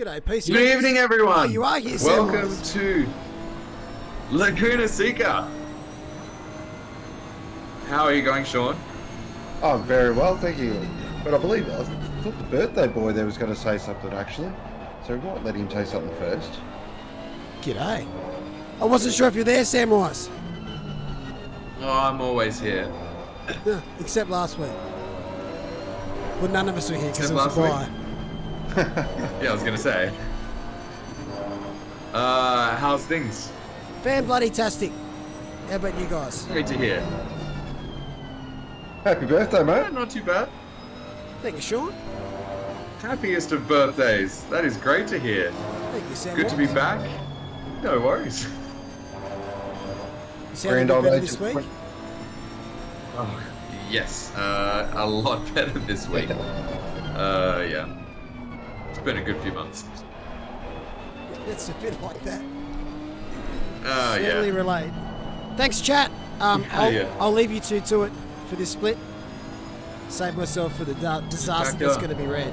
G'day, peace. Good evening, everyone. Oh, you are here, Welcome Samwise. to Laguna Seca. How are you going, Sean? Oh, very well, thank you. But I thought the birthday boy there was going to say something, actually. So we might let him say something first. G'day. I wasn't sure if you're there, Samwise. Oh, I'm always here. Except last week. Well, none of us were here because it Except was a last bye. Yeah, I was going to say. How's things? Fan-bloody-tastic. How about you guys? Great to hear. Happy birthday, mate. Not too bad. Thank you, Sean. Happiest of birthdays. That is great to hear. Thank you, Samwise. Good to be back. No worries. You sound a bit better this week. Oh, yes. A lot better this week. Yeah. It's been a good few months. It's a bit like that. Yeah. Certainly relate. Thanks, chat. I'll leave you two to it for this split. Save myself for the disaster that's going to be red.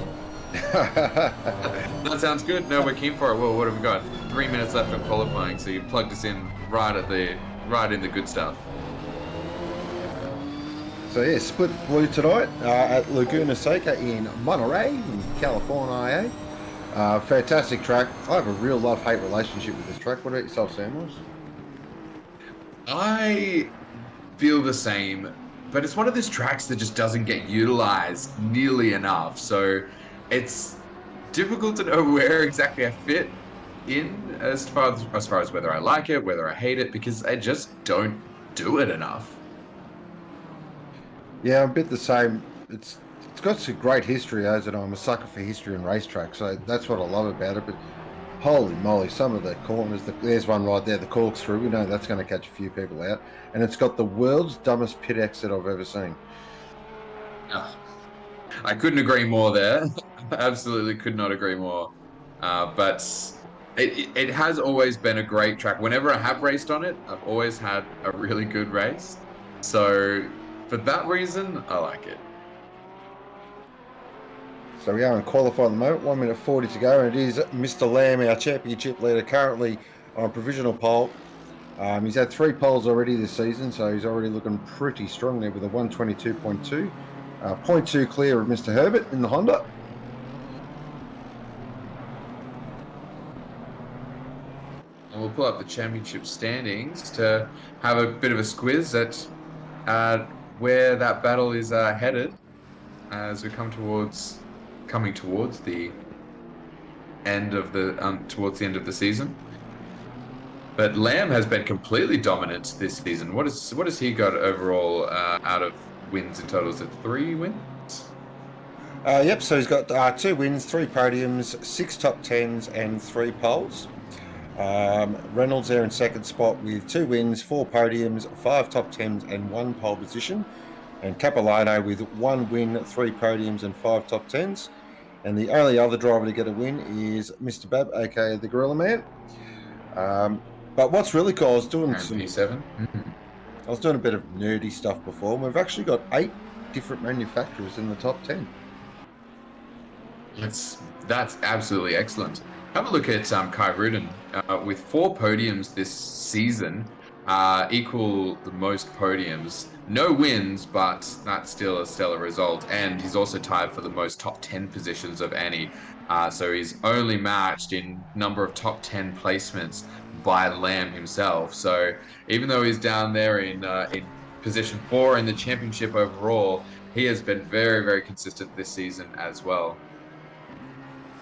That sounds good. No, we're keen for it. Well, what have we got? 3 minutes left of qualifying, so you plugged us in right in the good stuff. So yeah, split blue tonight at Laguna Seca in Monterey, in California. Fantastic track. I have a real love-hate relationship with this track. What about yourself, Samwise? I feel the same, but it's one of those tracks that just doesn't get utilized nearly enough. So it's difficult to know where exactly I fit in as far as whether I like it, whether I hate it, because I just don't do it enough. Yeah, I'm a bit the same. It's got some great history, as it. I'm a sucker for history and racetracks, so that's what I love about it. But holy moly, some of the corners, there's one right there, the corkscrew, we know that's going to catch a few people out. And it's got the world's dumbest pit exit I've ever seen. Oh, I couldn't agree more there. Absolutely could not agree more. But it has always been a great track. Whenever I have raced on it, I've always had a really good race. So for that reason, I like it. So we are in qualify at the moment, 1 minute 40 to go, and it is Mr. Lamb, our championship leader, currently on provisional pole. He's had 3 poles already this season, so he's already looking pretty strong there with a 122.2. 0.2 clear of Mr. Herbert in the Honda. And we'll pull up the championship standings to have a bit of a squiz at where that battle is headed as we coming towards the end of the season. But Lamb has been completely dominant this season. What has he got overall out of wins in total? Is it 3 wins? Yep, so he's got 2 wins, 3 podiums, 6 top 10s and 3 poles. Reynolds there in second spot with 2 wins, 4 podiums, 5 top 10s and 1 pole position. And Capilano with 1 win, 3 podiums and 5 top 10s. And the only other driver to get a win is Mr. Bab, aka the Gorilla Man. But what's really cool, I was doing P7. I was doing a bit of nerdy stuff before. We've actually got 8 different manufacturers in the top 10. That's absolutely excellent. Have a look at Kai Rudin with 4 podiums this season, equal the most podiums. No wins, but that's still a stellar result. And he's also tied for the most top 10 positions of any. So he's only matched in number of top 10 placements by Lamb himself. So even though he's down there in position 4 in the championship overall, he has been very, very consistent this season as well.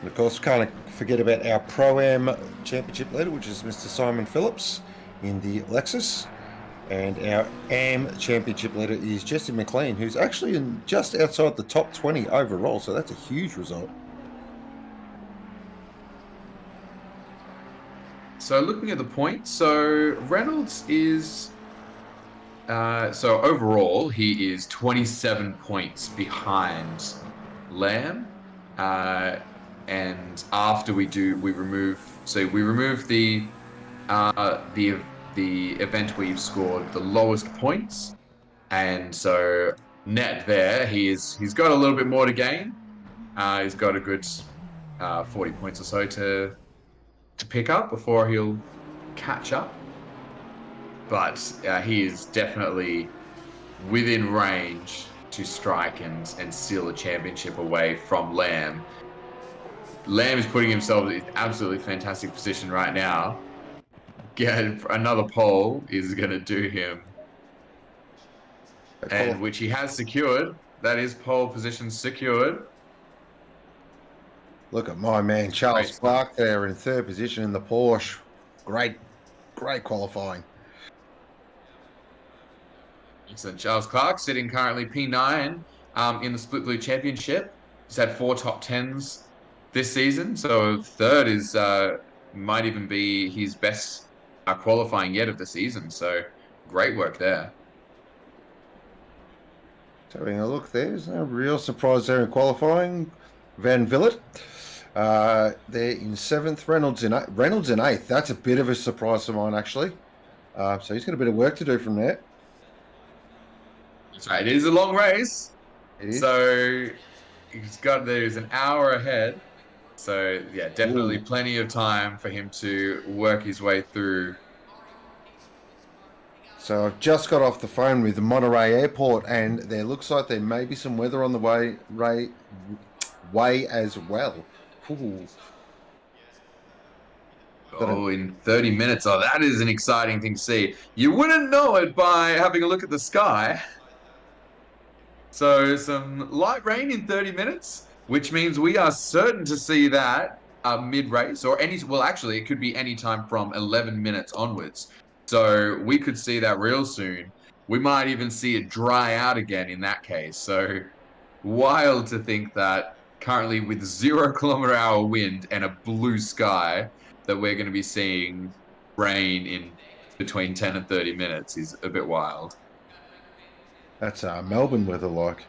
And of course, can't forget about our Pro-Am championship leader, which is Mr. Simon Phillips in the Lexus. And our AM championship leader is Jesse McLean, who's actually just outside the top 20 overall. So that's a huge result. So looking at the points, so Reynolds is, so overall, he is 27 points behind Lamb. And after we remove the event where you've scored the lowest points, and so net there, he's got a little bit more to gain. He's got a good 40 points or so to pick up before he'll catch up. But he is definitely within range to strike and steal a championship away from Lamb. Lamb is putting himself in absolutely fantastic position right now. Get another pole is going to do him, and which he has secured. That is pole position secured. Look at my man Charles Clark there in third position in the Porsche. Great qualifying. Excellent. Charles Clark sitting currently P9 in the Split Blue Championship. He's had 4 top 10s this season, so third is might even be his best qualifying yet of the season. So great work there. So having a look, there's no real surprise there in qualifying. Van Villet, they're in 7th. Reynolds in 8th. That's a bit of a surprise for mine, actually. So he's got a bit of work to do from there. That's right. It is a long race. It is. So there's an hour ahead. So yeah, definitely plenty of time for him to work his way through. So I've just got off the phone with Monterey Airport, and there looks like there may be some weather on the way as well. Ooh. Oh, in 30 minutes. Oh, that is an exciting thing to see. You wouldn't know it by having a look at the sky. So some light rain in 30 minutes, which means we are certain to see that mid-race or actually, it could be any time from 11 minutes onwards. So we could see that real soon. We might even see it dry out again in that case. So wild to think that currently with 0 km/h wind and a blue sky that we're going to be seeing rain in between 10 and 30 minutes is a bit wild. That's Melbourne weather like.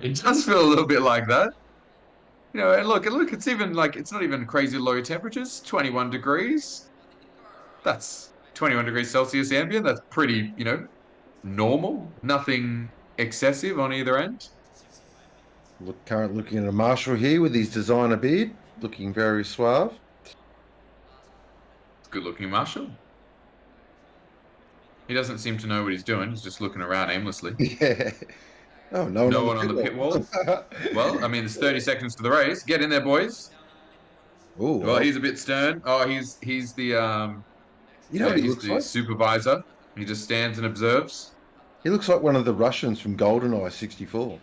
It does feel a little bit like that. You know, and look, it's even like, it's not even crazy low temperatures, 21 degrees. That's 21 degrees Celsius ambient. That's pretty, normal. Nothing excessive on either end. Currently looking at a Marshall here with his designer beard, looking very suave. Good looking Marshall. He doesn't seem to know what he's doing. He's just looking around aimlessly. Yeah. Oh, no one on the pit wall. Well, I mean, there's 30 seconds to the race. Get in there, boys. Ooh, well, he's a bit stern. Oh, he's the he's the supervisor. He just stands and observes. He looks like one of the Russians from GoldenEye 64.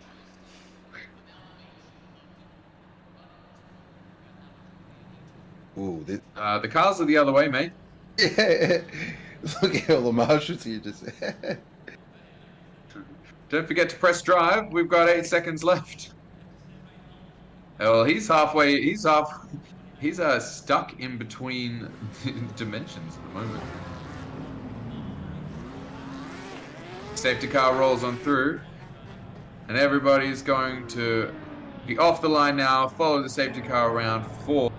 Ooh, the cars are the other way, mate. Yeah. Look at all the marshals here. Don't forget to press drive. We've got 8 seconds left. Well, he's halfway. He's stuck in between dimensions at the moment. Safety car rolls on through, and everybody's going to be off the line now. Follow the safety car around for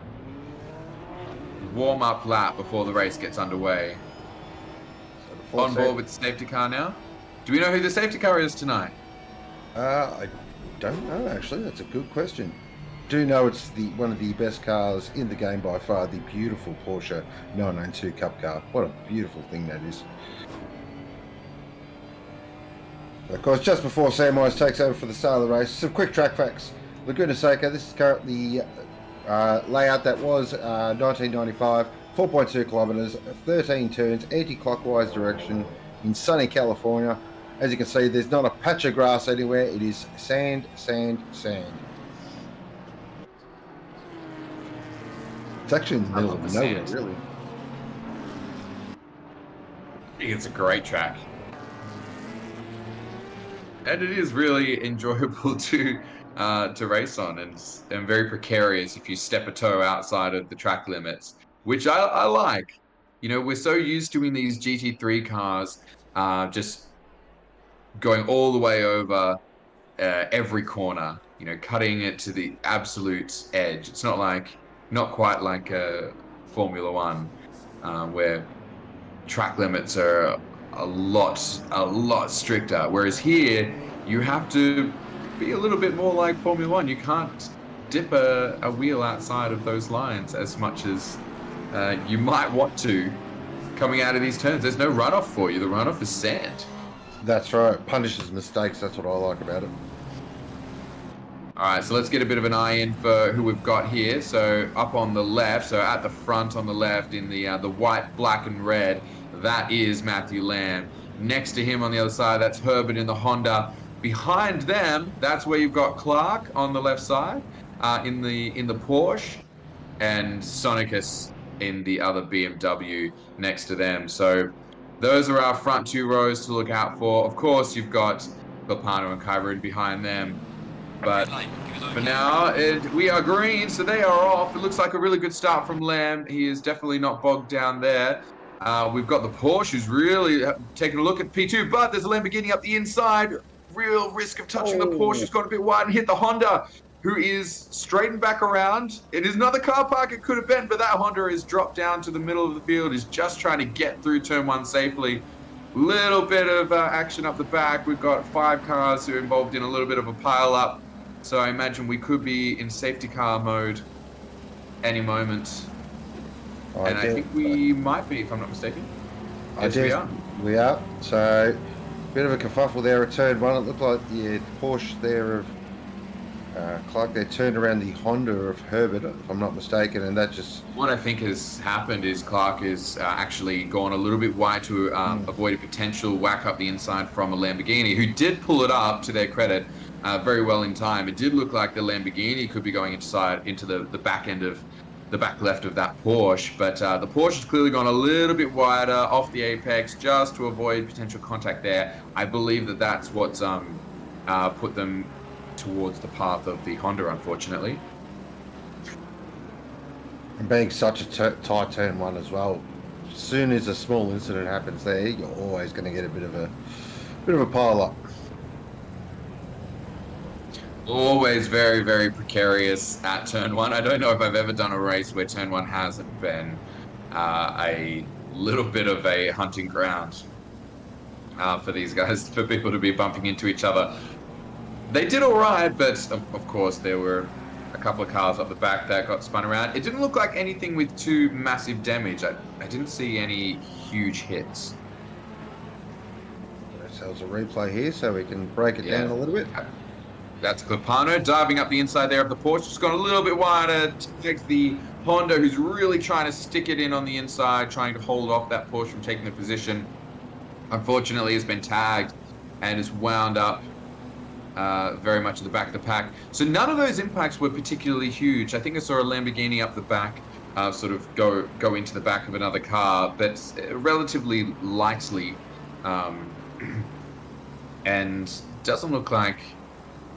warm-up lap before the race gets underway. So on board with the safety car now. Do we know who the safety car is tonight? I don't know, actually. That's a good question. Do know it's one of the best cars in the game by far, the beautiful Porsche 992 Cup car. What a beautiful thing that is. Of course, just before Sam Wise takes over for the start of the race, some quick track facts. Laguna Seca, this is currently layout that was 1995, 4.2 kilometers, 13 turns, anti-clockwise direction in sunny California. As you can see, there's not a patch of grass anywhere. It is sand, sand, sand. It's actually in the middle of nowhere, really. I think it's a great track. And it is really enjoyable to race on, and very precarious if you step a toe outside of the track limits, which I like. You know, we're so used to in these GT3 cars just going all the way over every corner, you know, cutting it to the absolute edge. It's not quite like Formula One, where track limits are a lot stricter. Whereas here, you have to be a little bit more like Formula One. You can't dip a wheel outside of those lines as much as you might want to coming out of these turns. There's no runoff for you. The runoff is sand. That's right. Punishes mistakes. That's what I like about it. All right, so let's get a bit of an eye in for who we've got here. So up on the left, so at the front on the left in the white, black, and red, that is Matthew Lamb. Next to him on the other side, that's Herbert in the Honda. Behind them, that's where you've got Clark on the left side in the Porsche, and Sonicus in the other BMW next to them. So those are our front two rows to look out for. Of course, you've got Papano and Kyrun behind them. But for now, we are green, so they are off. It looks like a really good start from Lamb. He is definitely not bogged down there. We've got the Porsche who's really taking a look at P2, but there's a Lamborghini up the inside. Real risk of touching the Porsche. It's gone a bit wide and hit the Honda, who is straightened back around. It is another car park it could have been, but that Honda is dropped down to the middle of the field, is just trying to get through turn one safely. Little bit of action up the back. We've got 5 cars who are involved in a little bit of a pile-up. So I imagine we could be in safety car mode any moment. I think we might be, if I'm not mistaken. Yes, we are. We are. So, bit of a kerfuffle there at turn one. It looked like the Porsche there of Clark, they turned around the Honda of Herbert, if I'm not mistaken, and that just... What I think has happened is Clark has actually gone a little bit wide to avoid a potential whack up the inside from a Lamborghini, who did pull it up, to their credit, very well in time. It did look like the Lamborghini could be going into the back end of the back left of that Porsche, but the Porsche has clearly gone a little bit wider off the apex just to avoid potential contact there. I believe that that's what's put them towards the path of the Honda, unfortunately. And being such a tight turn one as well, as soon as a small incident happens there, you're always going to get a bit of a pile up. Always very, very precarious at turn one. I don't know if I've ever done a race where turn one hasn't been a little bit of a hunting ground for these guys, for people to be bumping into each other. They did all right, but of course there were a couple of cars up the back that got spun around. It didn't look like anything with too massive damage. I didn't see any huge hits. So there's a replay here so we can break it down a little bit. That's Papano diving up the inside there of the Porsche. Just gone a little bit wider. Takes the Honda, who's really trying to stick it in on the inside, trying to hold off that Porsche from taking the position. Unfortunately, has been tagged and is wound up very much at the back of the pack. So none of those impacts were particularly huge. I think I saw a Lamborghini up the back sort of go into the back of another car, but relatively lightly, and doesn't look like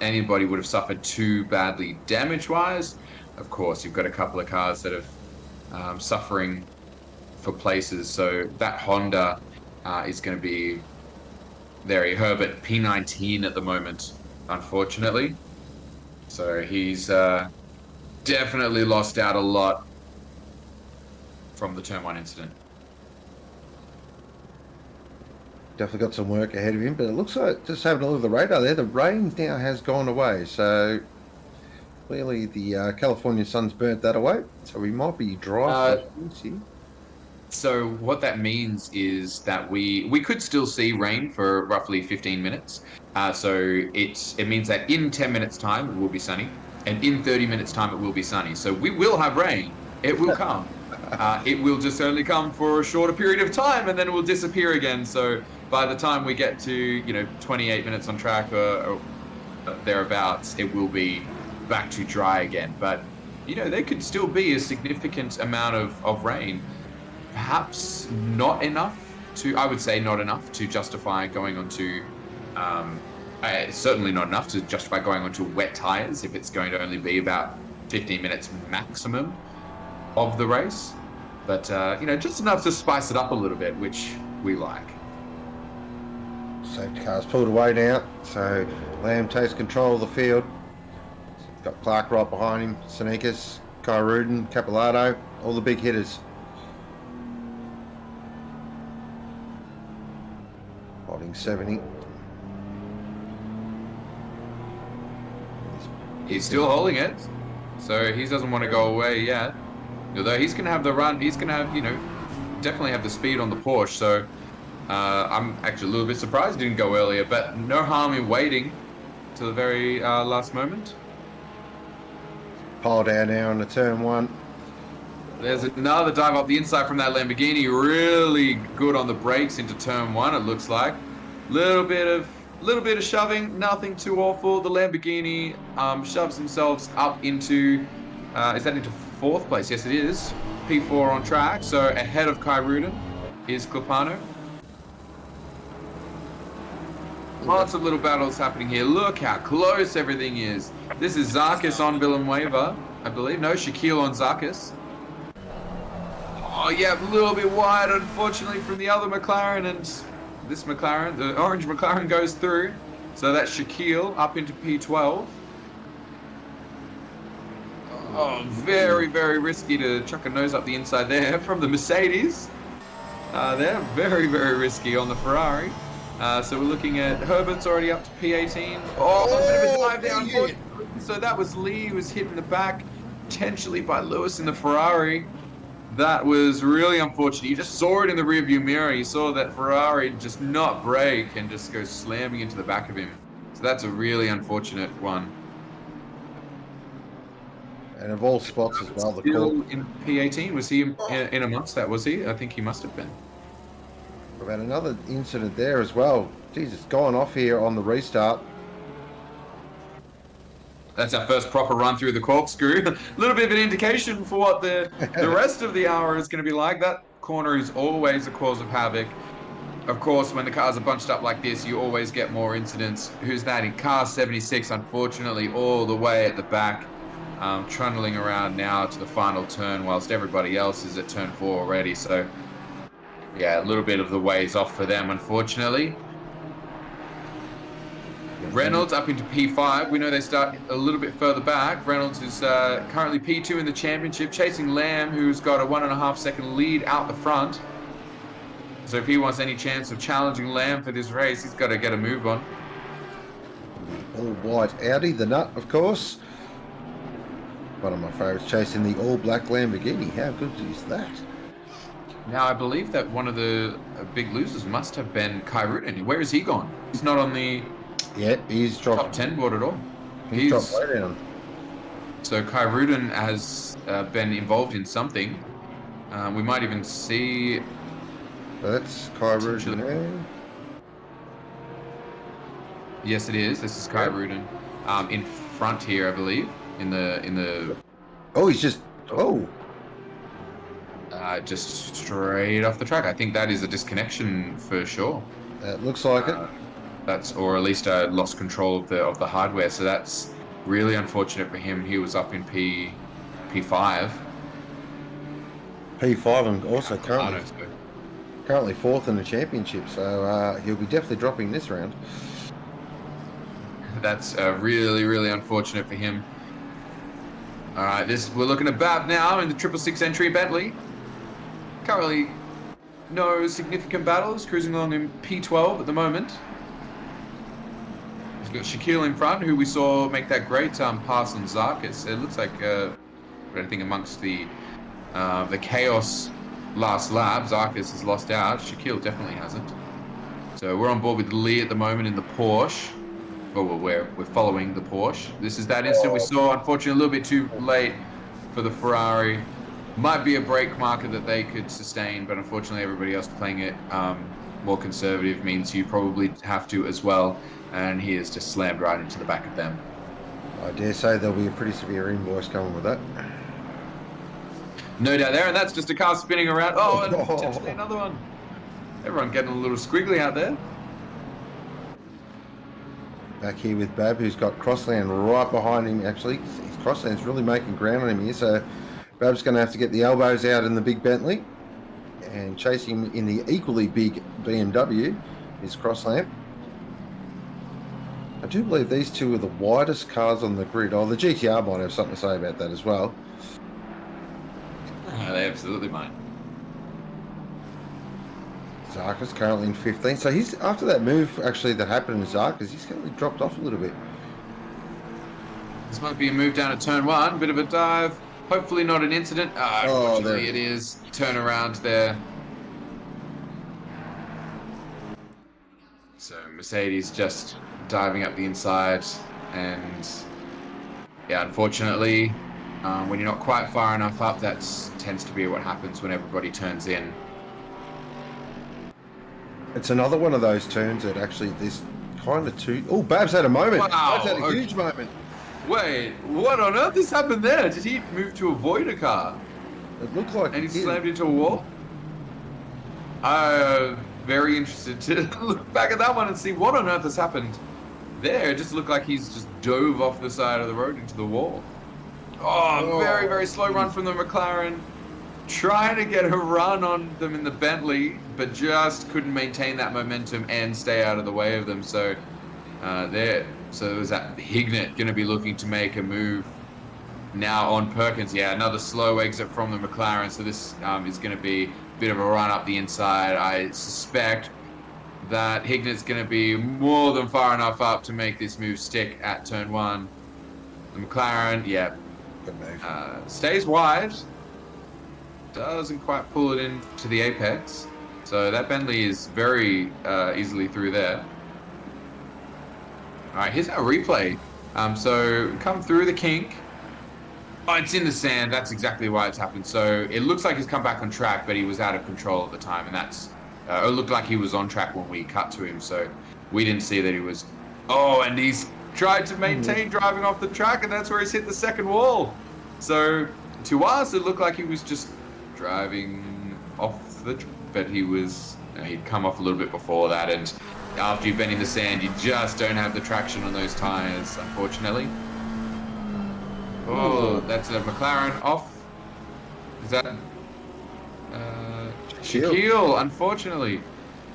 anybody would have suffered too badly damage-wise. Of course, you've got a couple of cars that have suffering for places. So that Honda is going to be there. Herbert P19 at the moment, unfortunately. So he's definitely lost out a lot from the turn one incident. Definitely got some work ahead of him, but it looks like, just having a look at the radar there, the rain now has gone away. So clearly the California sun's burnt that away. So we might be dry. So what that means is that we could still see rain for roughly 15 minutes. So it means that in 10 minutes time it will be sunny, and in 30 minutes time it will be sunny. So we will have rain. It will come. It will just only come for a shorter period of time, and then it will disappear again. So by the time we get to 28 minutes on track or thereabouts, it will be back to dry again. But there could still be a significant amount of rain. Perhaps not enough I would say not enough to justify going onto, certainly not enough to justify going onto wet tires if it's going to only be about 15 minutes maximum of the race. But, just enough to spice it up a little bit, which we like. Safety car's pulled away now, so Lamb takes control of the field. Got Clark right behind him, Sneakers, Kai Rudin, Capillardo, all the big hitters. Holding 70. He's still holding it. so he doesn't want to go away yet. Although he's going to have the run, he's going to have, definitely have the speed on the Porsche. So I'm actually a little bit surprised he didn't go earlier, but no harm in waiting to the very last moment. Pile down now on the turn 1. There's another dive up the inside from that Lamborghini. Really good on the brakes into turn 1. It looks like little bit of shoving, nothing too awful. The Lamborghini shoves themselves up into is that into 4th place? Yes, it is. P4 on track. So ahead of Kai Rudin is Clipano. Lots of little battles happening here. Look how close everything is. This is Zarkis on Villanueva, I believe. No, Shaquille on Zarkis. Oh, yeah, a little bit wide, unfortunately, from the other McLaren. And this McLaren, the orange McLaren, goes through. So that's Shaquille up into P12. Oh, very, very risky to chuck a nose up the inside there from the Mercedes. They're very, very risky on the Ferrari. So we're looking at Herbert's already up to P18. Oh, a bit of a dive down. So that was Lee who was hit in the back, potentially by Lewis in the Ferrari. That was really unfortunate. You just saw it in the rearview mirror. You saw that Ferrari just not brake and just go slamming into the back of him. So that's a really unfortunate one. And of all spots as well, the Still in P18. Was he in amongst that? Was he? I think he must have been. We've had another incident there as well. Jeez, it's gone off here on the restart. That's our first proper run through the corkscrew. A little bit of an indication for what the rest of the hour is going to be like. That corner is always a cause of havoc. Of course, when the cars are bunched up like this, you always get more incidents. Who's that? In car 76, unfortunately, all the way at the back, trundling around now to the final turn, whilst everybody else is at turn 4 already. So, yeah, a little bit of the ways off for them, unfortunately. Reynolds up into P5. We know they start a little bit further back. Reynolds is currently P2 in the championship, chasing Lamb, who's got a 1.5 second lead out the front. So if he wants any chance of challenging Lamb for this race, he's got to get a move on. All-white Audi, the nut, of course. One of my favourites, chasing the all-black Lamborghini. How good is that? Now, I believe that one of the big losers must have been Kai Rudin. Where has he gone? He's not on the... Yeah, he's dropped top 10 board at all. He's dropped way down. So Kai Rudin has been involved in something. We might even see. That's Kai Rudin there. Yes, it is. This is Kai Rudin in front here, I believe. In the. Oh, he's just. Oh. Just straight off the track. I think that is a disconnection for sure. It looks like it. That's, or at least lost control of the hardware. So that's really unfortunate for him. He was up in P5. P5 and also currently 4th in the championship. So he'll be definitely dropping this round. That's really, really unfortunate for him. All right, we're looking at Bab now in the 666 entry Bentley. Currently, no significant battles. Cruising along in P12 at the moment. We've got Shaquille in front, who we saw make that great pass on Zarkis. It looks like, I think amongst the chaos last lap, Zarkis has lost out. Shaquille definitely hasn't. So we're on board with Lee at the moment in the Porsche. Well, we're following the Porsche. This is that instant we saw, unfortunately, a little bit too late for the Ferrari. Might be a brake marker that they could sustain, but unfortunately everybody else playing it more conservative means you probably have to as well. And he has just slammed right into the back of them. I dare say there'll be a pretty severe invoice coming with that. No doubt there, and that's just a car spinning around. Oh, and potentially another one. Everyone getting a little squiggly out there. Back here with Bab, who's got Crossland right behind him, actually. His Crossland's really making ground on him here, so Bab's going to have to get the elbows out in the big Bentley and chase him in the equally big BMW, is Crossland. I do believe these two are the widest cars on the grid. Oh, the GTR might have something to say about that as well. They absolutely might. Zarkis currently in 15th. So he's, after that move actually that happened in Zarkis, he's currently dropped off a little bit. This might be a move down to turn 1. Bit of a dive. Hopefully not an incident. Unfortunately, it is. Turn around there. So Mercedes just diving up the inside, and yeah, unfortunately, when you're not quite far enough up, that tends to be what happens when everybody turns in. It's another one of those turns that actually this kind of two. Oh, Babs had a moment. Wow. Babs had a huge moment. Wait, what on earth has happened there? Did he move to avoid a car? It looked like And he slammed into a wall? Very interested to look back at that one and see what on earth has happened there. It just looked like he's just dove off the side of the road into the wall. Oh, very, very slow run from the McLaren. Trying to get a run on them in the Bentley, but just couldn't maintain that momentum and stay out of the way of them. So so was that Hignett going to be looking to make a move now on Perkins? Yeah, another slow exit from the McLaren. So this is going to be a bit of a run up the inside. I suspect that Hignett's going to be more than far enough up to make this move stick at turn 1. The McLaren, yeah, stays wide. Doesn't quite pull it in to the apex. So that Bentley is very easily through there. All right, here's our replay. So come through the kink. Oh, it's in the sand. That's exactly why it's happened. So it looks like he's come back on track, but he was out of control at the time. And that's, it looked like he was on track when we cut to him. So we didn't see that he was, oh, and he's tried to maintain driving off the track, and that's where he's hit the second wall. So to us, it looked like he was just driving off the, but he was, he'd come off a little bit before that. And after you've been in the sand, you just don't have the traction on those tires, unfortunately. Oh, that's a McLaren off. Is that Shaquille, unfortunately.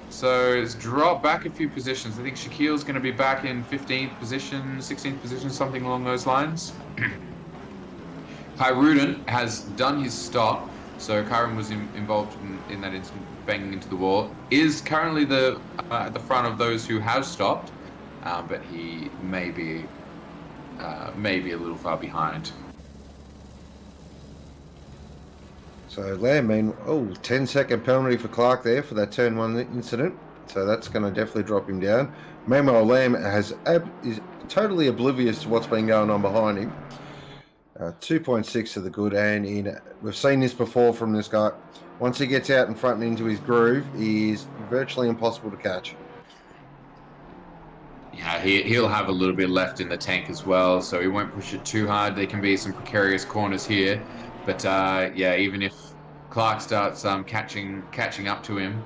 So it's dropped back a few positions. I think Shaquille's going to be back in 15th position, 16th position, something along those lines. Kyrudin has done his stop. So Kyron was involved in that incident, banging into the wall. Is currently at the front of those who have stopped, but he may be a little far behind. So Lamb, 10-second penalty for Clark there for that turn 1 incident. So that's going to definitely drop him down. Meanwhile, Lamb is totally oblivious to what's been going on behind him. 2.6 to the good, and we've seen this before from this guy. Once he gets out in front and into his groove, he is virtually impossible to catch. Yeah, he'll have a little bit left in the tank as well, so he won't push it too hard. There can be some precarious corners here, but yeah, even if Clark starts catching up to him,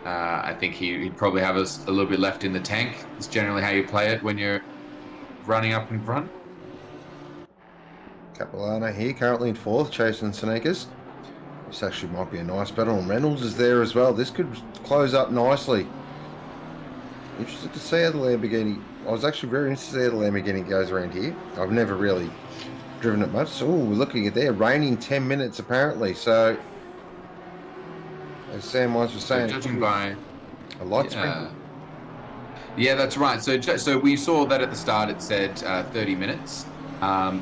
I think he'd probably have a little bit left in the tank. It's generally how you play it when you're running up in front. Capilano here, currently in 4th, chasing Sneakers. This actually might be a nice battle, and Reynolds is there as well. This could close up nicely. Interested to see how the Lamborghini... I was actually very interested to see how the Lamborghini goes around here. I've never really driven it much. So, we're looking at there, raining 10 minutes apparently. So, as Sam was saying... So judging by... a light sprinkle. Yeah, that's right. So we saw that at the start it said 30 minutes.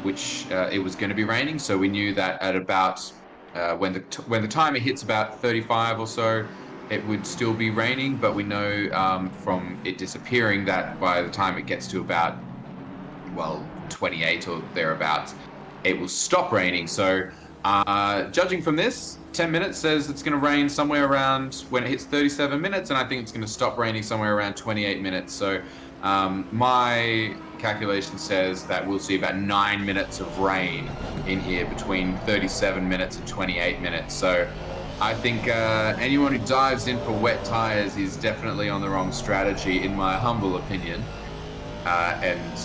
Which it was going to be raining, so we knew that at about when the timer hits about 35 or so, it would still be raining. But we know from it disappearing that by the time it gets to about 28 or thereabouts, it will stop raining. So judging from this, 10 minutes says it's going to rain somewhere around when it hits 37 minutes, and I think it's going to stop raining somewhere around 28 minutes. So my calculation says that we'll see about 9 minutes of rain in here between 37 minutes and 28 minutes. So I think anyone who dives in for wet tires is definitely on the wrong strategy, in my humble opinion. And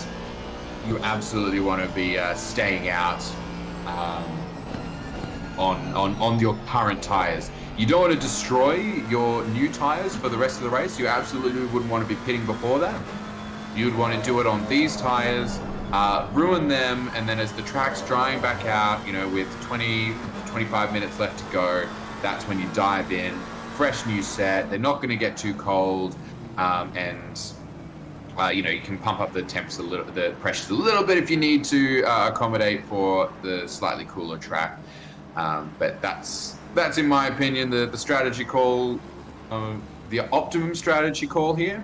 you absolutely want to be staying out on your current tires. You don't want to destroy your new tires for the rest of the race. You absolutely wouldn't want to be pitting before that. You'd want to do it on these tires, ruin them, and then as the track's drying back out, with 20-25 minutes left to go, that's when you dive in. Fresh new set. They're not going to get too cold, and you know, you can pump up the temps a little, the pressures a little bit if you need to accommodate for the slightly cooler track. But that's in my opinion the strategy call, the optimum strategy call here.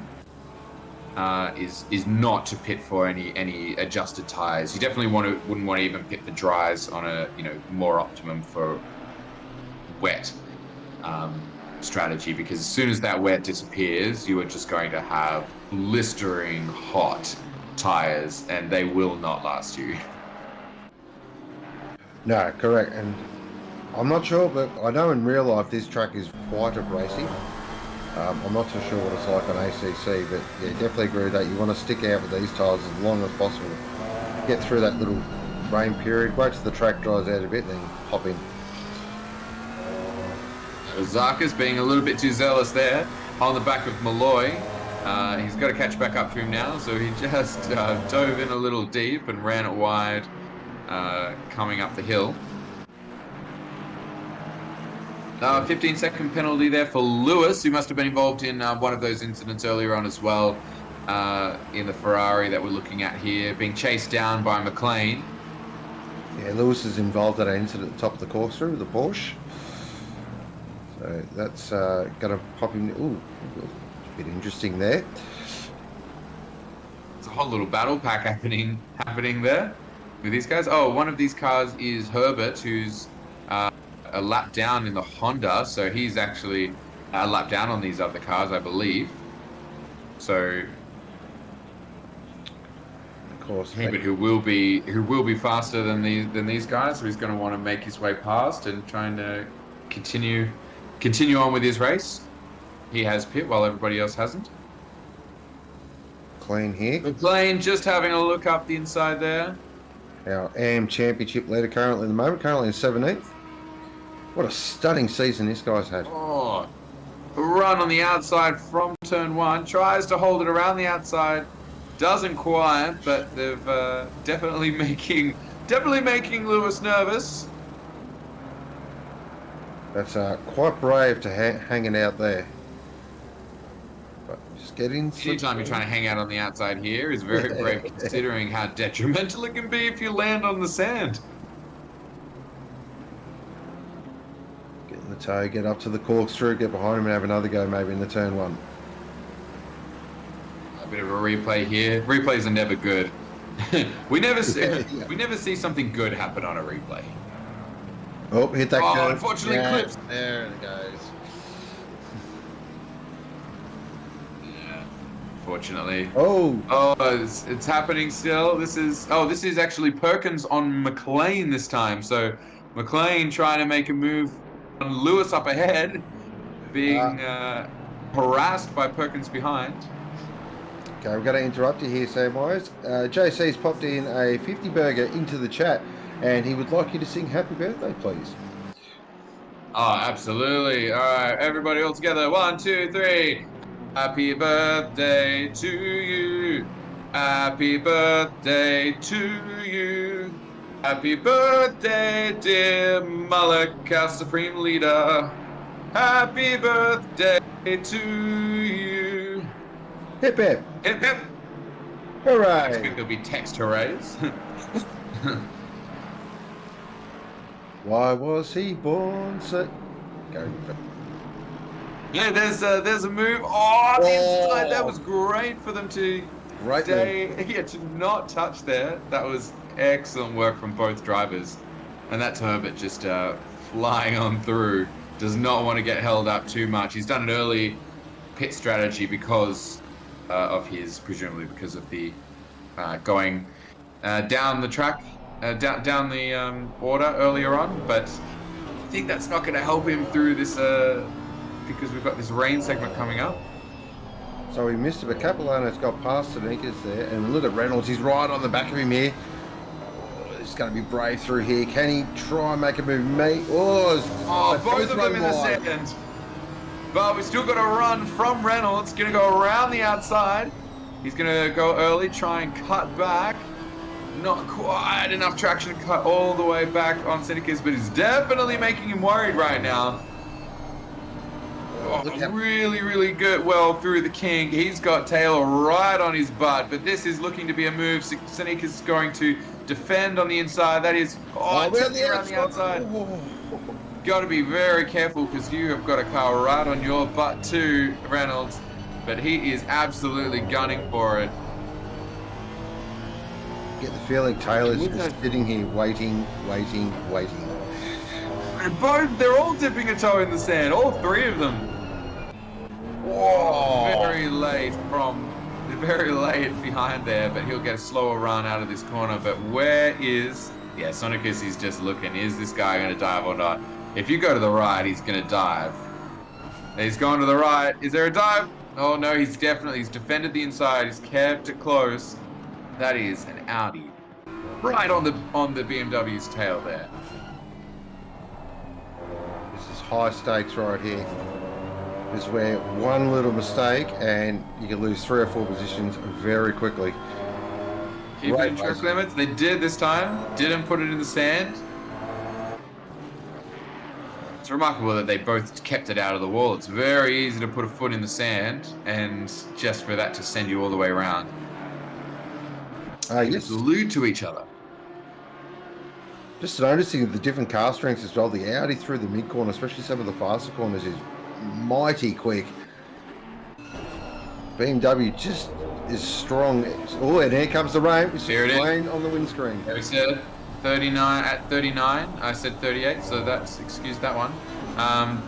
Is not to pit for any adjusted tires. You definitely wouldn't want to even pit the dries on a, you know, more optimum for wet strategy, because as soon as that wet disappears, you are just going to have blistering hot tires, and they will not last you. No, correct. And I'm not sure, but I know in real life this track is quite abrasive. I'm not too sure what it's like on ACC, but yeah, definitely agree with that. You want to stick out with these tyres as long as possible. Get through that little rain period, wait till the track dries out a bit, then hop in. Zarka's being a little bit too zealous there on the back of Malloy. He's got to catch back up to him now, so he just dove in a little deep and ran it wide coming up the hill. 15-second penalty there for Lewis, who must have been involved in one of those incidents earlier on as well, in the Ferrari that we're looking at here, being chased down by McLean. Yeah, Lewis is involved at an incident at the top of the corkscrew with the Porsche. So that's going to pop in. Ooh, a bit interesting there. It's a whole little battle pack happening there with these guys. Oh, one of these cars is Herbert, who's a lap down in the Honda, so he's actually a lap down on these other cars, I believe. So, of course, Herbert, who will be faster than these guys, so he's going to want to make his way past and trying to continue on with his race. He has pit while everybody else hasn't. Clean here. McLean just having a look up the inside there. Our AM Championship leader currently in 17th. What a stunning season this guy's had. Oh, a run on the outside from turn one. Tries to hold it around the outside. Doesn't quite, but they've definitely making Lewis nervous. That's quite brave to hanging out there. But just get in. Anytime you're trying to hang out on the outside here is very brave, considering how detrimental it can be if you land on the sand. Get in the toe, get up to the corkscrew, get behind him and have another go maybe in the turn one. A bit of a replay here. Replays are never good. we never see something good happen on a replay. Oh, hit that curve. Unfortunately, clips. There it goes. Yeah, unfortunately. Oh, it's happening still. This is actually Perkins on McLean this time. So McLean trying to make a move on Lewis up ahead, being harassed by Perkins behind. Okay, I'm going to interrupt you here, Samwise. JC's popped in a 50 burger into the chat, and he would like you to sing happy birthday, please. Oh, absolutely. All right, everybody all together. 1, 2, 3. Happy birthday to you. Happy birthday to you. Happy birthday, dear Malika, Supreme Leader. Happy birthday to you. Hip hip. Hip hip. I Hooray. expect there'll be text hoorays. Why was he born so... Go. Yeah, there's a move. Oh, the inside. That was great for them to to not touch there. That was excellent work from both drivers. And that's Herbert just flying on through. Does not want to get held up too much. He's done an early pit strategy because presumably because of the going down the track, down the order earlier on. But I think that's not going to help him through this because we've got this rain segment coming up. So he missed it, but Capilano's got past Tanekas there, and look at Reynolds, he's right on the back of him here. Oh, he's going to be brave through here. Can he try and make a move? Both of them in the second. But we've still got a run from Reynolds. Going to go around the outside. He's going to go early, try and cut back. Not quite enough traction to cut all the way back on Seneca's, but he's definitely making him worried right now. Oh, really, really good. Well, through the king. He's got Taylor right on his butt, but this is looking to be a move. Seca's going to defend on the inside. That is, around the outside. Oh. Got to be very careful because you have got a car right on your butt too, Reynolds. But he is absolutely gunning for it. Get the feeling Taylor's just sitting here waiting. They're all dipping a toe in the sand, all three of them. Whoa! Very late behind there, but he'll get a slower run out of this corner. But Sonicus is just looking, is this guy going to dive or not? If you go to the right, he's going to dive. He's going to the right. Is there a dive? Oh no, he's defended the inside. He's kept it close. That is an Audi. Right on the BMW's tail there. This is high stakes right here. This is where one little mistake and you can lose 3 or 4 positions very quickly. Keep it in track limits. They did this time. Didn't put it in the sand. It's remarkable that they both kept it out of the wall. It's very easy to put a foot in the sand and just for that to send you all the way around. Yes. Glued to each other. Just noticing the different car strengths as well. The Audi through the mid corner, especially some of the faster corners, is mighty quick. BMW just is strong. Oh, and here comes the rain. We see rain on the windscreen. There we said 39 at 39. I said 38, so that's excuse that one.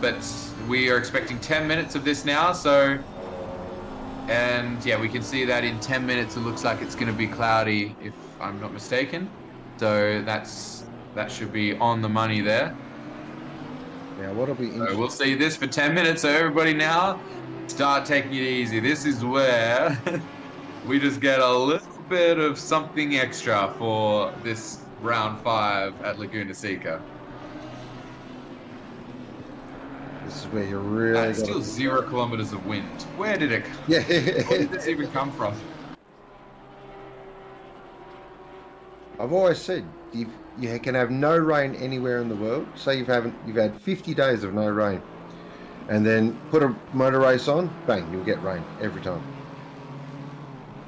But we are expecting 10 minutes of this now, so. And yeah, we can see that in 10 minutes it looks like it's going to be cloudy, if I'm not mistaken. So that should be on the money there. Now, what'll be interesting? So we'll see this for 10 minutes. So everybody now, start taking it easy. This is where we just get a little bit of something extra for this round 5 at Laguna Seca. This is where you really. That's still 0 kilometers of wind. Where did it come? Yeah. Where did this even come from? I've always said you can have no rain anywhere in the world. Say you've had 50 days of no rain, and then put a motor race on, bang, you'll get rain every time.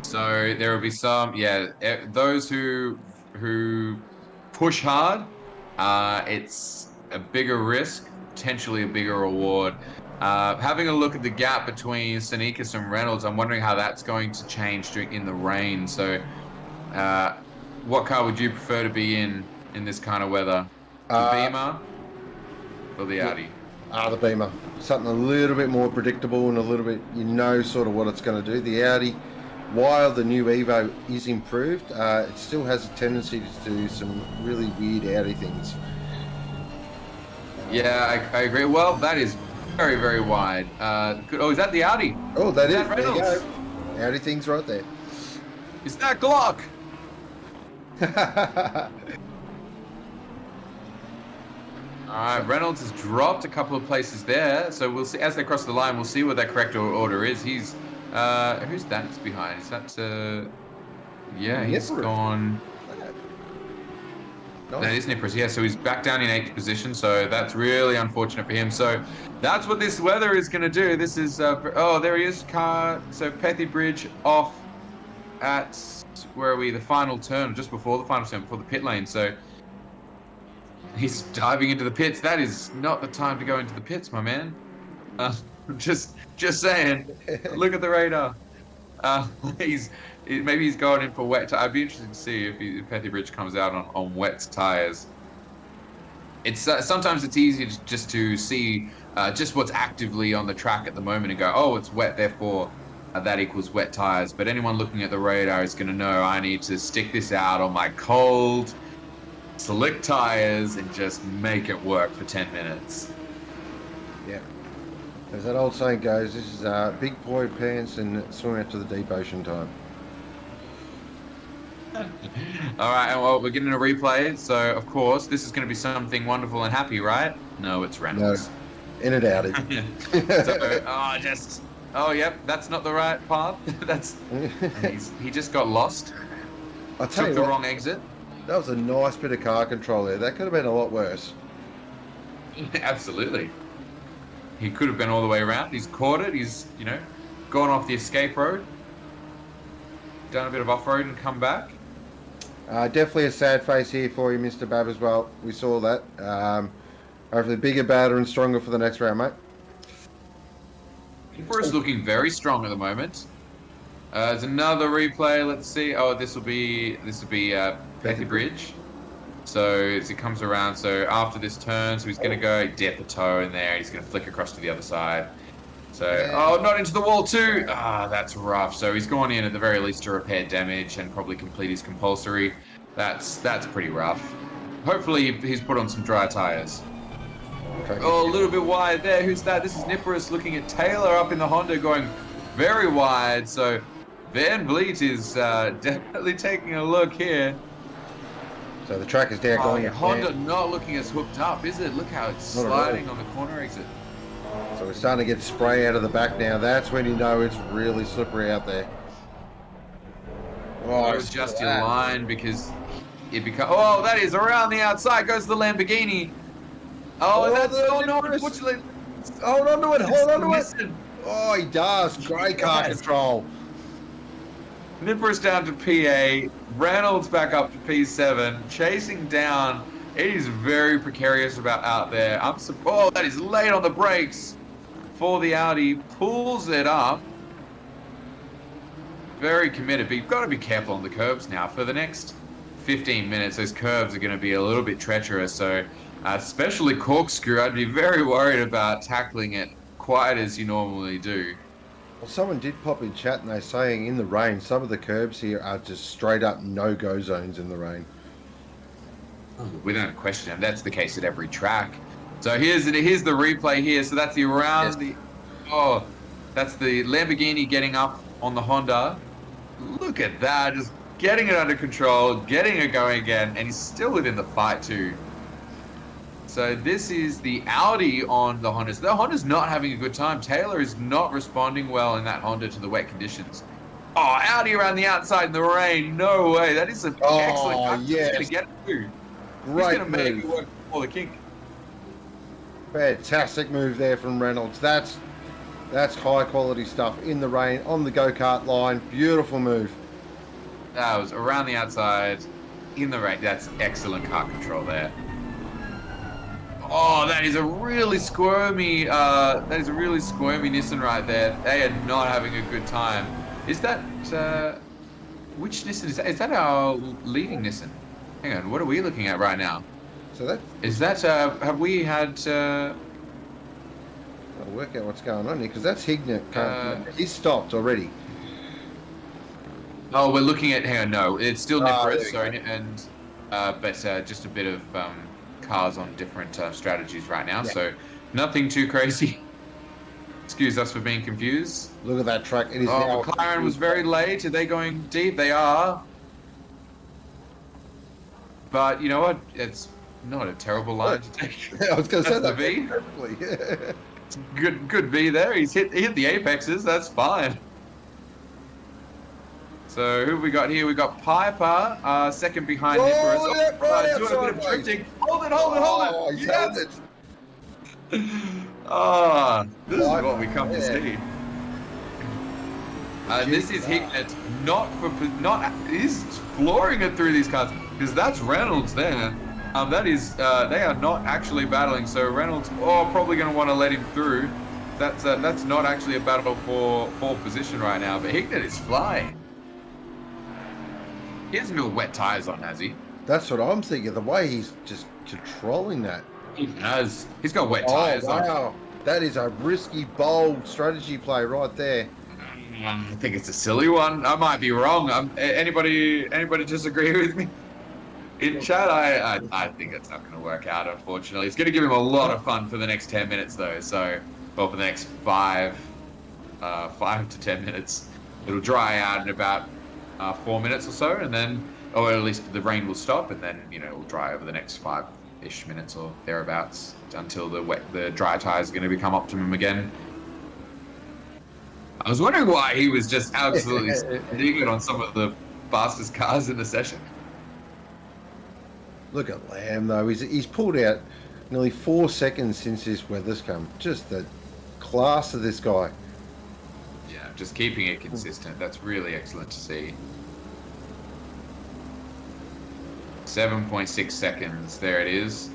So there will be some, those who push hard. It's a bigger risk. Potentially a bigger reward. Having a look at the gap between Senicus and Reynolds, I'm wondering how that's going to change in the rain. So, what car would you prefer to be in this kind of weather? The Beamer or the Audi? The Beamer. Something a little bit more predictable and a little bit, sort of what it's going to do. The Audi, while the new Evo is improved, it still has a tendency to do some really weird Audi things. Yeah, I agree. Well, that is very, very wide. Is that the Audi? Oh, that is. There you go. Audi thing's right there. Is that Glock? All right, Reynolds has dropped a couple of places there. So we'll see as they cross the line. We'll see what that correct order is. He's who's that behind? Is that he's gone. Nice. That is Nippers, yeah. So he's back down in 8th position. So that's really unfortunate for him. So that's what this weather is going to do. This is there he is. Car. So Pethy Bridge off at where are we? The final turn, just before the final turn, before the pit lane. So he's diving into the pits. That is not the time to go into the pits, my man. Just saying. Look at the radar. Maybe he's going in for wet. I'd be interested to see if Pethy Bridge comes out on wet tires. It's sometimes it's easy just to see just what's actively on the track at the moment and go, oh, it's wet, therefore that equals wet tires. But anyone looking at the radar is going to know I need to stick this out on my cold, slick tires and just make it work for 10 minutes. Yeah. As that old saying goes, this is big boy pants and swim out to the deep ocean time. All right, well, we're getting a replay, so of course this is going to be something wonderful and happy, right? No, it's Reynolds. No, in and out. Yep, that's not the right path. He just got lost. I tell Took you the wrong exit. That was a nice bit of car control there. That could have been a lot worse. Absolutely. he could have been all the way around. He's caught it. He's, gone off the escape road, done a bit of off-road and come back. Definitely a sad face here for you, Mr. Bab, as well. We saw that. Hopefully bigger, badder, and stronger for the next round, mate. Forrest looking very strong at the moment. There's another replay. Let's see. Oh, this will be Bethy Bridge. So as he comes around, so after this turn, so he's going to go dip a toe in there. He's going to flick across to the other side. So, not into the wall too. That's rough. So he's gone in at the very least to repair damage and probably complete his compulsory. That's pretty rough. Hopefully he's put on some dry tires. Oh, a little bit wide there. Who's that? This is Niporus looking at Taylor up in the Honda going very wide. So Van Vliet is definitely taking a look here. So the track is there going. Honda not looking as hooked up, is it? Look how it's sliding on the corner exit. So we're starting to get spray out of the back now. That's when you know it's really slippery out there. Oh, adjust your line because it becomes. Oh, that is around the outside goes the Lamborghini. Oh, that's no, unfortunately. Hold on to it. Hold on to it. Oh, he does. Great car control. Nippers down to P8. Reynolds back up to P7. Chasing down. It is very precarious about out there. Oh, that is late on the brakes for the Audi. Pulls it up. Very committed, but you've got to be careful on the curbs now. For the next 15 minutes, those curves are going to be a little bit treacherous. So, especially corkscrew, I'd be very worried about tackling it quite as you normally do. Well, someone did pop in chat and they're saying in the rain, some of the curbs here are just straight up no-go zones in the rain. Without question, and that's the case at every track. So here's the replay here. So that's the that's the Lamborghini getting up on the Honda. Look at that, just getting it under control, getting it going again, and he's still within the fight too. So this is the Audi on the Honda. So the Honda's not having a good time. Taylor is not responding well in that Honda to the wet conditions. Oh, Audi around the outside in the rain. No way. That is an excellent car. Yes. He's going to get it too. Great He's going to make it work before the kink. Fantastic move there from Reynolds. That's high quality stuff in the rain on the go-kart line. Beautiful move. That was around the outside in the rain. That's excellent car control there. Oh, that is a really squirmy. Nissan right there. They are not having a good time. Is that which Nissan is that? Is that our leading Nissan? Hang on, what are we looking at right now? So that is that. Have we had? I'll work out what's going on here because that's Hignett. He's stopped already. Oh, we're looking at. Hang on, no, it's still Nippers. Sorry, and but just a bit of cars on different strategies right now. Yeah. So nothing too crazy. Excuse us for being confused. Look at that track. It is now. McLaren was very late. Are they going deep? They are. But you know what? It's not a terrible line to take. I was going to say that. The V. Good V there. He hit the apexes. That's fine. So who have we got here? We got Piper, second behind Nippers. Doing a bit of drifting. Hold it. Oh, he's held it. This is what we come to see. This is Hignett, he's flooring it through these cars because that's Reynolds there. That is, they are not actually battling. So Reynolds, probably going to want to let him through. That's not actually a battle for fourth position right now. But Hignett is flying. He hasn't got wet tires on, has he? That's what I'm thinking. The way he's just controlling that. He has. He's got wet tires on. Wow. That is a risky, bold strategy play right there. I think it's a silly one. I might be wrong. Anybody disagree with me? In chat, I think it's not going to work out, unfortunately. It's going to give him a lot of fun for the next 10 minutes, though. So, for the next 5 to 10 minutes. It'll dry out in about 4 minutes or so, and then, or at least the rain will stop, and then, it will dry over the next 5-ish minutes or thereabouts until the dry tires are going to become optimum again. I was wondering why he was just absolutely sticking it on some of the fastest cars in the session. Look at Lamb though. He's pulled out nearly 4 seconds since this weather's come. Just the class of this guy. Yeah, just keeping it consistent. That's really excellent to see. 7.6 seconds. There it is.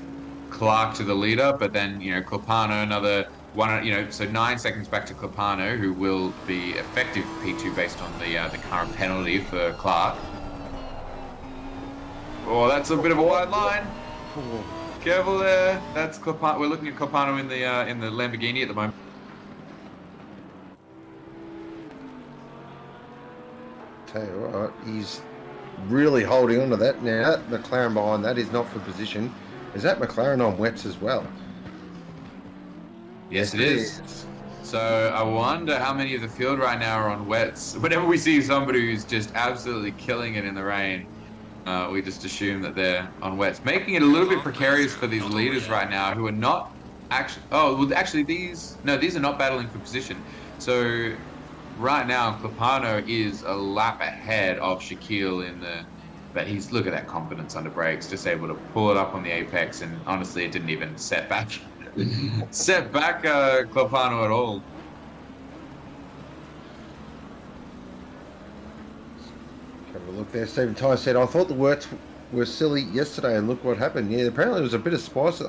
Clark to the leader, but then, Clopano another one, so 9 seconds back to Clopano, who will be effective P2 based on the current penalty for Clark. Oh, that's a bit of a wide line. Careful there. That's Clopano. We're looking at Clopano in the Lamborghini at the moment. Tell you what, he's really holding on to that. Now, that McLaren behind that is not for position. Is that McLaren on wets as well? Yes, it is. So I wonder how many of the field right now are on wets. Whenever we see somebody who's just absolutely killing it in the rain, we just assume that they're on wets, making it a little bit precarious for these leaders right now who are not actually. Oh, well, actually, these are not battling for position. So right now, Clopano is a lap ahead of Shaquille but look at that confidence under brakes, just able to pull it up on the apex, and honestly, it didn't even set back Clopano at all. Have a look there. Stephen Ty said, I thought the works were silly yesterday, and look what happened. Yeah, apparently there was a bit of spice.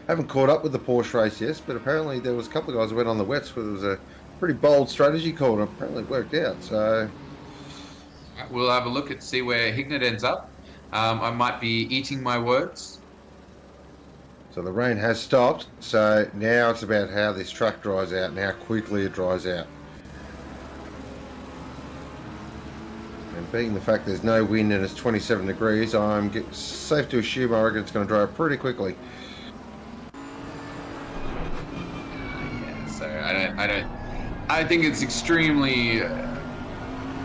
Haven't caught up with the Porsche race yet, but apparently there was a couple of guys who went on the wets where there was a pretty bold strategy called, and apparently it worked out. So we'll have a look at see where Hignett ends up. I might be eating my words. So the rain has stopped. So now it's about how this track dries out and how quickly it dries out. And being the fact there's no wind and it's 27 degrees, I'm safe to assume I reckon it's going to dry out pretty quickly. Yeah, so I think it's extremely.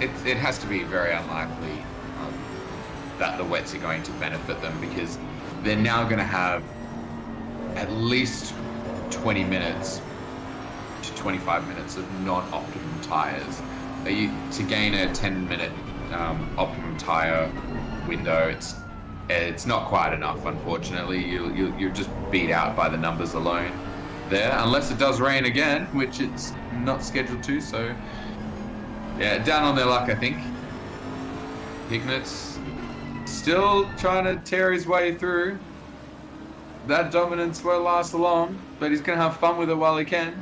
It has to be very unlikely that the wets are going to benefit them, because they're now going to have at least 20 minutes to 25 minutes of non-optimum tires. To gain a 10-minute optimum tire window, it's not quite enough, unfortunately. You're just beat out by the numbers alone there, unless it does rain again, which it's not scheduled to. So yeah, down on their luck, I think. Hignett's still trying to tear his way through. That dominance won't last long, but he's going to have fun with it while he can.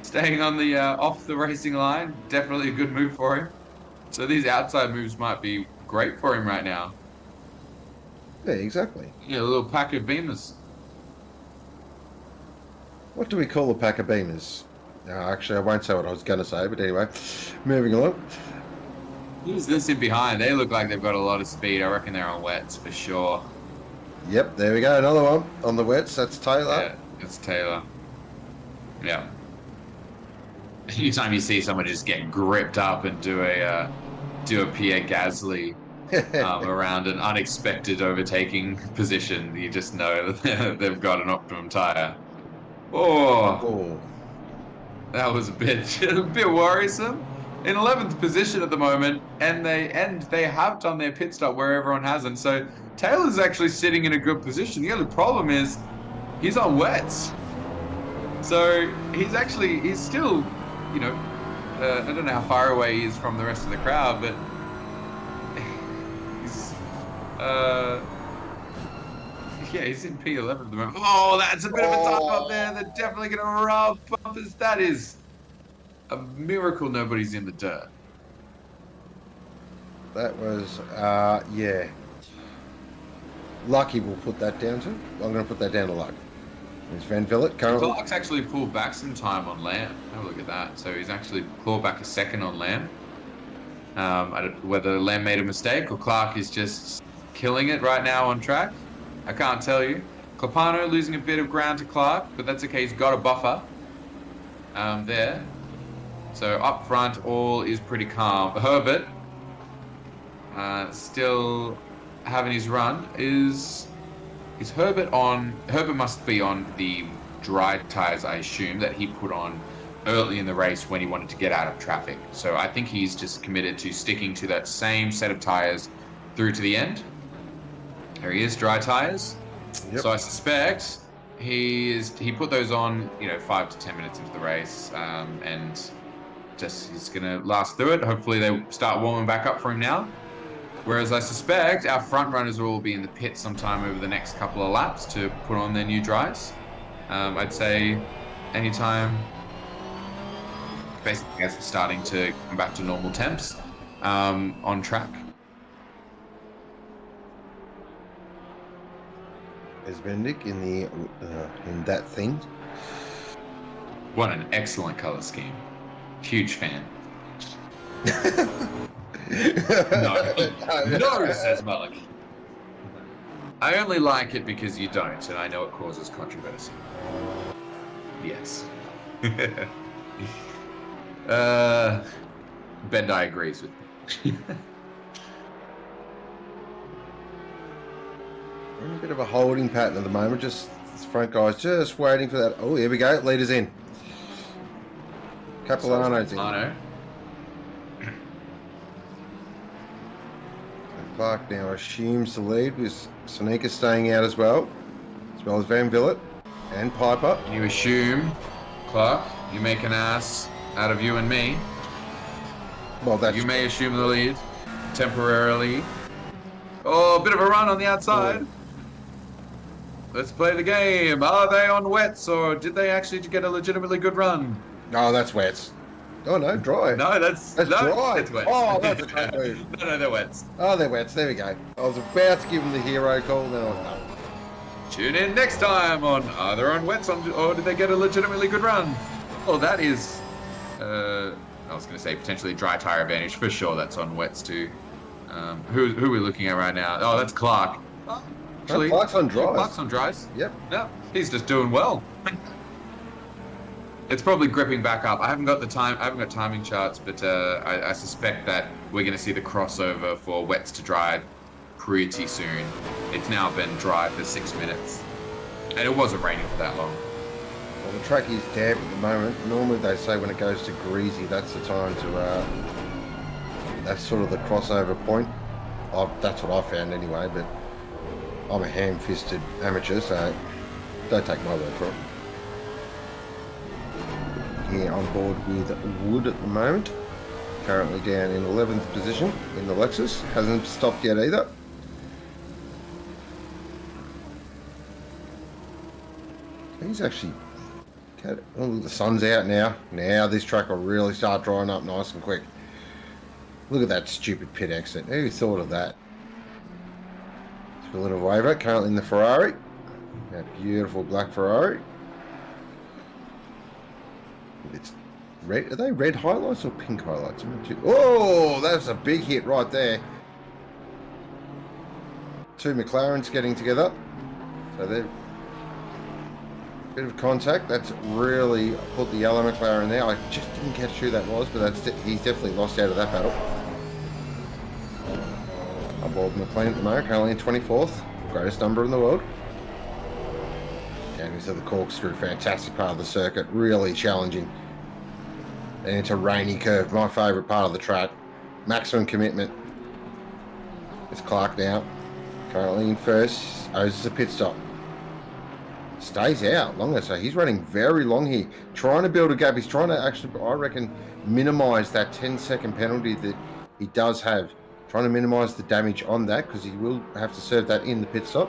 Staying on the off the racing line, definitely a good move for him. So these outside moves might be great for him right now. Yeah, exactly. Yeah, a little pack of beamers. What do we call a pack of beamers? Actually, I won't say what I was going to say, but anyway, moving along. Who's this in behind? They look like they've got a lot of speed. I reckon they're on wets for sure. Yep, there we go. Another one on the wets. That's Taylor. Yeah, it's Taylor. Yeah. Anytime you see someone just get gripped up and do a Pierre Gasly around an unexpected overtaking position, you just know that they've got an optimum tire. Oh. That was a bit worrisome. In 11th position at the moment, and they have done their pit stop where everyone hasn't. So Taylor's actually sitting in a good position. The only problem is he's on wets. So he's still, I don't know how far away he is from the rest of the crowd, but he's in P11 at the moment. Oh, that's a bit of a tough up there. They're definitely going to rub bumpers. That is a miracle nobody's in the dirt. That was, lucky we'll put that down to. I'm going to put that down to luck. There's Van Villet currently. Clark's actually pulled back some time on Lamb. Have a look at that. So he's actually clawed back a second on Lamb. I don't know whether Lamb made a mistake or Clark is just killing it right now on track. I can't tell you. Clopano losing a bit of ground to Clark, but that's okay. He's got a buffer there. So up front, all is pretty calm. Herbert still having his run. Is Herbert on? Herbert must be on the dry tires, I assume, that he put on early in the race when he wanted to get out of traffic. So I think he's just committed to sticking to that same set of tires through to the end. There he is, dry tires. Yep. So I suspect he put those on, 5 to 10 minutes into the race, and just he's gonna last through it. Hopefully they start warming back up for him now. Whereas I suspect our front runners will all be in the pit sometime over the next couple of laps to put on their new dries. I'd say anytime, basically as we're starting to come back to normal temps on track. There's Bendick in that thing. What an excellent color scheme. Huge fan. No, says Malik. I only like it because you don't, and I know it causes controversy. Yes. Bendai agrees with me. We're in a bit of a holding pattern at the moment. Just this front guy's just waiting for that. Oh, here we go. Leaders in. Capilano's in. Clark now assumes the lead with Seca staying out as well as Van Villet and Piper. You assume, Clark, you make an ass out of you and me. Well, that's you may assume the lead temporarily. Oh, a bit of a run on the outside. Let's play the game. Are they on wets, or did they actually get a legitimately good run? Oh, that's wets. Oh no, dry. No, that's dry. It's wets. Oh, that's a great move. No, they're wets. Oh, they're wets. There we go. I was about to give them the hero call. Then I was no. Tune in next time on Are they on wets, or did they get a legitimately good run? Well, that is, I was going to say potentially dry tire advantage for sure. That's on wets too. Who are we looking at right now? Oh, that's Clark. Oh, actually, Clark's on dries. Clark's on dries. Yep. No, he's just doing well. It's probably gripping back up. I haven't got timing charts, but I suspect that we're going to see the crossover for wets to dry pretty soon. It's now been dry for 6 minutes, and it wasn't raining for that long. Well, the track is damp at the moment. Normally they say when it goes to greasy, that's the time to. That's sort of the crossover point. That's what I found anyway. But I'm a ham-fisted amateur, so don't take my word for it. Here on board with Wood at the moment, currently down in 11th position in the Lexus, hasn't stopped yet either. He's actually, oh, the sun's out now. Now this track will really start drying up nice and quick. Look at that stupid pit exit. Who thought of that? Villanova currently in the Ferrari, that beautiful black Ferrari. It's red. Are they red highlights or pink highlights? Oh, that's a big hit right there. Two McLarens getting together. So they're a bit of contact. That's really put the yellow McLaren there. I just didn't catch who that was, but he's definitely lost out of that battle. Aboard McLean at the moment, currently in 24th. Greatest number in the world. And he's at the corkscrew, fantastic part of the circuit, really challenging. And it's a rainy curve, my favourite part of the track. Maximum commitment. It's Clark now, currently in first, owes a pit stop. Stays out longer, so he's running very long here. Trying to build a gap, he's trying to actually, I reckon, minimise that 10-second penalty that he does have. Trying to minimise the damage on that, because he will have to serve that in the pit stop.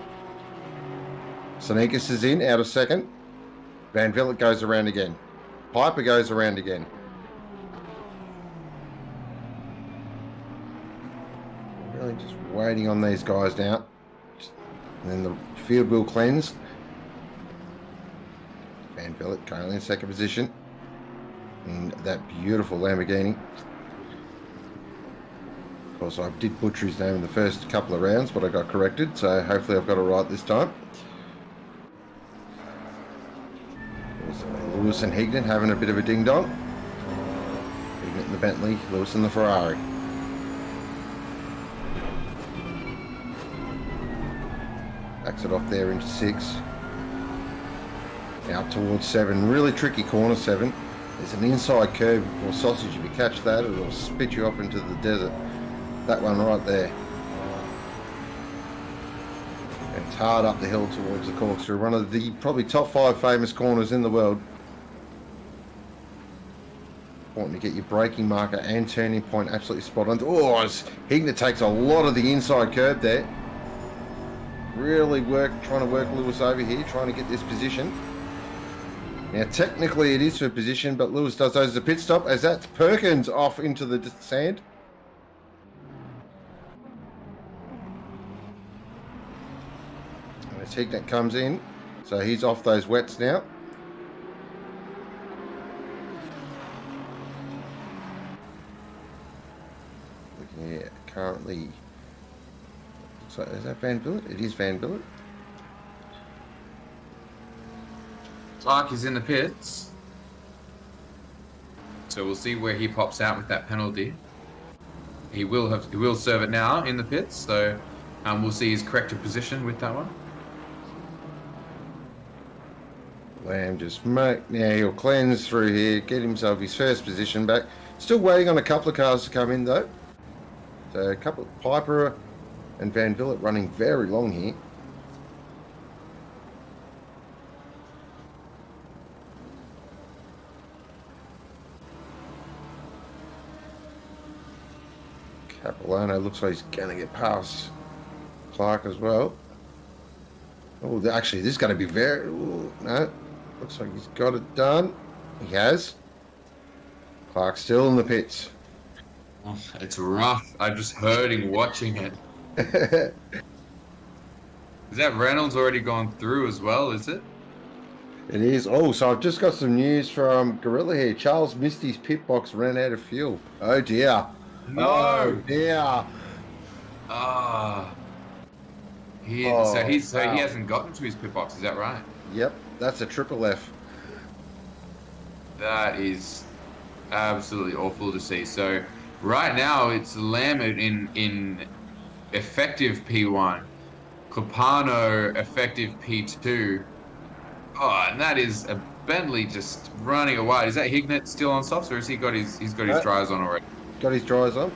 Seca is in, out of second. Van Villet goes around again. Piper goes around again. Really just waiting on these guys now. And then the field will cleanse. Van Villet currently in second position. In that beautiful Lamborghini. Of course, I did butcher his name in the first couple of rounds, but I got corrected, so hopefully I've got it right this time. Lewis and Higdon having a bit of a ding-dong. Higdon in the Bentley, Lewis in the Ferrari. Backs it off there into 6. Now up towards 7. Really tricky corner 7. There's an inside curve or sausage. If you catch that, it'll spit you off into the desert. That one right there. And It's hard up the hill towards the corkscrew. One of the probably top 5 famous corners in the world. Important to get your braking marker and turning point absolutely spot on. Oh, Higner takes a lot of the inside curb there. Really trying to work Lewis over here, trying to get this position. Now, technically it is for position, but Lewis does those as a pit stop as that's Perkins off into the sand. And as Higner comes in, so he's off those wets now. Yeah, currently. So is that Van Billet? It is Van Billet. Clark is in the pits. So we'll see where he pops out with that penalty. He will serve it now in the pits, so we'll see his corrected position with that one. Lamb now he'll cleanse through here, get himself his first position back. Still waiting on a couple of cars to come in though. So a couple of Piper and Van Billet running very long here. Capilano looks like he's going to get past Clark as well. Oh, actually, this is going to be very... Ooh, no, looks like he's got it done. He has. Clark's still in the pits. Oh, it's rough. I'm just hurting watching it. Is that Reynolds already gone through as well, is it? It is. Oh, so I've just got some news from Gorilla here. Charles missed his pit box, ran out of fuel. Oh, dear. No. Oh, dear. Ah. So he hasn't gotten to his pit box, is that right? Yep, that's a triple F. That is absolutely awful to see. So right now it's Lambert in effective P1, Copano effective P2. Oh, and that is a Bentley just running away. Is that Hignet still on softs, or has he got his dryers on already? Got his dryers on.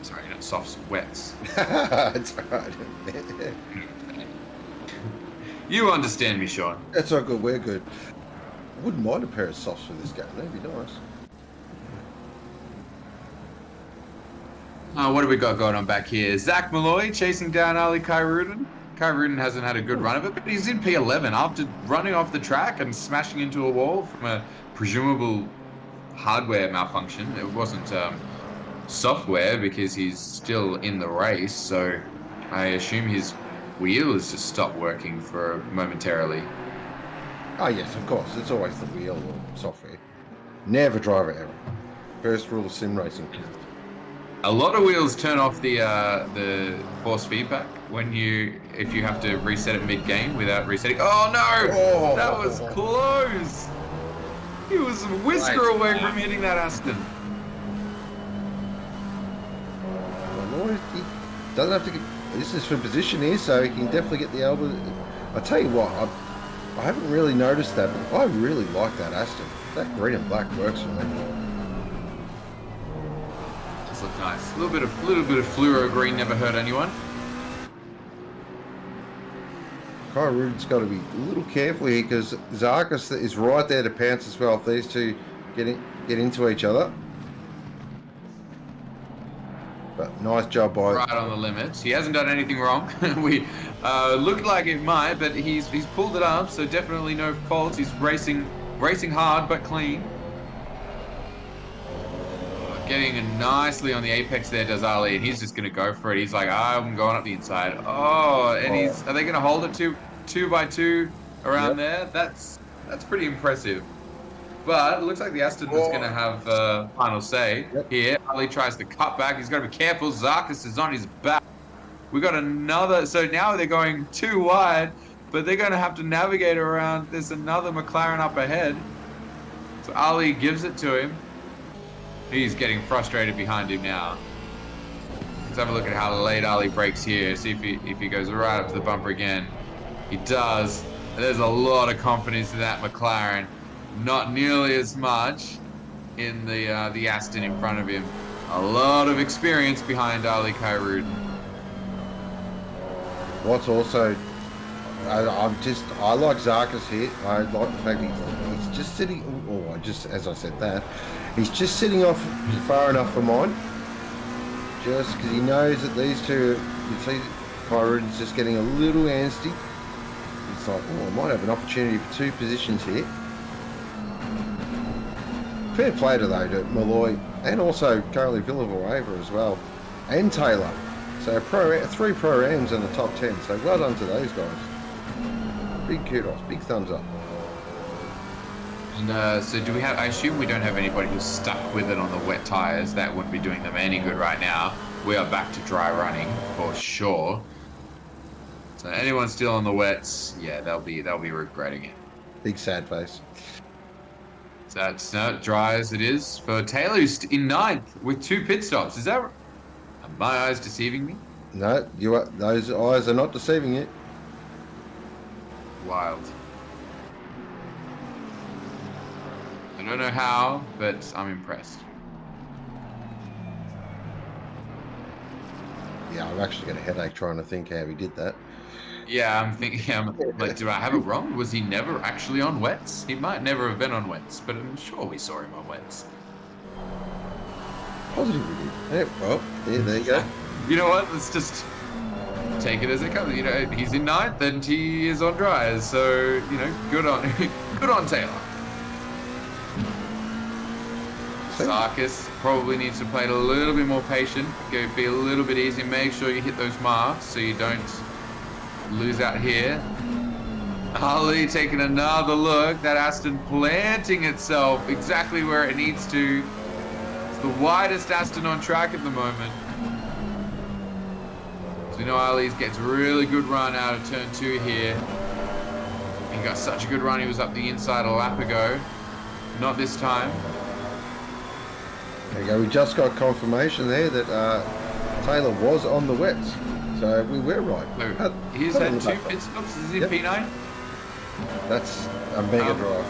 Sorry, not softs, wets. It's alright. You understand me, Sean. That's all good. We're good. I wouldn't mind a pair of softs for this game. That'd be nice. What have we got going on back here? Zach Malloy chasing down Ali Kyrudin. Kyrudin hasn't had a good run of it, but he's in P11 after running off the track and smashing into a wall from a presumable hardware malfunction. It wasn't software because he's still in the race, so I assume his wheel has just stopped working for momentarily. Oh, yes, of course. It's always the wheel or software. Never driver error. First rule of sim racing. A lot of wheels turn off the force feedback if you have to reset it mid-game without resetting. Oh no! Oh. That was close! He was a whisker away from hitting that Aston. Well, he doesn't have to get... This is for position here, so he can definitely get the elbow. I'll tell you what, I haven't really noticed that, but I really like that Aston. That green and black works for me. Does look nice. A little bit of fluoro green never hurt anyone. Kyrudin's got to be a little careful here because Zarkis is right there to pounce as well if these two get into each other. But nice job by... Right on the limits. He hasn't done anything wrong. We looked like it might, but he's pulled it up, so definitely no faults. He's racing hard but clean. Getting nicely on the apex there does Ali, and he's just going to go for it. He's like, I'm going up the inside. Oh, and are they going to hold it two by two around there? That's pretty impressive. But it looks like the Aston was going to have final say here. Ali tries to cut back. He's got to be careful. Zarkis is on his back. We got another. So now they're going too wide, but they're going to have to navigate around. There's another McLaren up ahead. So Ali gives it to him. He's getting frustrated behind him now. Let's have a look at how late Ali brakes here. See if he goes right up to the bumper again. He does. There's a lot of confidence in that McLaren. Not nearly as much in the Aston in front of him. A lot of experience behind Ali Kyrudin. what's also, I like Zarkis here. I like the fact he's just sitting, as I said that, he's just sitting off far enough for mine. Just because he knows that these two, you see, Kyruden's just getting a little antsy. It's like, I might have an opportunity for 2 positions here. Fair play to Malloy and also Carly Villanueva as well, and Taylor. So 3 pro-ams in the top 10. So well done to those guys. Big kudos, big thumbs up. And so do we have, I assume we don't have anybody who's stuck with it on the wet tyres. That wouldn't be doing them any good right now. We are back to dry running for sure. So anyone still on the wets, yeah, they'll be regretting it. Big sad face. So that's dry as it is for Taylor, who's in 9th with 2 pit stops. Is that, are my eyes deceiving me? No, those eyes are not deceiving you. Wild. I don't know how, but I'm impressed. Yeah, I've actually got a headache trying to think how he did that. Yeah, I'm thinking, like, do I have it wrong? Was he never actually on wets? He might never have been on wets, but I'm sure we saw him on wets. Positive we did. Yeah, well, yeah, there you go. You know what? Let's just take it as it comes. You know, he's in 9th and he is on dryers, so you know, good on Taylor. Sarkis probably needs to play it a little bit more patient, be a little bit easy, make sure you hit those marks so you don't lose out here. Ali taking another look, that Aston planting itself exactly where it needs to. It's the widest Aston on track at the moment. So you know Ali gets a really good run out of turn 2 here. He got such a good run, he was up the inside a lap ago. Not this time. There you go. We just got confirmation there that Taylor was on the wets, so we were right. So he's had 2 pit stops. Is he P9? That's a mega drive.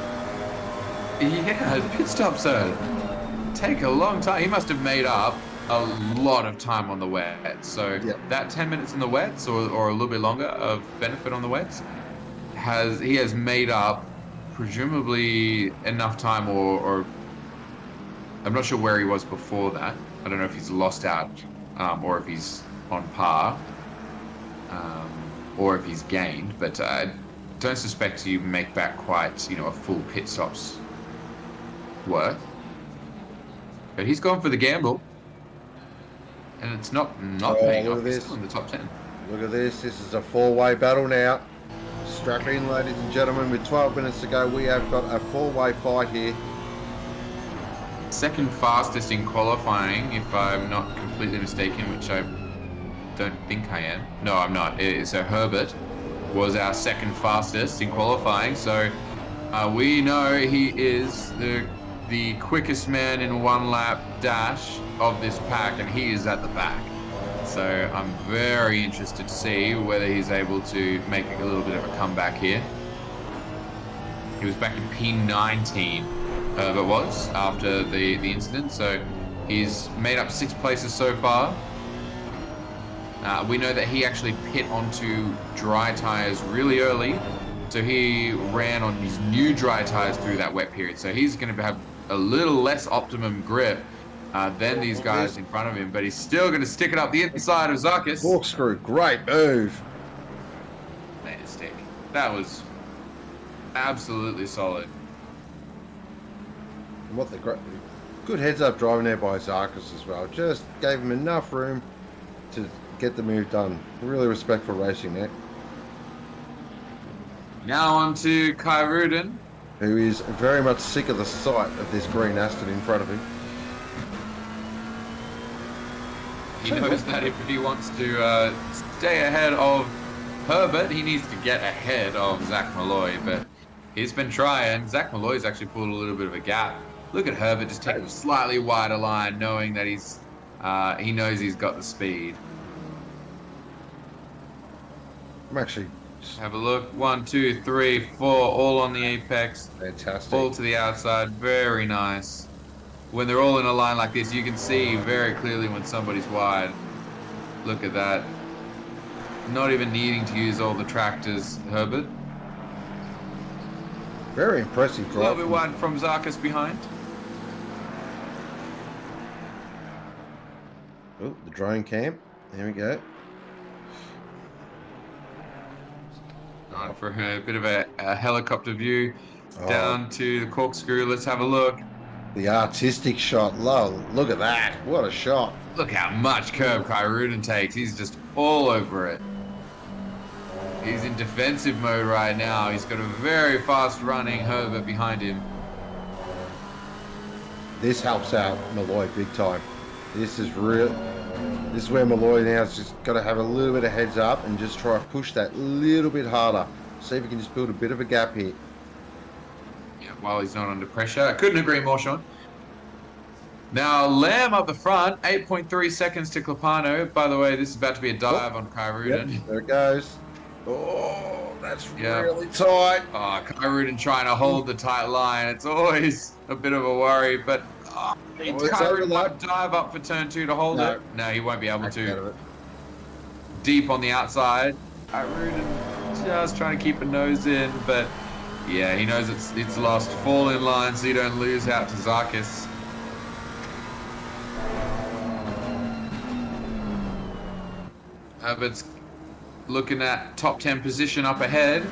Yeah, pit stops take a long time. He must have made up a lot of time on the wets. So that 10 minutes in the wets, or a little bit longer of benefit on the wets, he has made up presumably enough time, or I'm not sure where he was before that. I don't know if he's lost out, or if he's on par, or if he's gained. But I don't suspect you make back quite, a full pit stop's worth. But he's gone for the gamble, and it's not paying off. He's still in the top 10. Look at this. This is a 4-way battle now. Strap in, ladies and gentlemen. With 12 minutes to go, we have got a 4-way fight here. Second fastest in qualifying, if I'm not completely mistaken, which I don't think I am. No, I'm not. So Herbert was our second fastest in qualifying. So we know he is the quickest man in 1 lap dash of this pack, and he is at the back. So I'm very interested to see whether he's able to make a little bit of a comeback here. He was back in P19. But was after the incident, so he's made up 6 places so far. We know that he actually pit onto dry tires really early, so he ran on his new dry tires through that wet period. So he's going to have a little less optimum grip than these guys in front of him, but he's still going to stick it up the inside of Zarkis. Corkscrew, great move. Man, stick. That was absolutely solid. What the good heads-up driving there by Zarkis as well. Just gave him enough room to get the move done. Really respectful racing there. Now on to Kyruden, who is very much sick of the sight of this green Aston in front of him. He knows that if he wants to stay ahead of Herbert, he needs to get ahead of Zach Malloy, but he's been trying. Zach Malloy's actually pulled a little bit of a gap. Look at Herbert just taking a slightly wider line, knowing that he knows he's got the speed. I'm actually... Have a look. 1, 2, 3, 4, all on the apex. Fantastic. All to the outside. Very nice. When they're all in a line like this, you can see very clearly when somebody's wide. Look at that. not even needing to use all the tractors, Herbert. Very impressive A drive. little bit wide from Zarkis behind. Oh, the drone cam. There we go. Right, for a bit of a helicopter view down to the corkscrew. Let's have a look. The artistic shot. Look at that. What a shot. Look how much curb Kai Rudin takes. He's just all over it. He's in defensive mode right now. He's got a very fast running Herbert behind him. This helps out Malloy big time. This is real. This is where Malloy now has just got to have a little bit of heads up and just try to push that little bit harder. See if he can just build a bit of a gap here. Yeah, while he's not under pressure. I couldn't agree more, Sean. Now, Lamb up the front, 8.3 seconds to Clapano. By the way, this is about to be a dive on Kai Rudin. Yep, there it goes. Oh, that's really tight. Oh, Kai Rudin trying to hold the tight line. It's always a bit of a worry, but Kai Rudin might dive up for turn 2 to hold it. No, he won't be able to. Deep on the outside. Kai Rudin just trying to keep a nose in, but yeah, he knows it's lost. Fall in line so you don't lose out to Zarkis. Herbert's looking at top 10 position up ahead.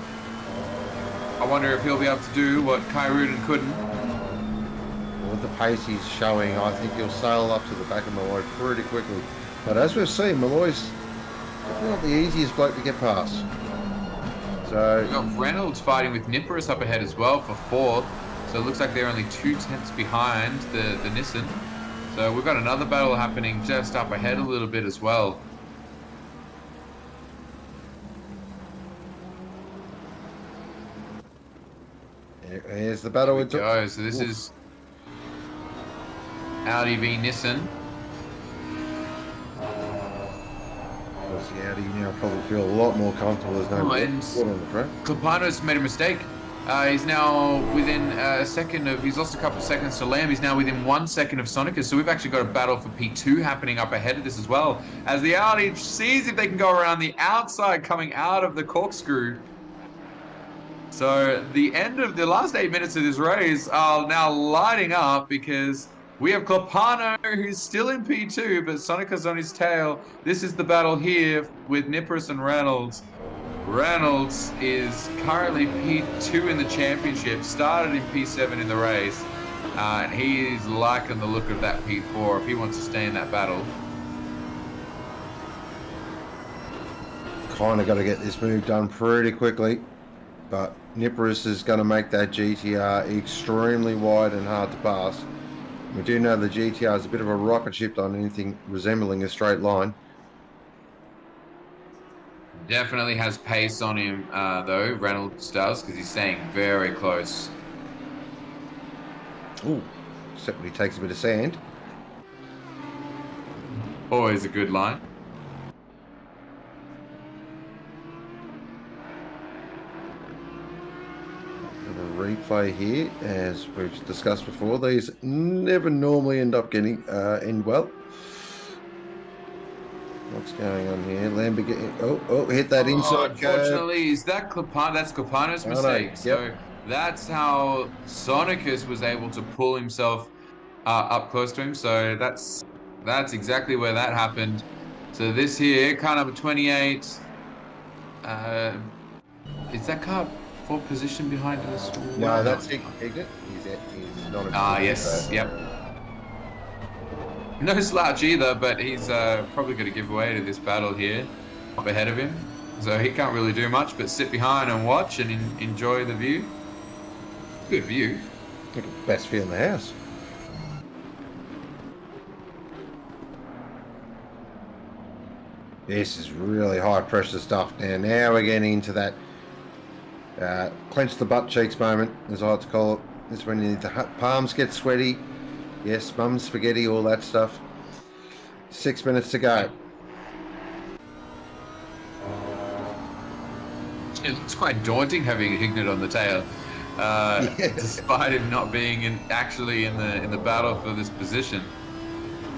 I wonder if he'll be able to do what Kai Rudin couldn't. With the pace he's showing, I think he'll sail up to the back of Malloy pretty quickly. But as we've seen, Malloy's definitely not the easiest bloke to get past. So we've got Reynolds fighting with Nippers up ahead as well for 4th. So it looks like they're only 2/10 behind the Nissan. So we've got another battle happening just up ahead a little bit as well. here's the battle with So this is Audi v Nissan. The Audi now probably feel a lot more comfortable. There's no water on the track. Clapano's made a mistake. He's now within a second of, he's lost a couple of seconds to Lamb. He's now within 1 second of Sonicus. So we've actually got a battle for P2 happening up ahead of this as well. As the Audi sees if they can go around the outside coming out of the corkscrew. So the end of the last 8 minutes of this race are now lighting up because we have Clapano, who's still in P2, but Sonicus on his tail. This is the battle here with Nippers and Reynolds. Reynolds is currently P2 in the championship, started in P7 in the race, and he's liking the look of that P4 if he wants to stay in that battle. Kind of got to get this move done pretty quickly, but Nippers is going to make that GTR extremely wide and hard to pass. We do know the GTR is a bit of a rocket ship on anything resembling a straight line. Definitely has pace on him, though, Reynolds does, because he's staying very close. Ooh, except when he takes a bit of sand. Always a good line. Replay here, as we've discussed before. These never normally end up getting end well. What's going on here? Lamborghini. Hit that inside. Unfortunately, is that Clapano? That's Clapano's mistake. Yep. So that's how Sonicus was able to pull himself up close to him. So that's exactly where that happened. So this here, car number 28. Is that car for position behind us? No, that's Ignet. He's not a yes, yep. No slouch either, but he's probably going to give way to this battle here up ahead of him. So he can't really do much but sit behind and watch and enjoy the view. Good view. Best view in the house. This is really high pressure stuff now we're getting into that clench the butt cheeks moment, as I like to call it. This is when the palms get sweaty. Yes, mum spaghetti, all that stuff. 6 minutes to go. It's quite daunting having Ignet on the tail, despite him not being actually in the battle for this position.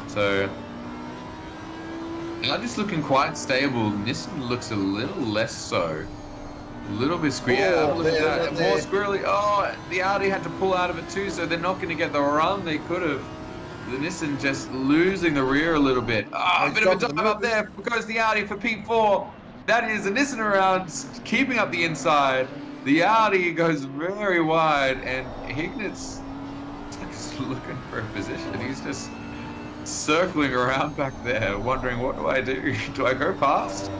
So Audi's looking quite stable. Nissan looks a little less so. A little bit squirrely. Yeah, look at that. More squirrely. Oh, the Audi had to pull out of it too, so they're not going to get the run they could have. The Nissan just losing the rear a little bit. Oh, a bit of a dive up there because the Audi for P4. That is the Nissan around, keeping up the inside. The Audi goes very wide, and Hignet's just looking for a position. He's just circling around back there, wondering, what do I do? Do I go past?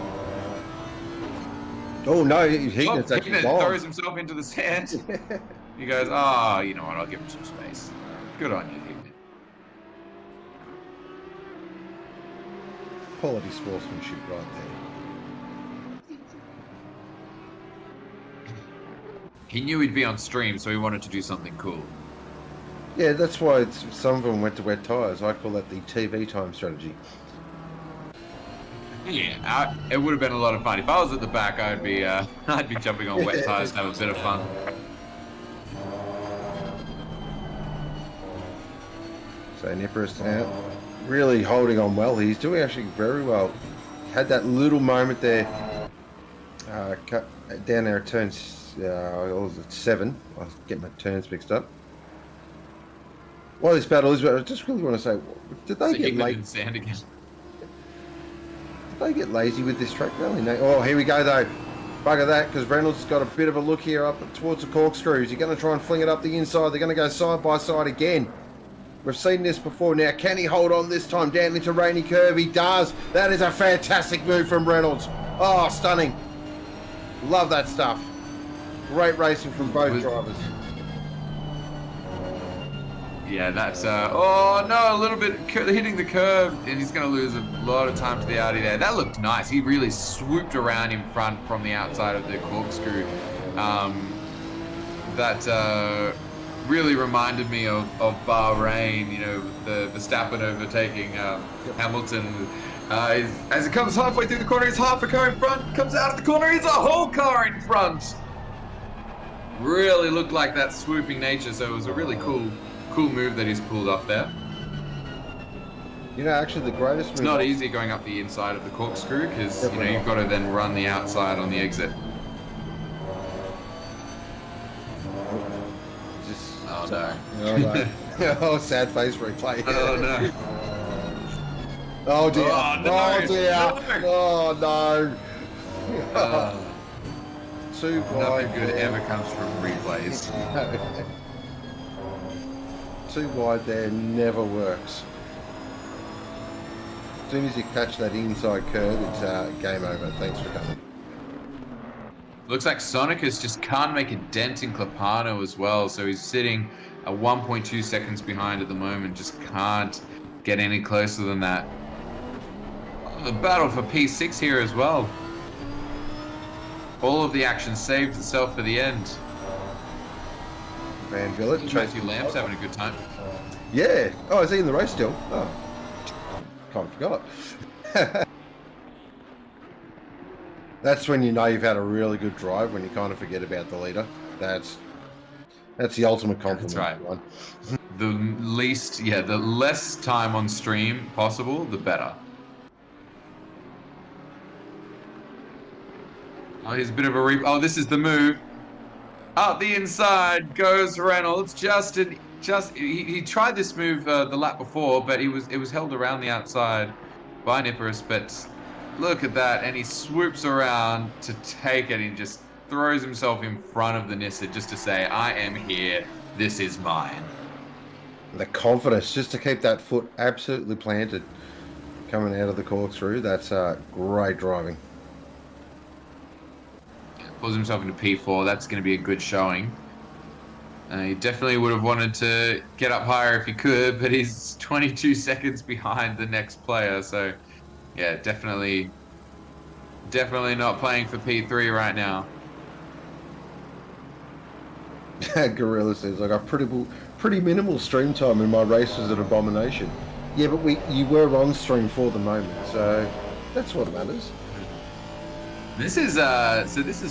Oh no, Hignet's actually throws himself into the sand. He goes, oh, you know what, I'll give him some space. Good on you, Hignet. Quality sportsmanship right there. He knew he'd be on stream, so he wanted to do something cool. Yeah, that's why some of them went to wet tyres. I call that the TV time strategy. Yeah, it would have been a lot of fun. If I was at the back, I'd be jumping on wet tyres to have a bit of fun. So Nippers now really holding on well. He's doing actually very well. Had that little moment there down there at turns, what was it, 7. I get my turns mixed up. While this battle is, I just really want to say, did they get late? Sand again. Did they get lazy with this track? Really? No. Oh, here we go though. Bugger that, because Reynolds has got a bit of a look here up towards the corkscrews. You're going to try and fling it up the inside. They're going to go side by side again. We've seen this before now. Can he hold on this time down into Rainy Curve? He does. That is a fantastic move from Reynolds. Oh, stunning. Love that stuff. Great racing from both drivers. Yeah, that's, oh no, a little bit hitting the curve, and he's going to lose a lot of time to the Audi there. That looked nice. He really swooped around in front from the outside of the corkscrew. That really reminded me of Bahrain, you know, the Verstappen overtaking Hamilton. As it comes halfway through the corner, he's half a car in front, comes out of the corner, he's a whole car in front. Really looked like that swooping nature, so it was a really cool move that he's pulled off there. You know, actually the greatest move... It's not easy going up the inside of the corkscrew, because, you know, you've got to then run the outside on the exit. Oh no. Oh no. Oh, sad face replay. Oh no. Oh dear. Oh, no. Oh dear. No. Oh no. Too wide. Nothing good ever comes from replays. Too wide there never works. As soon as you catch that inside curve, it's game over. Thanks for coming. Looks like Sonicus just can't make a dent in Clapano as well, so he's sitting at 1.2 seconds behind at the moment, just can't get any closer than that. The battle for P6 here as well. All of the action saved itself for the end. Van Vliet. Matthew Lamb's having a good time. Yeah. Oh, is he in the race still? Oh, kind of forgot. That's when you know you've had a really good drive, when you kind of forget about the leader. That's the ultimate compliment. That's right. The less time on stream possible, the better. Oh, here's a bit of a oh, this is the move. Out the inside goes Reynolds. He tried this move the lap before, but it was held around the outside by Nippers. But look at that, and he swoops around to take it and just throws himself in front of the Nissan just to say, I am here, this is mine. The confidence, just to keep that foot absolutely planted coming out of the corkscrew, that's great driving. Pulls himself into P4, that's going to be a good showing. He definitely would have wanted to get up higher if he could, but he's 22 seconds behind the next player, so yeah, definitely not playing for P3 right now. Gorilla says, I got pretty minimal stream time in my race was an abomination. Yeah, but you were on stream for the moment, so that's what matters. This is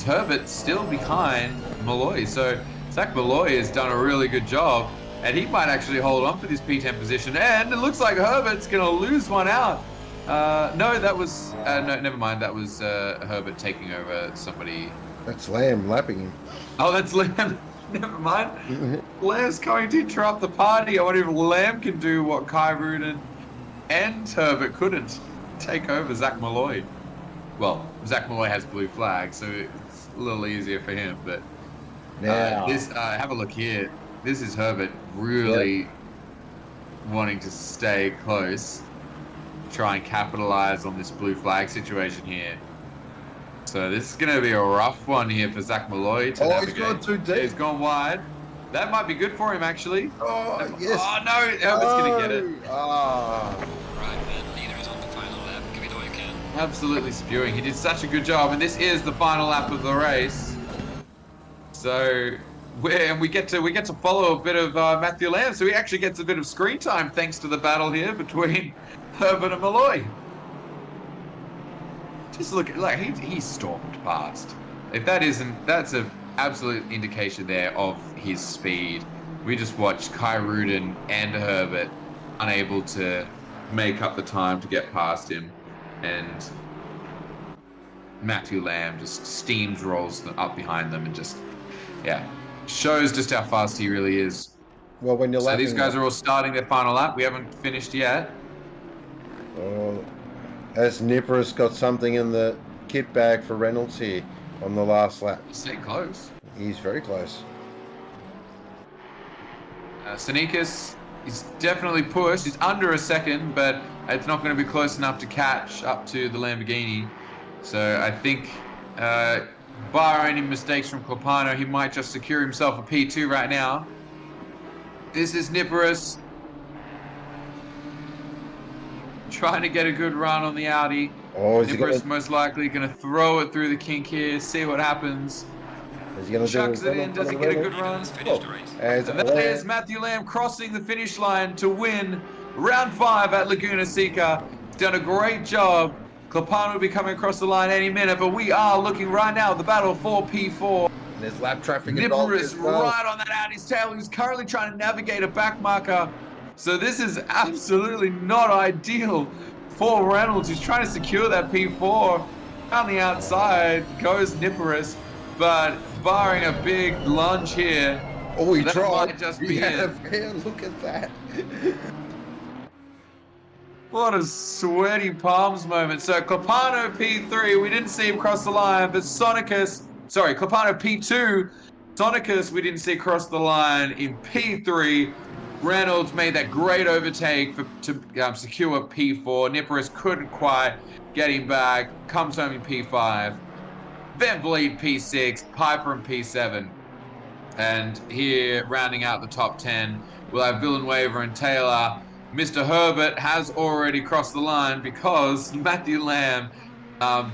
Herbert still behind Malloy, so Zach Malloy has done a really good job, and he might actually hold on for this P10 position, and it looks like Herbert's going to lose one out. No, that was no, never mind. That was Herbert taking over somebody. That's Lamb lapping him. Oh, that's Lamb. Never mind. Lamb's going to interrupt the party. I wonder if Lamb can do what Kai Rudin and Herbert couldn't. Take over Zach Malloy. Well, Zach Malloy has blue flag, so it's a little easier for him. But Now, this, have a look here. This is Herbert really wanting to stay close, try and capitalize on this blue flag situation here. So this is going to be a rough one here for Zach Malloy to navigate. He's gone too deep. He's gone wide. That might be good for him, actually. Oh, yes. Oh, no. Herbert's going to get it. Right, man. Leader is on the final lap. Give it all you can. Absolutely spewing. He did such a good job. And this is the final lap of the race. So we get to follow a bit of Matthew Lamb. So he actually gets a bit of screen time thanks to the battle here between Herbert and Malloy. Just look at, like, he stormed past. If that isn't, that's an absolute indication there of his speed. We just watched Kai Rudin and Herbert unable to make up the time to get past him, and Matthew Lamb just steamrolls up behind them and just, shows just how fast he really is. Well, when you're so these guys are all starting their final lap. We haven't finished yet. As Nipper's got something in the kit bag for Reynolds here on the last lap. He's staying close. He's very close. Senekas, he's definitely pushed. He's under a second, but it's not going to be close enough to catch up to the Lamborghini. So I think, bar any mistakes from Copano, he might just secure himself a P2 right now. This is Nipperus trying to get a good run on the Audi. Nipperus most likely going to throw it through the kink here, see what happens. Is he going to chucks it in, does he get a good run? And that is Matthew Lamb crossing the finish line to win round 5 at Laguna Seca. He's done a great job. Copano will be coming across the line any minute, but we are looking right now at the battle for P4. And there's lap traffic. Nipperus right on that Audi's tail. He's currently trying to navigate a back marker. So this is absolutely not ideal for Reynolds. He's trying to secure that P4. On the outside goes Nipperus, but barring a big lunge here, he that tried. might just be it. Look at that. What a sweaty palms moment. So Copano P3, we didn't see him cross the line, but Copano P2, Sonicus we didn't see cross the line in P3. Reynolds made that great overtake to secure P4. Nipperus couldn't quite get him back. Comes home in P5. Van Vliet P6. Piper in P7. And here, rounding out the top 10, we'll have Villanueva and Taylor. Mr. Herbert has already crossed the line because Matthew Lamb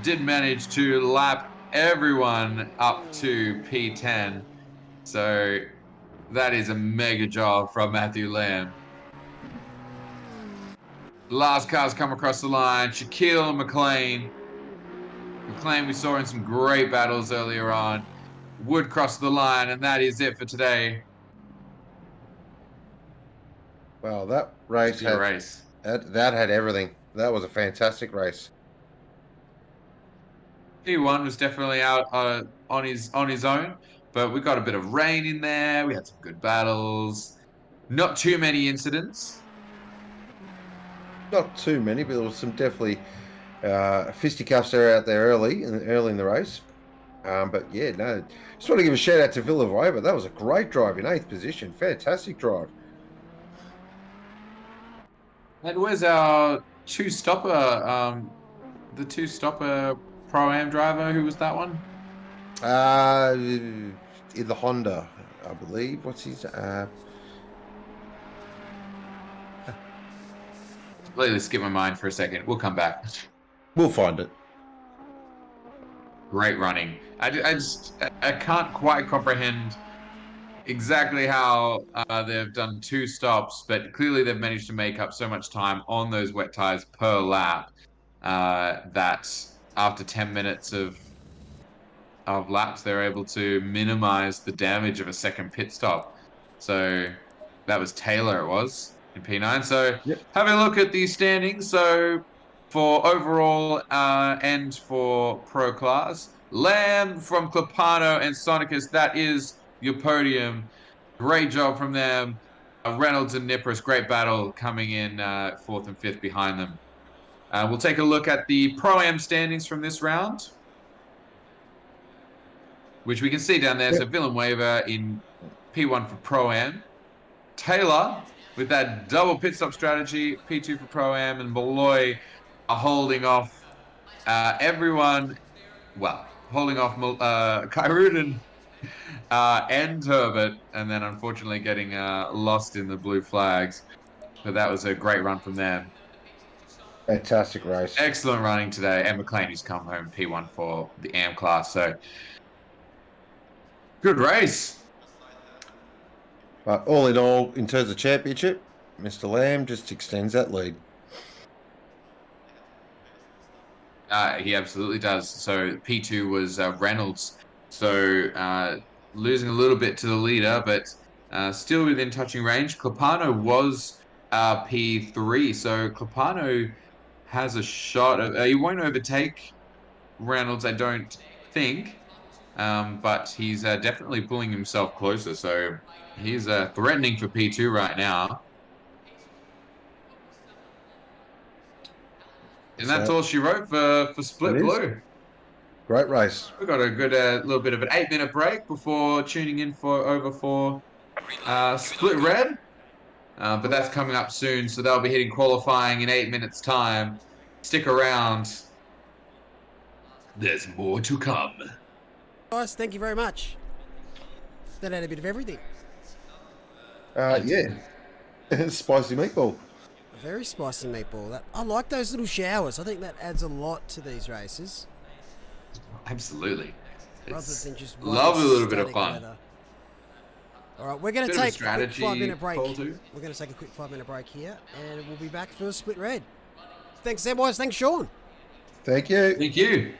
did manage to lap everyone up to P10. So that is a mega job from Matthew Lamb. Last cars come across the line. Shaquille and McLean. McLean we saw in some great battles earlier on. Would cross the line, and that is it for today. Well, that race that had everything. That was a fantastic race. P1 was definitely out on his own. But we got a bit of rain in there. We had some good battles. Not too many incidents. Not too many, but there was some definitely fisticuffs there out there early in the race. But yeah, no. Just want to give a shout out to Villanueva. That was a great drive in 8th position. Fantastic drive. And where's our two-stopper? The two-stopper Pro-Am driver. Who was that one? In the Honda, I believe. What's his? Completely skip my mind for a second. We'll come back. We'll find it. Great running. I can't quite comprehend exactly how they've done 2 stops, but clearly they've managed to make up so much time on those wet tires per lap that after 10 minutes of laps, they're able to minimize the damage of a second pit stop. So that was Taylor, it was, in P9. So having a look at these standings. So for overall and for pro class. Lamb from Clapano and Sonicus, that is your podium. Great job from them. Reynolds and Nipris, great battle coming in 4th and 5th behind them. We'll take a look at the Pro-Am standings from this round, which we can see down there. So Villanueva in P1 for Pro-Am. Taylor with that double pit stop strategy, P2 for Pro-Am, and Malloy are holding off everyone. Well, holding off Kyrudin and Herbert, and then unfortunately getting lost in the blue flags. But that was a great run from them. Fantastic race. Excellent running today. And McLean, who's come home P1 for the AM class. So good race. But all in all, in terms of championship, Mr. Lamb just extends that lead. He absolutely does. So P2 was Reynolds. So losing a little bit to the leader, but still within touching range. Clapano was P3. So Clapano has a shot. He won't overtake Reynolds, I don't think. But he's definitely pulling himself closer. So he's threatening for P2 right now. And that's all she wrote for Split Blue. Great race. We've got a good little bit of an 8-minute break before tuning in for over for Split Red. But that's coming up soon, so they'll be hitting qualifying in 8 minutes' time. Stick around. There's more to come. Guys, thank you very much. That had a bit of everything. Yeah. Spicy meatball. A very spicy meatball. I like those little showers. I think that adds a lot to these races. Absolutely. Rather than just lovely little bit of fun. Weather. All right, we're going to take a quick 5-minute break. We're going to take a quick 5-minute break here, and we'll be back for Split Red. Thanks, boys. Thanks, Sean. Thank you. Thank you.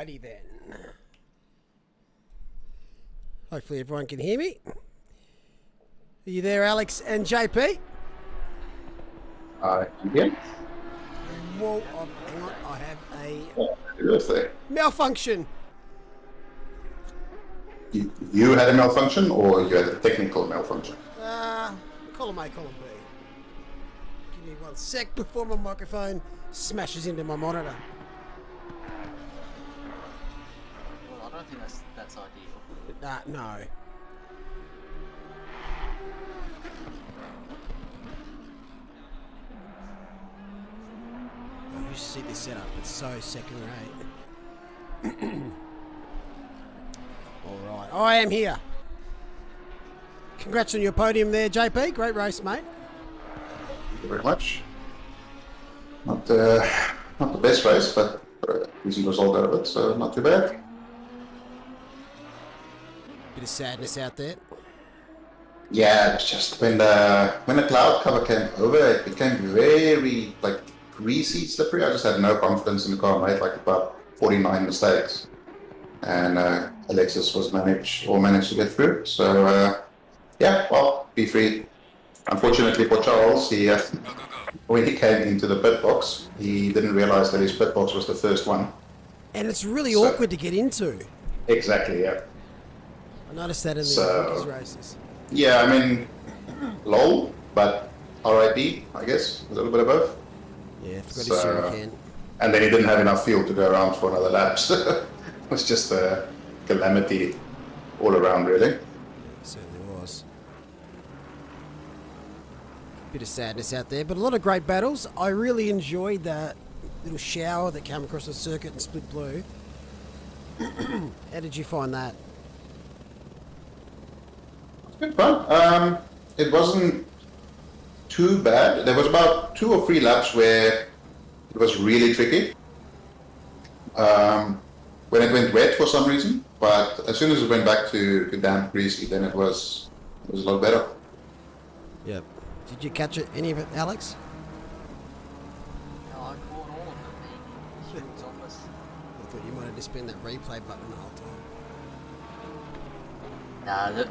Alrighty then. Hopefully everyone can hear me. Are you there, Alex and JP? Yeah. Whoa, hang on, I have a There. malfunction. You had a malfunction, or you had a technical malfunction? Column A, column B. Give me 1 sec before my microphone smashes into my monitor. Well, I don't think that's ideal. No. You should see this setup. It's so second rate. All right, I am here. Congrats on your podium there, JP. Great race, mate. Thank you very much. Not the best race, but decent result out of it, so not too bad. Bit of sadness out there. Yeah, it's just when the cloud cover came over, it became very greasy, slippery. I just had no confidence in the car. I made about 49 mistakes, and Alexis managed to get through. So P3. Unfortunately for Charles, when he came into the pit box, he didn't realize that his pit box was the first one. And it's really awkward to get into. Exactly, yeah. I noticed that in the rookies races. Yeah, I mean, lol, but RIP, I guess, a little bit of both. Yeah, forgot his shuriken. And then he didn't have enough fuel to go around for another lap, so it was just a calamity all around, really. It certainly was. Bit of sadness out there, but a lot of great battles. I really enjoyed that little shower that came across the circuit in split blue. How did you find that? Good fun. It wasn't too bad. There was about 2 or 3 laps where it was really tricky. When it went wet for some reason, but as soon as it went back to damp, greasy, then it was a lot better. Yep. Did you catch it, any of it, Alex? No, I caught all of it in Hugh's office. I thought you wanted to spin that replay button the whole time.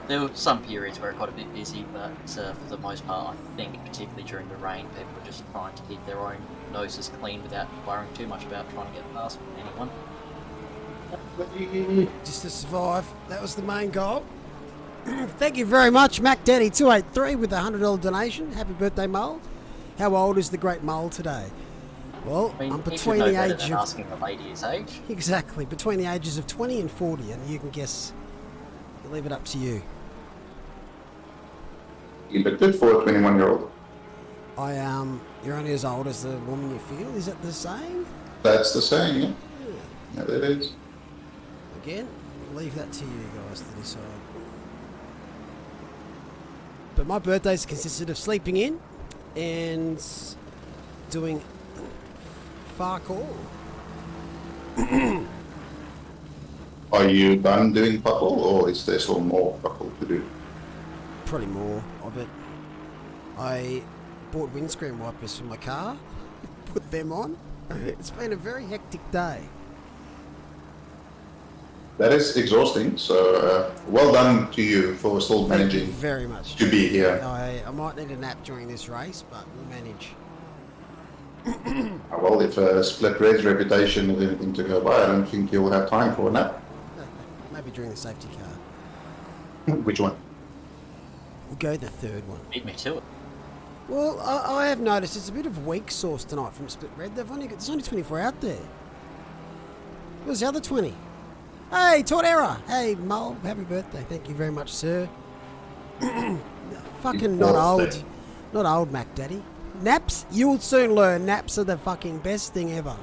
There were some periods where it got a bit busy, but for the most part, I think, particularly during the rain, people were just trying to keep their own noses clean without worrying too much about trying to get past anyone. Just to survive. That was the main goal. Thank you very much, Mac Daddy 283 with a $100 donation. Happy birthday, Mole. How old is the great Mole today? Well, I mean, I'm he should between know the better age than of asking the lady his age. exactly between the ages of 20 and 40, and you can guess. I'll leave it up to you. You look good for a 21-year-old. You're only as old as the woman you feel. Is that the saying? That's the saying, yeah. Yeah, that is. Again, I'll leave that to you guys to decide. But my birthdays consisted of sleeping in and doing fuck all. Are you done doing puckle, or is there still more puckle to do? Probably more of it. I bought windscreen wipers for my car, put them on. It's been a very hectic day. That is exhausting, so well done to you for still Thank you managing very much. to be here. I might need a nap during this race, but we'll manage. Well, if Split Red's reputation is anything to go by, I don't think you'll have time for a nap. Maybe during the safety car. Which one? We'll go the third one. Beat me to it. Well, I have noticed it's a bit of weak sauce tonight from Split Red. There's only 24 out there. Where's the other 20? Hey, Tortera! Hey, Mole, happy birthday. Thank you very much, sir. Fucking not old. Not old, Mac Daddy. Naps? You'll soon learn naps are the fucking best thing ever.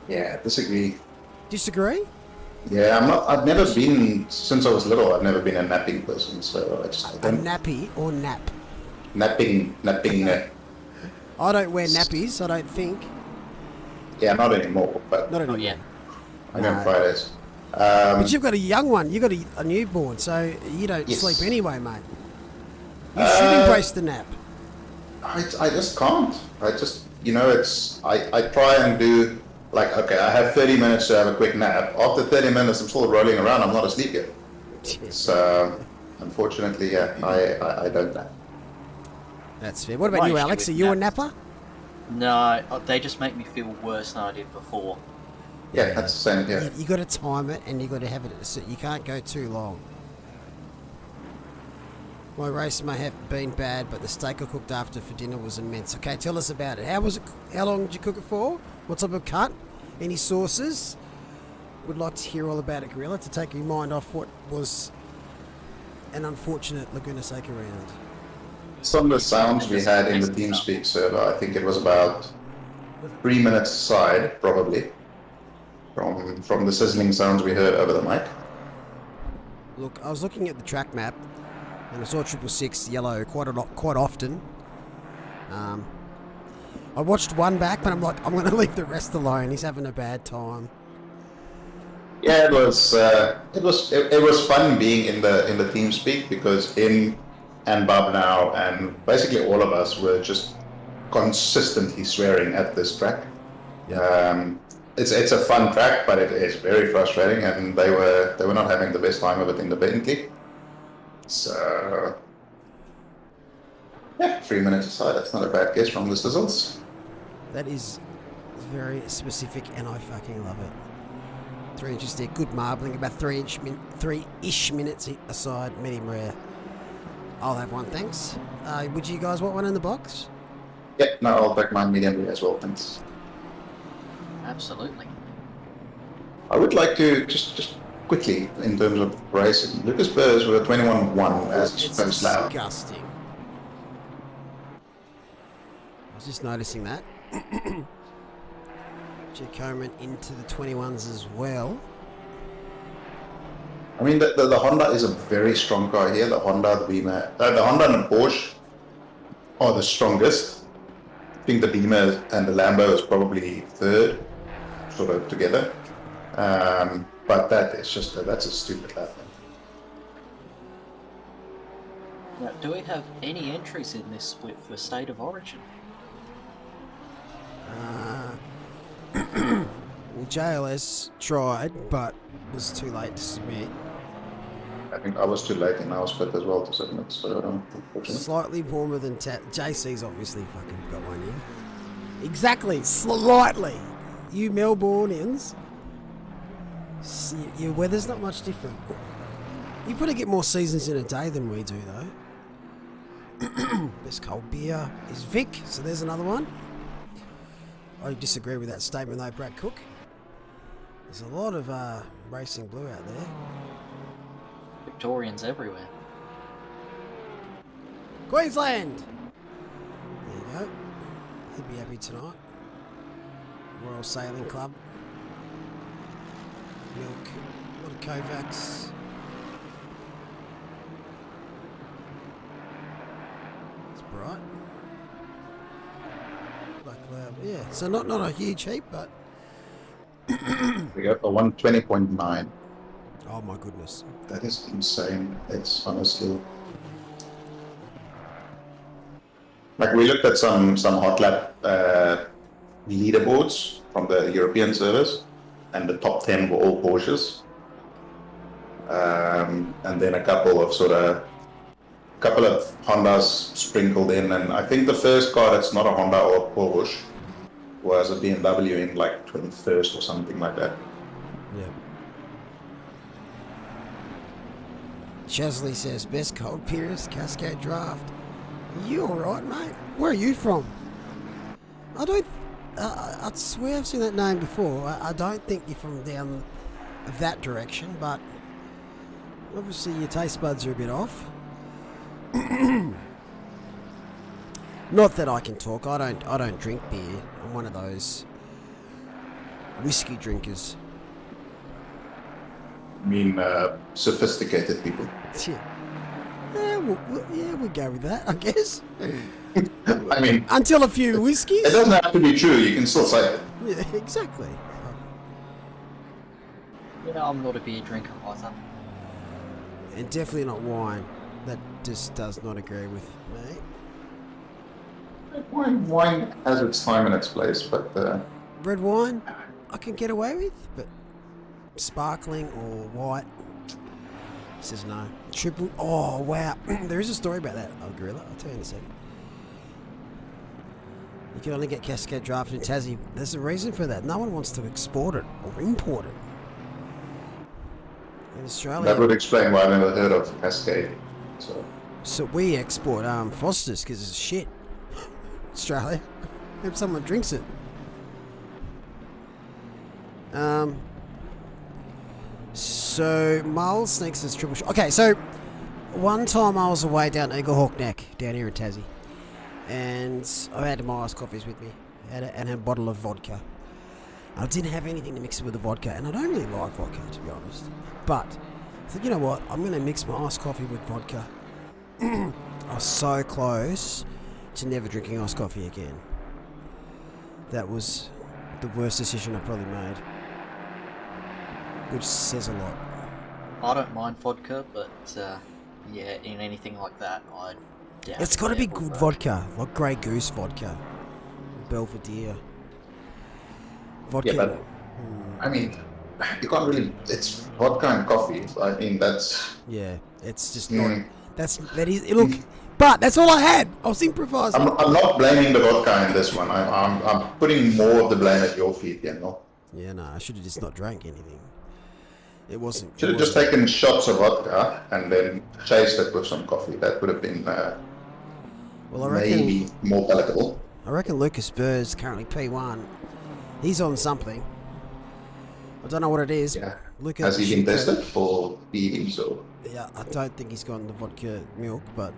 Yeah, disagree. Disagree? Yeah, I've never been, since I was little, I've never been a napping person, so I A don't... nappy or nap? Napping. I don't wear nappies, I don't think. Yeah, not anymore, but Not anymore. Oh, yeah. I go on Fridays. But you've got a young one. You've got a newborn, so you don't Yes. sleep anyway, mate. You should embrace the nap. I just can't. I just, I try and do like, okay, I have 30 minutes to have a quick nap. After 30 minutes, I'm still rolling around. I'm not asleep yet. So, unfortunately, yeah, I don't nap. That's fair. What about you, Alex? Are you a napper? No, they just make me feel worse than I did before. Yeah, that's the same here. You got to time it, and you got to have it. You can't go too long. My race may have been bad, but the steak I cooked after for dinner was immense. Okay, tell us about it. How was it? How long did you cook it for? What type of cut? Any sauces? Would like to hear all about it, Gorilla, to take your mind off what was an unfortunate Laguna Seca round. Some of the sounds we had in the TeamSpeak server, I think it was about 3 minutes aside, probably, from the sizzling sounds we heard over the mic. Look, I was looking at the track map, and I saw 666 yellow quite often. I watched one back, but I'm like, I'm going to leave the rest alone. He's having a bad time. Yeah, it was fun being in the TeamSpeak because him and Bob now and basically all of us were just consistently swearing at this track. Yeah. It's a fun track, but it is very frustrating, and they were not having the best time of it independently. So yeah, 3 minutes aside, that's not a bad guess from the sizzles. That is very specific, and I fucking love it. 3 inches there, good marbling, about 3-ish minutes aside, medium rare. I'll have one, thanks. Would you guys want one in the box? Yeah, no, I'll take mine medium rare as well, thanks. Absolutely. I would like to just quickly, in terms of racing, Lucas Burrs were 21-1 as his first lap. Disgusting. I was just noticing that. Jake Coleman into the 21s as well. I mean, the Honda is a very strong car here. The Honda, the Beamer, the Honda and the Porsche are the strongest. I think the Beamer and the Lambo is probably third, sort of together. But that is just that's a stupid lap. Now, do we have any entries in this split for State of Origin? Well, JLS tried, but was too late to submit. I think I was too late in our split as well to submit, so unfortunately. Slightly warmer than JC's obviously fucking got one in. Exactly, slightly. You Melbournians, your weather's not much different. You probably get more seasons in a day than we do, though. Best cold beer is Vic, so there's another one. I disagree with that statement, though, Brad Cook. There's a lot of racing blue out there. Victorians everywhere. Queensland! There you go. He'd be happy tonight. Royal Sailing Club. Milk. A lot of Kovacs. It's bright. Black Cloud. Yeah, so not a huge heap, but... We got a 120.9. Oh my goodness. That is insane. It's honestly... Like, we looked at some hot lap leaderboards from the European servers, and the top 10 were all Porsches. And then a couple of Hondas sprinkled in, and I think the first car that's not a Honda or a Porsche was a BMW in like 21st or something like that. Yeah. Chesley says, best cold beers, Cascade Draft. You alright, mate? Where are you from? I swear I've seen that name before. I don't think you're from down that direction, but obviously your taste buds are a bit off. Not that I can talk. I don't drink beer. I'm one of those whiskey drinkers. I mean, sophisticated people. Yeah, we'll go with that, I guess. I mean, until a few whiskeys. It doesn't have to be true. You can still say it. Yeah, exactly. Yeah, I'm not a beer drinker either. And definitely not wine. That just does not agree with me. Wine has its time and its place, but... Red wine? I can get away with, but sparkling or white says no. Triple. Oh wow, there is a story about that. Oh, Gorilla, I'll tell you in a second. You can only get Cascade drafted in Tassie. There's a reason for that. No one wants to export it or import it. In Australia, That would explain why I never heard of Cascade. So we export Foster's because it's shit. Australia. If someone drinks it. So Miles Sneaks his triple shot. Okay, so one time I was away down Eaglehawk Neck, down here in Tassie, and I had my iced coffees with me, and had a bottle of vodka. I didn't have anything to mix it with the vodka, and I don't really like vodka, to be honest. But I thought, you know what? I'm going to mix my iced coffee with vodka. I was so close to never drinking iced coffee again. That was the worst decision I probably made. Which says a lot. I don't mind vodka, but yeah, in anything like that, I doubt It's got to be good vodka, like Grey Goose vodka, Belvedere vodka. Yeah, but I mean, you can't really. It's vodka and coffee. I mean, that's. Yeah, it's just not. That is. Look, but that's all I had. I was improvising. I'm not blaming the vodka in this one. I'm putting more of the blame at your feet, you know. Yeah, no, I should have just not drank anything. It wasn't. Should have just taken shots of vodka and then chased it with some coffee. That would have been Well, I reckon, maybe more palatable. I reckon Lucas Burr's currently P1. He's on something. I don't know what it is. Yeah. Lucas, Has he been tested for PEDs or? Yeah, I don't think he's gotten the vodka milk, but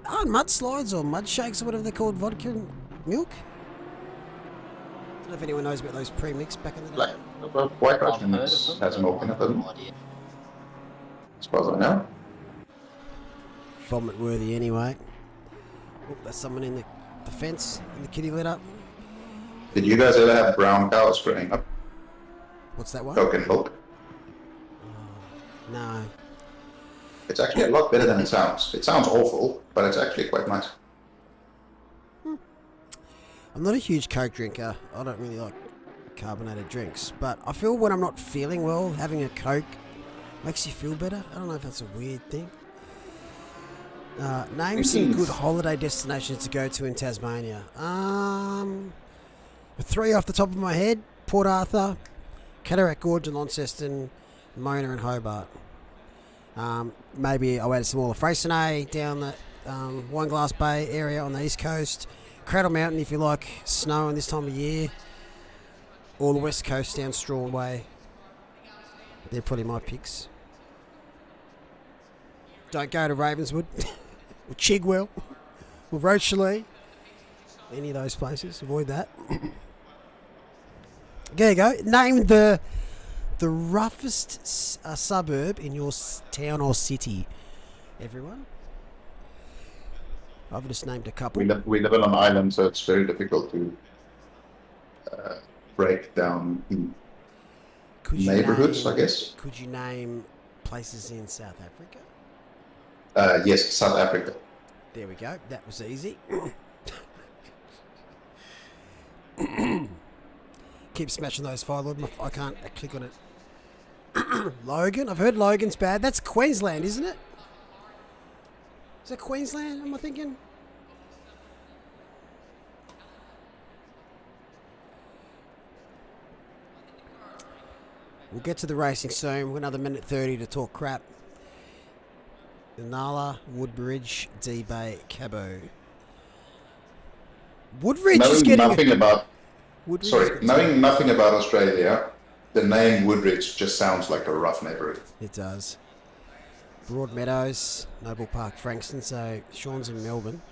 mudslides or mud shakes or whatever they're called, vodka milk. I don't know if anyone knows about those pre-mix back in the day. Like, White I've Russian heard of them. has milk in it, doesn't it? No idea. As far as I know. Vomit worthy anyway. Oh, there's someone in the fence in the kitty litter. Did you guys ever have brown cows growing up? What's that one? Milk and milk. No. It's actually a lot better than it sounds. It sounds awful, but it's actually quite nice. I'm not a huge Coke drinker. I don't really like carbonated drinks, but I feel when I'm not feeling well, having a Coke makes you feel better. I don't know if that's a weird thing. Name some good holiday destinations to go to in Tasmania. 3 off the top of my head: Port Arthur, Cataract Gorge and Launceston, Mona and Hobart. Maybe I'll add some more Freycinet down the Wineglass Bay area on the east coast. Cradle Mountain if you like snow in this time of year. Or the west coast down Strawn Way. They're probably my picks. Don't go to Ravenswood or Chigwell or Rochelle. Any of those places. Avoid that. There you go. Name the roughest suburb in your town or city. Everyone. I've just named a couple. We live on an island, so it's very difficult to break down neighborhoods, I guess. Could you name places in South Africa? Yes, South Africa. There we go. That was easy. Keep smashing those fire. I can't click on it. Logan. I've heard Logan's bad. That's Queensland, isn't it? Is that Queensland, am I thinking? We'll get to the racing soon. We've got another minute 30 to talk crap. Inala, Woodbridge, D-Bay, Cabo. Woodbridge is getting... Knowing nothing about Australia, the name Woodbridge just sounds like a rough neighborhood. It does. Broadmeadows, Noble Park, Frankston, so Sean's in Melbourne.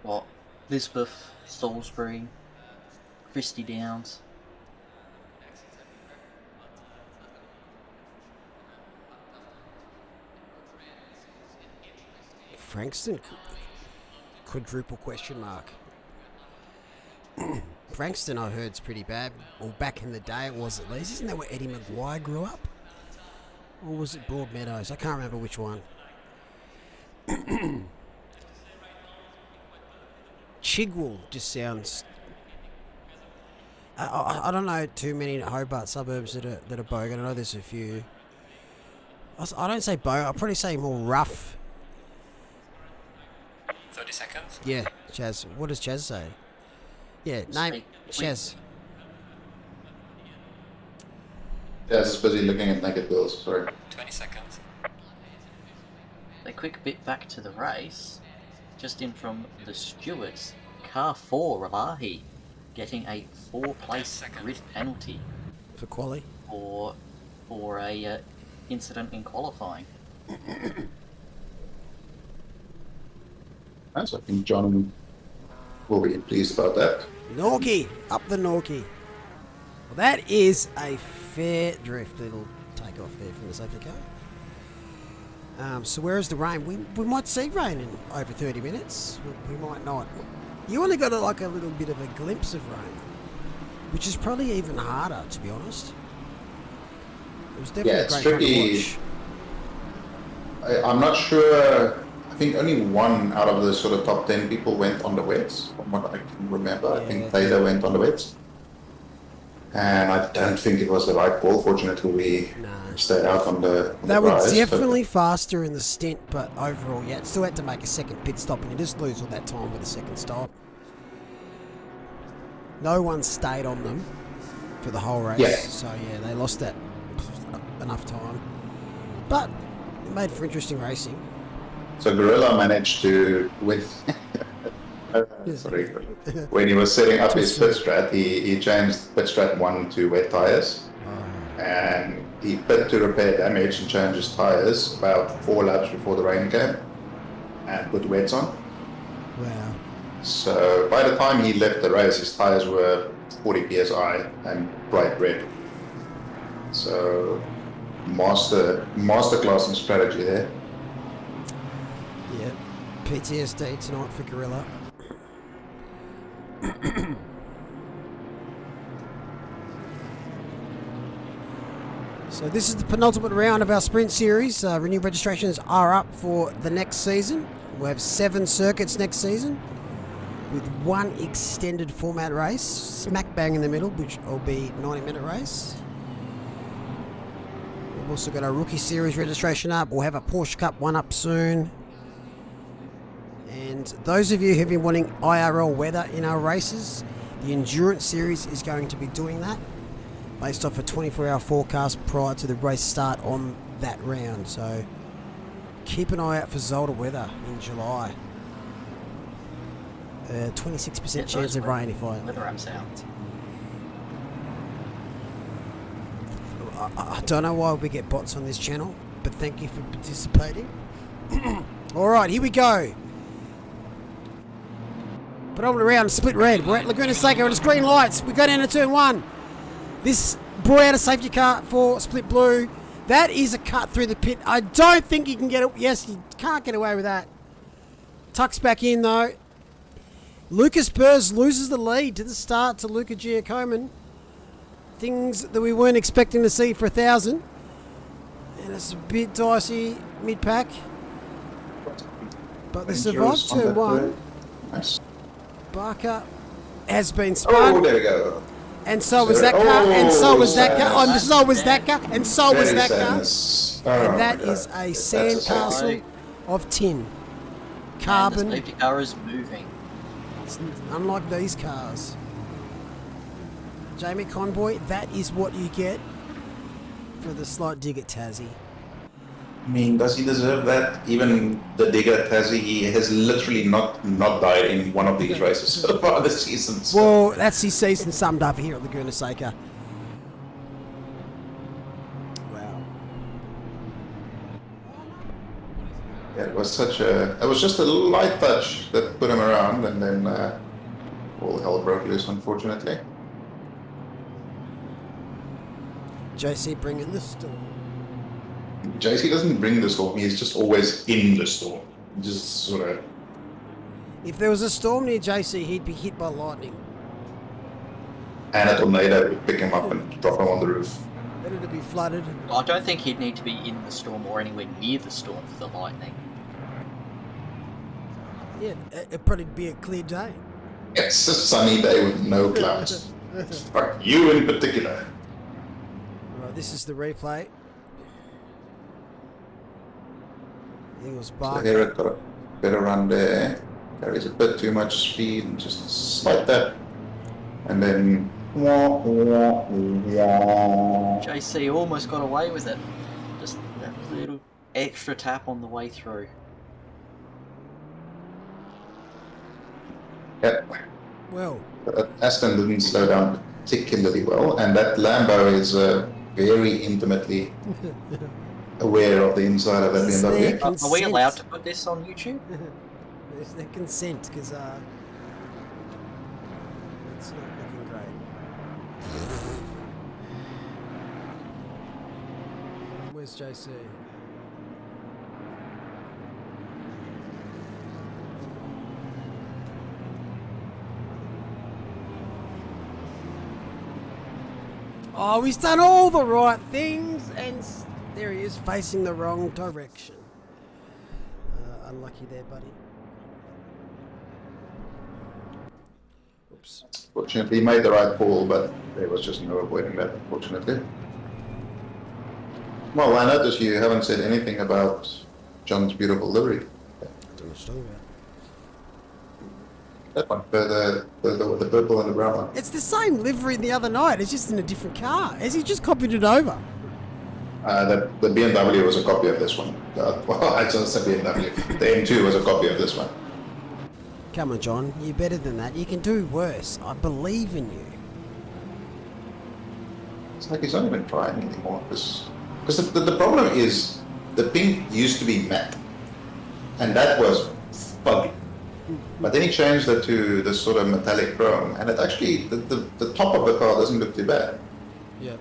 What? Lisbeth, Salisbury, Christie Downs. Frankston? Quadruple question mark. Frankston, I heard, is pretty bad. Well, back in the day it was at least. Isn't that where Eddie Maguire grew up? Or was it Broadmeadows? I can't remember which one. Chigwell just sounds... I don't know too many Hobart suburbs that are bogan. I know there's a few. I don't say bogan. I'll probably say more rough. 30 seconds. Yeah, Chaz. What does Chaz say? Yeah, name Chaz. Yeah, just busy looking at naked girls. Sorry. 20 seconds. A quick bit back to the race. Just in from the stewards. Car 4, Ralahi, getting a 4-place grid penalty For quali. for a incident in qualifying. So I think John will be pleased about that. Norky, up the Norky. Well, that is a fair drift. Little take off there from the safety car. So where is the rain? We might see rain in over 30 minutes. We might not. You only got like a little bit of a glimpse of rain, which is probably even harder, to be honest. It was definitely it's great fun tricky. to watch. I'm not sure. I think only one out of the sort of top 10 people went on the wets, from what I can remember. I think Taylor went on the wets. And I don't think it was the right call. Fortunately, we stayed out on the They were rise, definitely faster in the stint, but overall, yeah, it still had to make a second pit stop, and you just lose all that time with a second stop. No one stayed on them for the whole race, Yeah. so yeah, they lost that enough time. But it made for interesting racing. So Gorilla managed to, sorry, when he was setting up his pit strat, he changed pit strat 1 to wet tires, and he pit to repair damage and changed his tires about 4 laps before the rain came, and put wets on. Wow. So by the time he left the race, his tires were 40 psi and bright red. So masterclass in strategy there. Yeah, PTSD tonight for Gorilla. So this is the penultimate round of our sprint series. Renewed registrations are up for the next season. We'll have 7 circuits next season, with 1 extended format race, smack bang in the middle, which will be 90-minute race. We've also got our rookie series registration up. We'll have a Porsche Cup one up soon. And those of you who've been wanting IRL weather in our races, the Endurance Series is going to be doing that, based off a 24-hour forecast prior to the race start on that round. So keep an eye out for Zolder weather in July. 26% chance of rain if I... Weather apps out. I don't know why we get bots on this channel, but thank you for participating. Alright, here we go. Predominant round, split red. We're at Laguna Seca and it's green lights. We go down to turn 1. This brought out a safety car for split blue. That is a cut through the pit. I don't think you can get it. Yes, you can't get away with that. Tucks back in though. Lucas Burrs loses the lead to the start to Luca Giacomin. Things that we weren't expecting to see for 1,000. And it's a bit dicey mid-pack. But they survived turn 1. Nice. Barker has been spun. Oh, there we go. And so was that car, and so was that car, and so was that car, and so was that car. And that is a sandcastle of tin. Carbon. And the safety car is moving. It's unlike these cars. Jamie Conboy, that is what you get for the slight dig at Tassie. I mean, does he deserve that? Even the digger Tassie, he has literally not died in one of these races so far this season. So. Well, that's his season summed up here at Laguna Seca. Wow. Yeah, it was just a light touch that put him around, and then all hell broke loose, unfortunately. JC bringing the storm. JC doesn't bring the storm, he's just always in the storm. Just sort of... If there was a storm near JC, he'd be hit by lightning. And a tornado would pick him up and drop him on the roof. Better to be flooded. I don't think he'd need to be in the storm or anywhere near the storm for the lightning. Yeah, it'd probably be a clear day. It's a sunny day with no clouds. Fuck you in particular. Alright, this is the replay. I think it was So Barker. here it got a better run there. Carries a bit too much speed and just like that. And then JC almost got away with it. Just that little extra tap on the way through. yeah. Well, Aston didn't slow down particularly well, and that Lambo is very intimately aware of the inside of that Is there BMW. Are we consent? allowed to put this on YouTube? There's the consent, because it's not looking great. Where's JC? Oh, he's done all the right things, and there he is, facing the wrong direction. Unlucky there, buddy. Oops. Fortunately, he made the right call, but there was just no avoiding that, unfortunately. Well, I notice you haven't said anything about John's beautiful livery. Don't know what you're talking about. That one, the purple and the brown one. It's the same livery the other night. It's just in a different car. Has he just copied it over? The BMW was a copy of this one. Well, I just said BMW. The M2 was a copy of this one. Come on, John. You're better than that. You can do worse. I believe in you. It's like he's not even trying anymore. Because the problem is the pink used to be matte, and that was fugly. But then he changed that to this sort of metallic chrome, and it actually the top of the car doesn't look too bad. Yeah.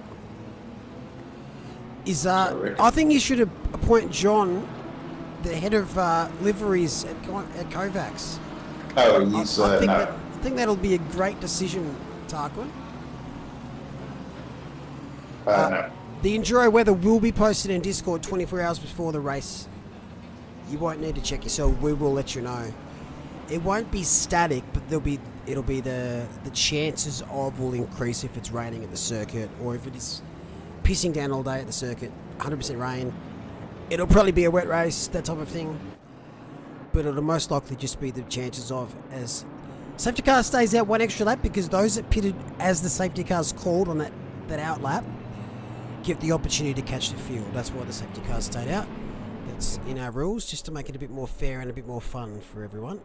I think you should appoint John the head of liveries at Kovacs. Oh, he's I no. think that'll be a great decision, Tarquin. No. The Enduro weather will be posted in Discord 24 hours before the race. You won't need to check yourself. We will let you know. It won't be static, but it'll be the chances of will increase if it's raining at the circuit, or if it is pissing down all day at the circuit, 100% rain. It'll probably be a wet race, that type of thing. But it'll most likely just be the chances of, as safety car stays out one extra lap, because those that pitted as the safety car's called on that out lap get the opportunity to catch the field. That's why the safety car stayed out. That's in our rules, just to make it a bit more fair and a bit more fun for everyone.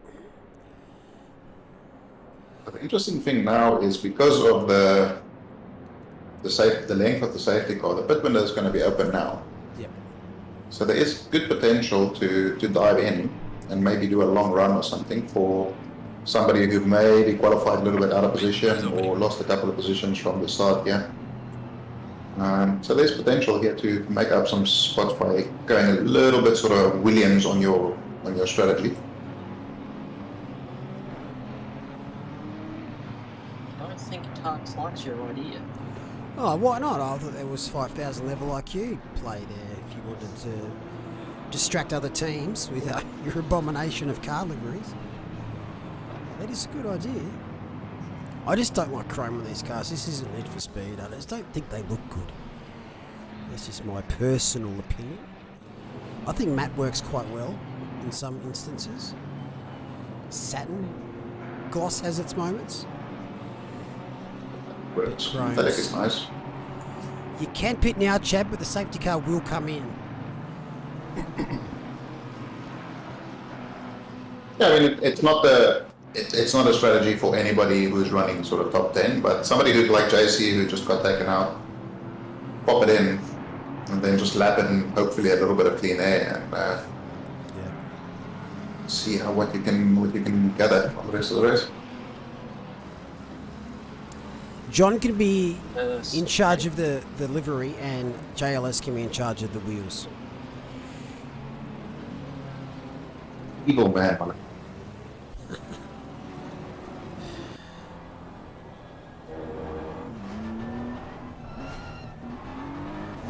The interesting thing now is because of the length of the safety car, the pit window is going to be open now. Yep. So there is good potential to dive in and maybe do a long run or something for somebody who maybe qualified a little bit out of position or lost a couple of positions from the start. Yeah. So there's potential here to make up some spots by going a little bit sort of Williams on your strategy. I don't think Tarks likes your idea. Oh, why not? I thought there was 5,000 level IQ play there if you wanted to distract other teams with your abomination of car liveries. That is a good idea. I just don't like chrome on these cars. This isn't Need for Speed. I just don't think they look good. That's just my personal opinion. I think matte works quite well in some instances. Satin gloss has its moments. Works. Chromes. Metallic is nice. You can pit now, Chad, but the safety car will come in. Yeah, I mean, it's not a strategy for anybody who's running sort of top 10, but somebody who's like JC who just got taken out, pop it in, and then just lap it and hopefully a little bit of clean air and see what you can gather from the rest of the race. John can be in charge of the livery, and JLS can be in charge of the wheels. Evil man.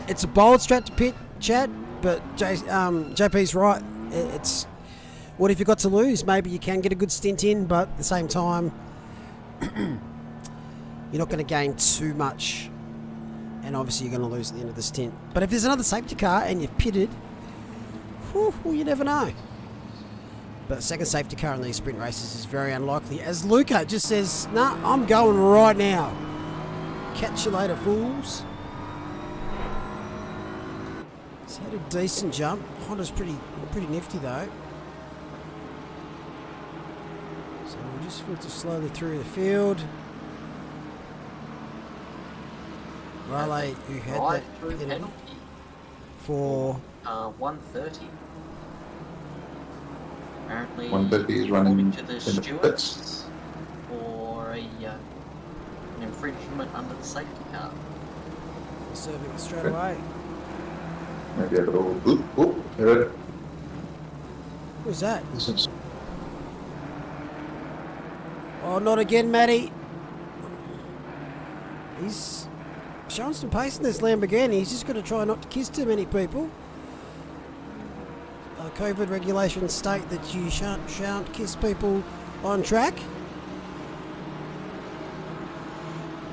It's a bold strat to pit, Chad, but JP's right. It's what if you got to lose? Maybe you can get a good stint in, but at the same time, you're not going to gain too much, and obviously you're going to lose at the end of the stint. But if there's another safety car and you've pitted, well, you never know. But second safety car in these sprint races is very unlikely. As Luca just says, nah, I'm going right now. Catch you later, fools. He's had a decent jump. Honda's pretty nifty though. So we'll just filter slowly through the field. Riley, who had Right that through penalty for 130. Apparently, 130 is running according to the in the pits. stewards for an infringement under the safety car. serving it straight away. Maybe a little oop, hear it. Who's that? This is Oh, not again, Matty. He's showing some pace in this Lamborghini. He's just got to try not to kiss too many people. COVID regulations state that you shan't kiss people on track.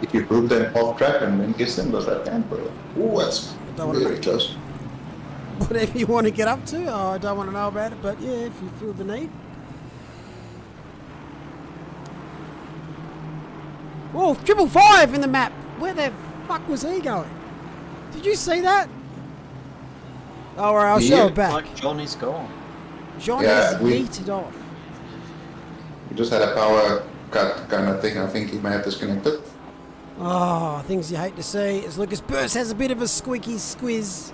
if you prove them off track and then kiss them, does that count? Oh, that's Don't wanna very make- close. Whatever you want to get up to. Oh, I don't want to know about it, but yeah, if you feel the need. Oh, 555 in the map. Where the fuck was he going? Did you see that? Oh, right, I'll show Yeah. it back. Like John is gone. John Yeah, has we- yeeted off. We just had a power cut kind of thing. I think he may have disconnected. Oh, things you hate to see as Lucas Burst has a bit of a squeaky squiz.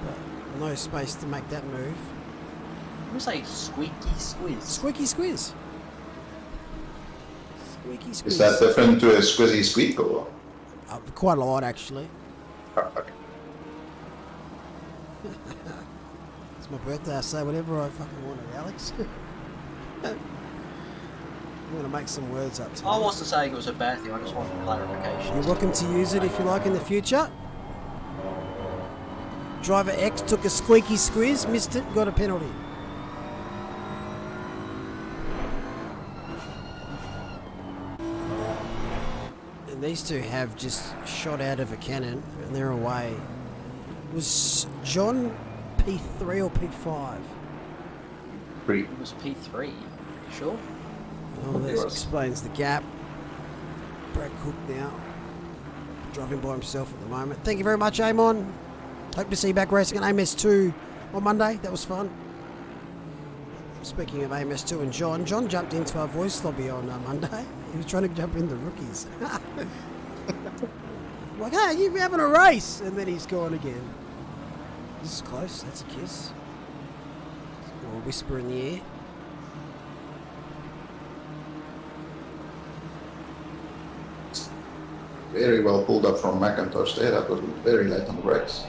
But no space to make that move. I'm gonna say squeaky squiz. Squeaky squiz. Squeaky squiz. Is that different to a squizzy squeak or? Quite a lot, actually. Oh, okay. It's my birthday. I say whatever I fucking want, Alex. I'm going to make some words up tonight. I wasn't saying it was a bad thing, I just wanted clarification. You're welcome to use it if you like in the future. Driver X took a squeaky squiz, missed it, got a penalty. And these two have just shot out of a cannon and they're away. Was John P3 or P5? Pretty. It was P3, sure? Oh, this explains the gap. Brad Cook now driving by himself at the moment. Thank you very much, Amon. Hope to see you back racing at AMS2 on Monday. That was fun. Speaking of AMS2 and John jumped into our voice lobby on Monday. He was trying to jump in the rookies. Like, hey, you're having a race! And then he's gone again. This is close. That's a kiss. Or a whisper in the air. Very well pulled up from McIntosh there. That was very late on the brakes.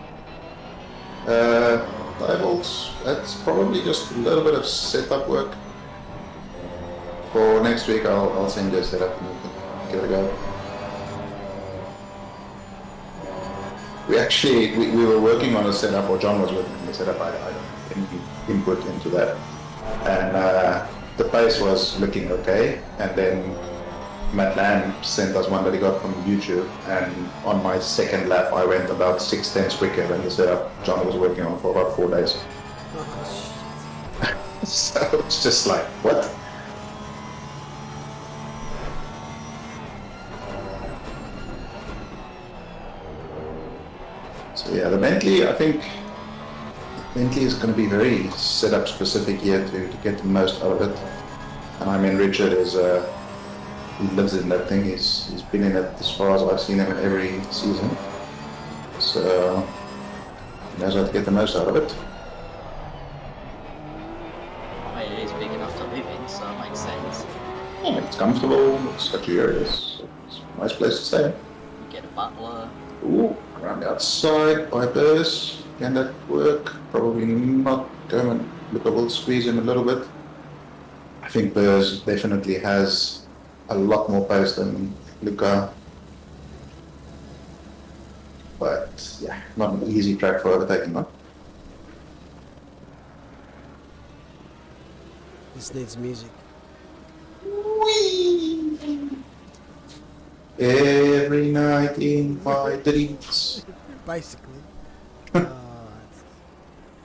Diebold's, that's probably just a little bit of setup work. For next week, I'll send you a setup and we can give it a go. We were working on a setup, or John was working on the setup. I didn't input into that. And the pace was looking okay. And then Matt Lamb sent us one that he got from YouTube, and on my second lap I went about 6/10 quicker than the setup John was working on for about 4 days. So it's just like, what? So yeah, the Bentley, I think Bentley is going to be very setup specific here to get the most out of it. And I mean, Richard is he lives in that thing. He's been in it as far as I've seen him every season. So he knows how to get the most out of it. I mean, it is big enough to live in, so it makes sense. And it's comfortable, it's luxurious, it's a nice place to stay. You get a butler. Ooh, around the outside by Burrs. Can that work? Probably not. Go and look, I will squeeze him a little bit. I think Burrs definitely has a lot more pace than Luca. But yeah, not an easy track for overtaking, no? This needs music. Whee! Every night in my dreams. Basically.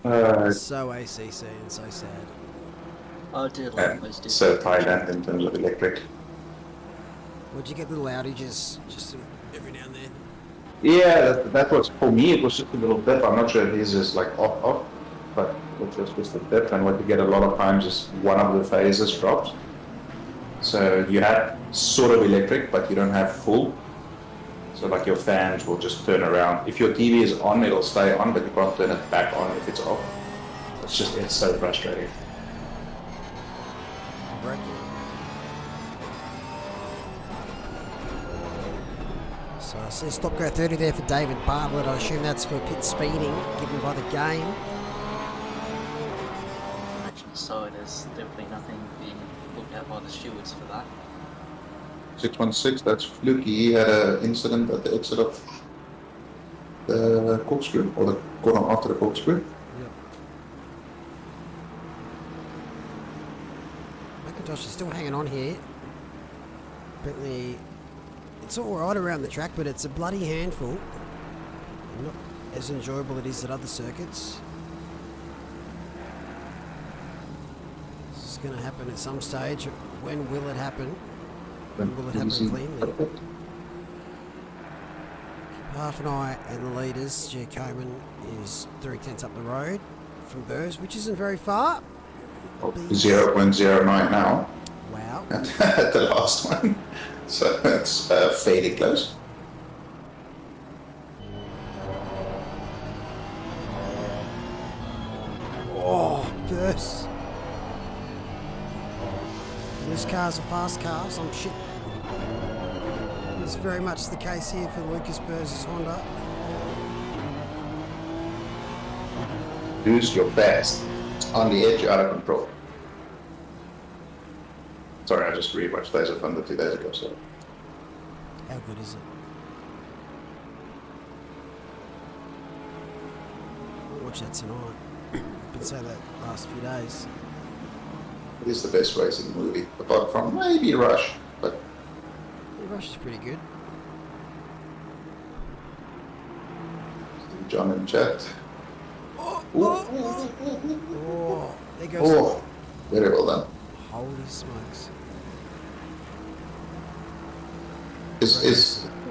Uh, So ACC and so sad. I did like and those so different. Thailand in terms of electric. Would you get little outages just every now and then? Yeah, that was for me. It was just a little dip. I'm not sure if his is like off, but it was just a dip. And what you get a lot of times is one of the phases drops. So you have sort of electric, but you don't have full. So like your fans will just turn around. If your TV is on, it'll stay on, but you can't turn it back on if it's off. It's so frustrating. So I see stop go 30 there for David Bartlett. I assume that's for pit speeding given by the game. Actually, so there's definitely nothing being looked at by the stewards for that. 616, that's Fluky. He had an incident at the exit of the corkscrew, or the corner after the corkscrew. Yep. McIntosh is still hanging on here. Apparently, it's all right around the track, but it's a bloody handful. Not as enjoyable it is at other circuits. This is going to happen at some stage. When will it happen? When will it happen cleanly? Half an eye and the leaders. G. Coman is 3/10 up the road from Burrs, which isn't very far. 0.09 now Wow. at the last one. So it's fairly close. Oh, Burrs. This car's a fast car, so I'm shit. It's very much the case here for Lucas Burrs' Honda. Lose your best. It's on the edge, you're out of control. Sorry, I just rewatched Days of Thunder 2 days ago, so. How good is it? I'll watch that tonight. Been saying that last few days. It is the best racing movie, apart from maybe Rush, but The Rush is pretty good. John in chat. Oh, Ooh, oh, ooh, ooh, ooh, ooh. oh, there goes. Oh, very well done. Holy smokes.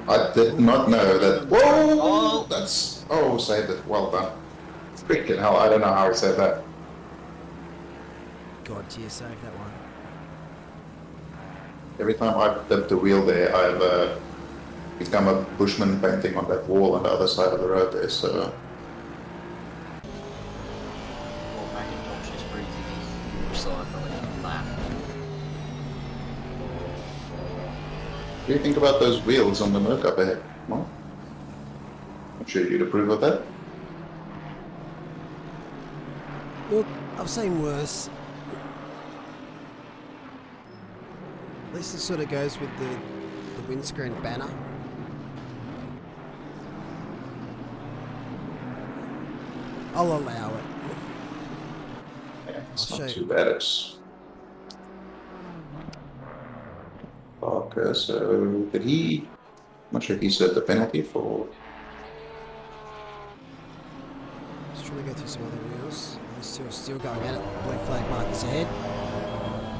I did not know that. Whoa! Oh. That's. Oh, saved it. Well done. Freaking hell, I don't know how he said that. God, you saved that one. Every time I've dipped the wheel there, I've become a bushman painting on that wall on the other side of the road there, so. Well, McIntosh is breathing recycling from that. What do you think about those wheels on the Merc up ahead? Well, I'm sure you'd approve of that. Look, I've seen worse. At least it sort of goes with the windscreen banner. I'll allow it. Yeah, it's I'll not show too you. bad. It's. Okay, so did he? I'm not sure if he said the penalty for. Just trying to go through some other wheels. These two are still going at it. Blue flag markers ahead.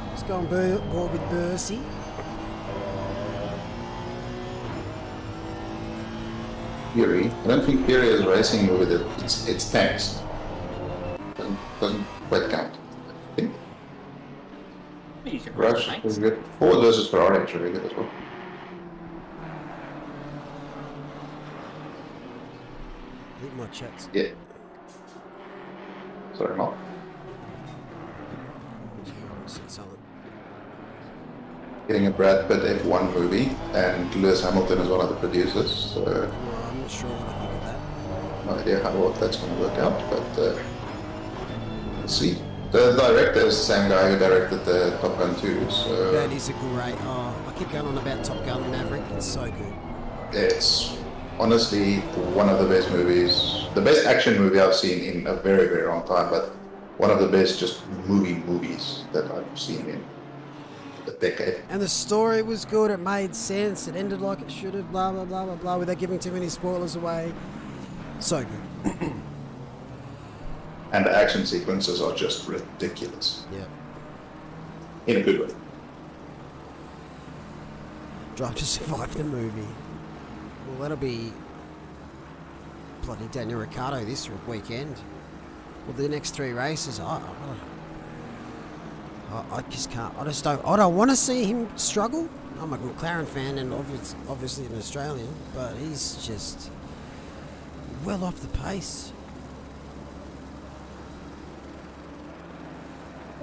Let's go on board with Bursey. Fury. I don't think Fury is racing with it. It's text. Doesn't quite count. I think. You can Rush thanks. is good. Ford versus Ferrari is really good as well. I think my chat's Yeah. Sorry, Mark. silent. Getting a Brad Pitt F1 movie, and Lewis Hamilton is one of the producers. So Well, I'm not sure what I think of that. no idea how well that's going to work out, but let's see. The director is the same guy who directed the Top Gun 2, so That is a great. Oh, I keep going on about Top Gun Maverick. It's so good. it's honestly one of the best movies, the best action movie I've seen in a very, very long time, but one of the best just movies that I've seen in a decade. And the story was good. It made sense. It ended like it should have. Blah blah blah blah blah. Without giving too many spoilers away. So good. And the action sequences are just ridiculous. Yeah. In a good way. Drive to Survive the movie. Well, that'll be bloody Daniel Ricciardo this weekend. Well, the next 3 races, I just can't. I don't want to see him struggle. I'm a McLaren fan and obviously an Australian, but he's just well off the pace.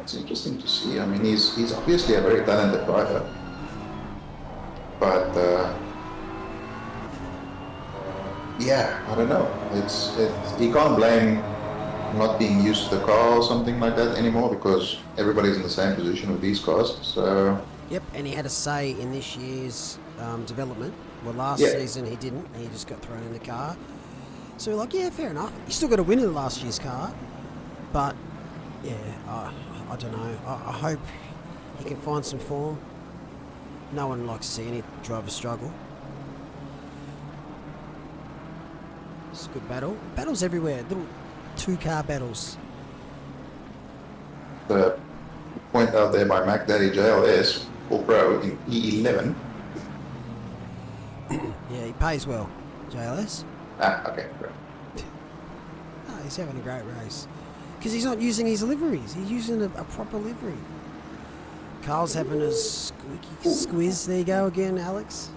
It's interesting to see. I mean, he's obviously a very talented driver, but yeah, I don't know. You can't blame not being used to the car or something like that anymore because everybody's in the same position with these cars. So Yep, and he had a say in this year's development. Well, last season he didn't. He just got thrown in the car. So we're like, yeah, fair enough. He still got a win in last year's car, but yeah, I don't know. I hope he can find some form. No one likes to see any driver struggle. It's a good battle. Battles everywhere. Little 2-car battles. the point out there by Mac Daddy JLS All Pro in E11. Yeah, he pays well, JLS. Okay, great. Oh, he's having a great race. Because he's not using his liveries. He's using a proper livery. Carl's having a squeaky squiz. There you go again, Alex.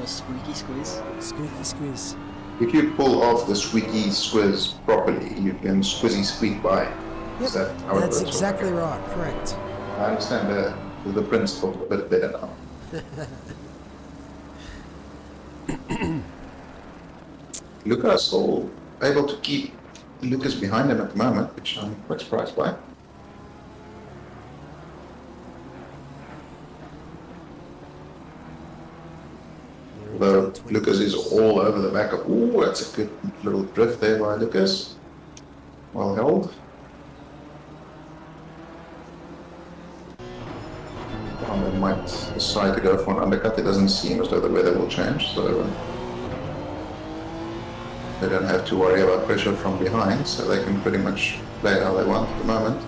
A squeaky squeeze. Squeaky squiz. If you pull off the squeaky squiz properly, you can squizzy squeak by. Yep, Is that how it that's works? exactly right. Correct. I understand the principle a bit better now. Lucas all able to keep Lucas behind him at the moment, which I'm quite surprised by. Although Lucas is all over the back of... Ooh, that's a good little drift there by Lucas. Well held. Well, they might decide to go for an undercut. It doesn't seem as though the weather will change, so they don't have to worry about pressure from behind, so they can pretty much play it how they want at the moment.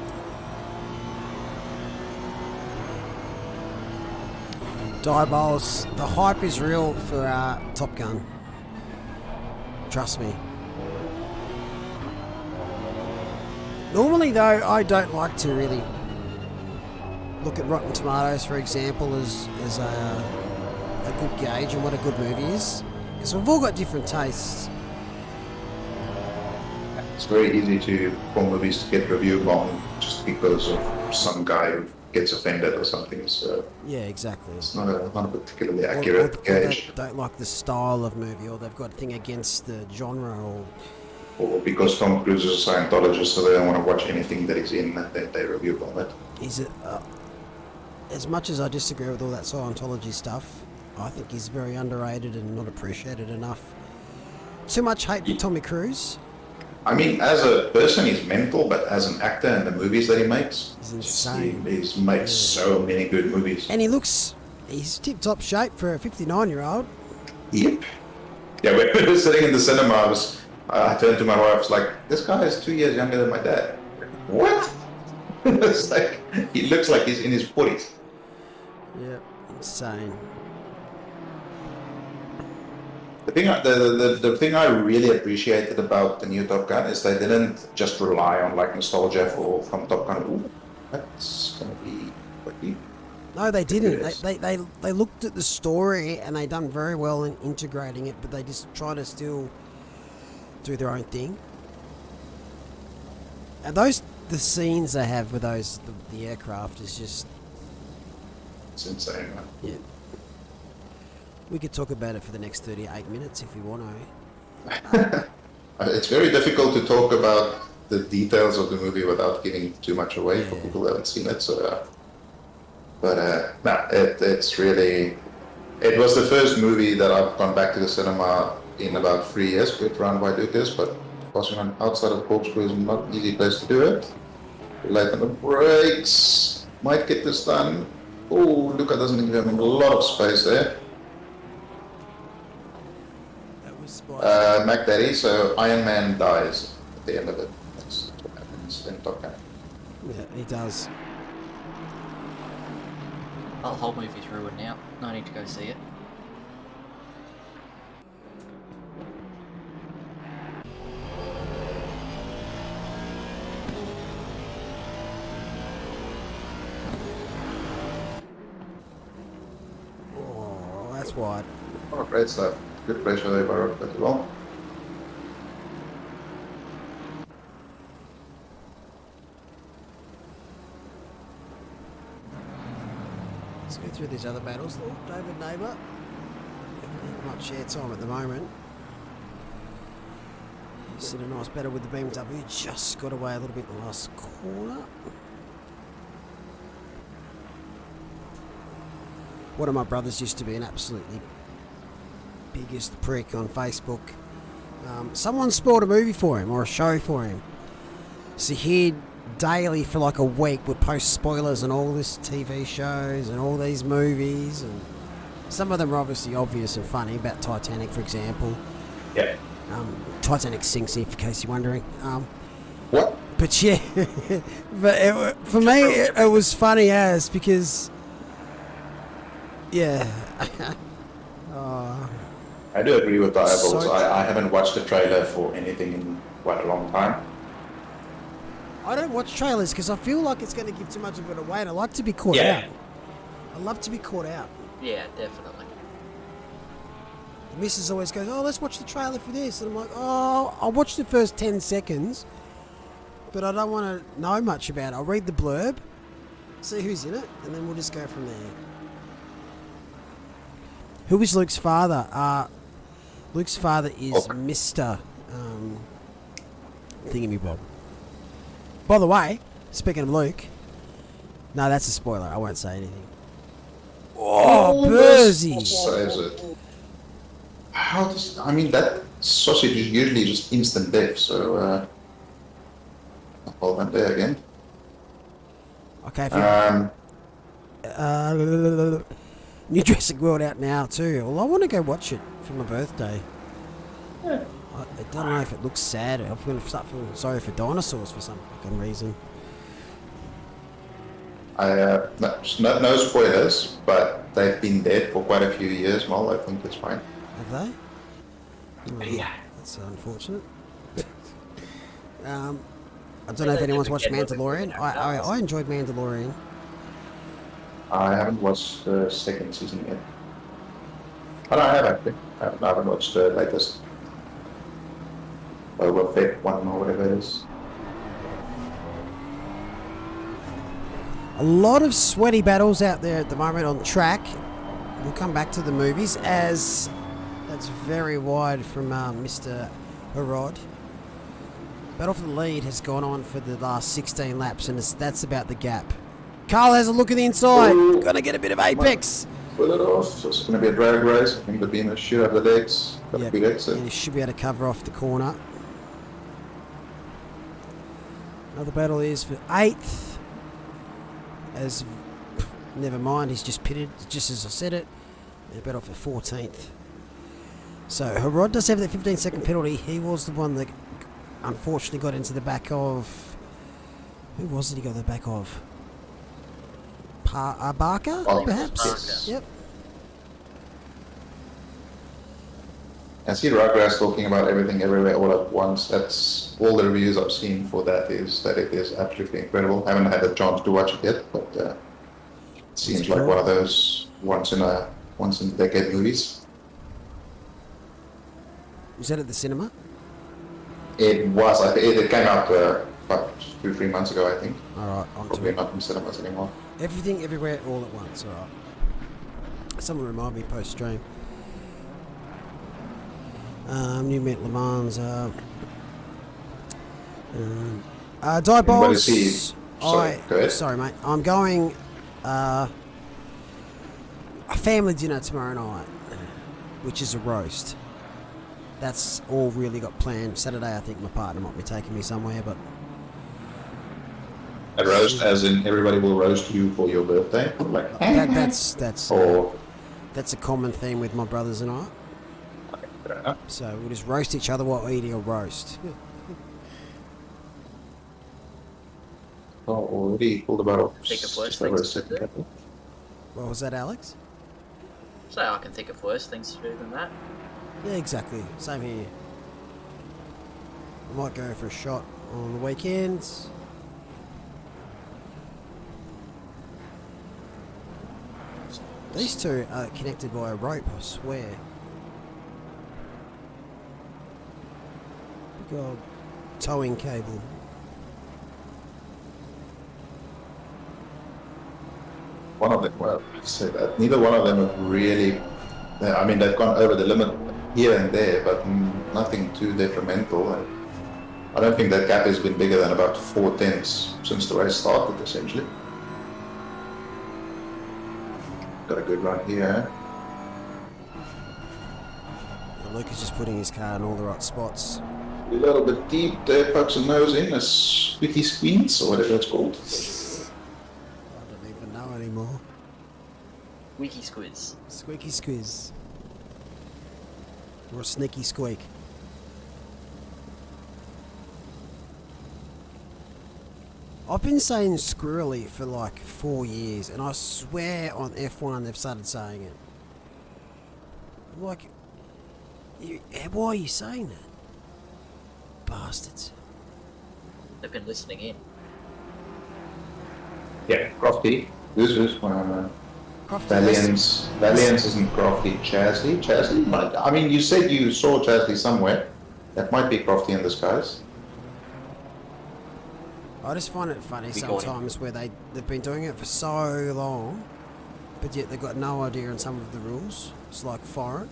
Diabolos, the hype is real for Top Gun. Trust me. Normally, though, I don't like to really look at Rotten Tomatoes, for example, as a good gauge on what a good movie is, because we've all got different tastes. It's very easy for movies to get review bomb just because of some guy who gets offended or something, so Yeah, exactly. it's not a particularly Or accurate gauge. they don't like the style of movie, or they've got a thing against the genre, or Because Tom Cruise is a Scientologist, so they don't want to watch anything that is in, and then they review bomb it. is it? As much as I disagree with all that Scientology stuff, I think he's very underrated and not appreciated enough. Too much hate for Tommy Cruise. I mean, as a person, he's mental, but as an actor and the movies that he makes, He's insane. He's made so many good movies. And he's tip-top shape for a 59-year-old. Yep. Yeah, when we were sitting in the cinema, I turned to my wife, I was like, this guy is 2 years younger than my dad. What? It's like, he looks like he's in his 40s. Yeah, insane. The thing I really appreciated about the new Top Gun is they didn't just rely on like nostalgia from Top Gun. Ooh, that's gonna be pretty. No, they didn't. Yes. They looked at the story and they done very well in integrating it, but they just try to still do their own thing. And the scenes they have with the aircraft is just, It's insane, man. yeah. We could talk about it for the next 38 minutes if we want to. It's very difficult to talk about the details of the movie without giving too much away for Yeah. people who haven't seen it. So, it's really. It was the first movie that I've gone back to the cinema in about 3 years, put around by Lucas, but crossing on outside of Corkscrew is not an easy place to do it. Late on the brakes. Might get this done. Oh, Luca doesn't give him a lot of space there. That was spicy. Mac Daddy, so Iron Man dies at the end of it. That's what happens in Top Gun. Yeah, he does. Oh, the whole movie's ruined now. No need to go see it. Oh, that's wide. Oh, great stuff. Good pressure there by Rocket as well. Let's go through these other battles. Oh, David Neighbour. Not share time at the moment. He's in a nice battle with the BMW. Just got away a little bit in the last corner. One of my brothers used to be an absolutely biggest prick on Facebook. Someone spoiled a movie for him or a show for him. So he'd daily for like a week would post spoilers on all this TV shows and all these movies, and some of them are obviously obvious and funny, about Titanic for example. Yeah. Titanic sinks, in case you're wondering. What? But yeah, but for me it was funny as, because yeah. I do agree with Diabolus. So- I haven't watched the trailer for anything in quite a long time. I don't watch trailers because I feel like it's going to give too much of it away, and I like to be caught Yeah. out. I love to be caught out. Yeah, definitely. The missus always goes, "Oh, let's watch the trailer for this," and I'm like, "Oh, I'll watch the first 10 seconds, but I don't want to know much about it. I'll read the blurb, see who's in it, and then we'll just go from there." Who is Luke's father? Luke's father is Mr. Thingamabob. By the way, speaking of Luke, no, that's a spoiler. I won't say anything. Oh, Bursey! Saves it. How does... I mean, that sausage is usually just instant death, so... I'll went there again. Okay, if you... New Jurassic World out now too. Well, I want to go watch it for my birthday. Yeah. I don't know if it looks sad. I'm going to start feeling sorry for dinosaurs for some fucking reason. No spoilers, but they've been dead for quite a few years, Mal. I think it's fine. Have they? Oh, Yeah. That's unfortunate. I don't know if anyone's watched Mandalorian. I enjoyed Mandalorian. I haven't watched the second season yet. Oh, no, I have actually. I haven't watched the latest Boba Fett one or whatever it is. A lot of sweaty battles out there at the moment on track. We'll come back to the movies, as that's very wide from Mr. Harrod. Battle for the lead has gone on for the last 16 laps, and that's about the gap. Carl has a look at the inside. Ooh. Got to get a bit of apex. Pull it off. So it's going to be a drag race. I think they'll be in the shoot of the legs. Got a Yep. good exit. And he should be able to cover off the corner. Another battle is for 8th. As never mind, he's just pitted, just as I said it. And a battle for 14th. So Harrod does have that 15-second penalty. He was the one that unfortunately got into the back of. Who was it he got the back of? Barker, Oh, perhaps? yes. Yep. I see Rugrats talking about everything everywhere all at once. That's all the reviews I've seen for that is that it is absolutely incredible. I haven't had a chance to watch it yet, but it seems like one of those once in a decade movies. Was that at the cinema? It was. It came out about 2-3 months ago, I think. Alright, on to Probably it. not in cinemas anymore. Everything, everywhere, all at once. Alright. Someone remind me post stream. New Met Le Mans. What Diebols. is he? Sorry, go ahead. Sorry, mate. I'm going a family dinner tomorrow night, which is a roast. That's all really got planned. Saturday, I think my partner might be taking me somewhere, but A roast, as in everybody will roast you for your birthday? Like, That's or a common theme with my brothers and I. fair enough. So we'll just roast each other while eating a roast. Oh, already pulled about Think of worse just over a things to second. do. Couple. What was that, Alex? So I can think of worse things to do than that. Yeah, exactly. Same here. I might go for a shot on the weekends. These two are connected by a rope, I swear. Big old towing cable. One of them, well, let's say that neither one of them have really. I mean, they've gone over the limit here and there, but nothing too detrimental. And I don't think that gap has been bigger than about 4/10 since the race started, essentially. Got a good run here. And Luke is just putting his car in all the right spots. A little bit deep there, pokes a nose in, a squeaky squeeze, or whatever it's called. I don't even know anymore. Wiki squiz. Squeaky squiz. Or a sneaky squeak. I've been saying squirrely for like 4 years, and I swear on F1 they've started saying it. I'm like, why are you saying that? Bastards. They've been listening in. Yeah, crofty. This is Valiance. Valiance isn't crofty. Chasley. Chasley? I mean, you said you saw Chasley somewhere. That might be crofty in disguise. I just find it funny We got him. sometimes where they've been doing it for so long, but yet they've got no idea on some of the rules. It's like foreign.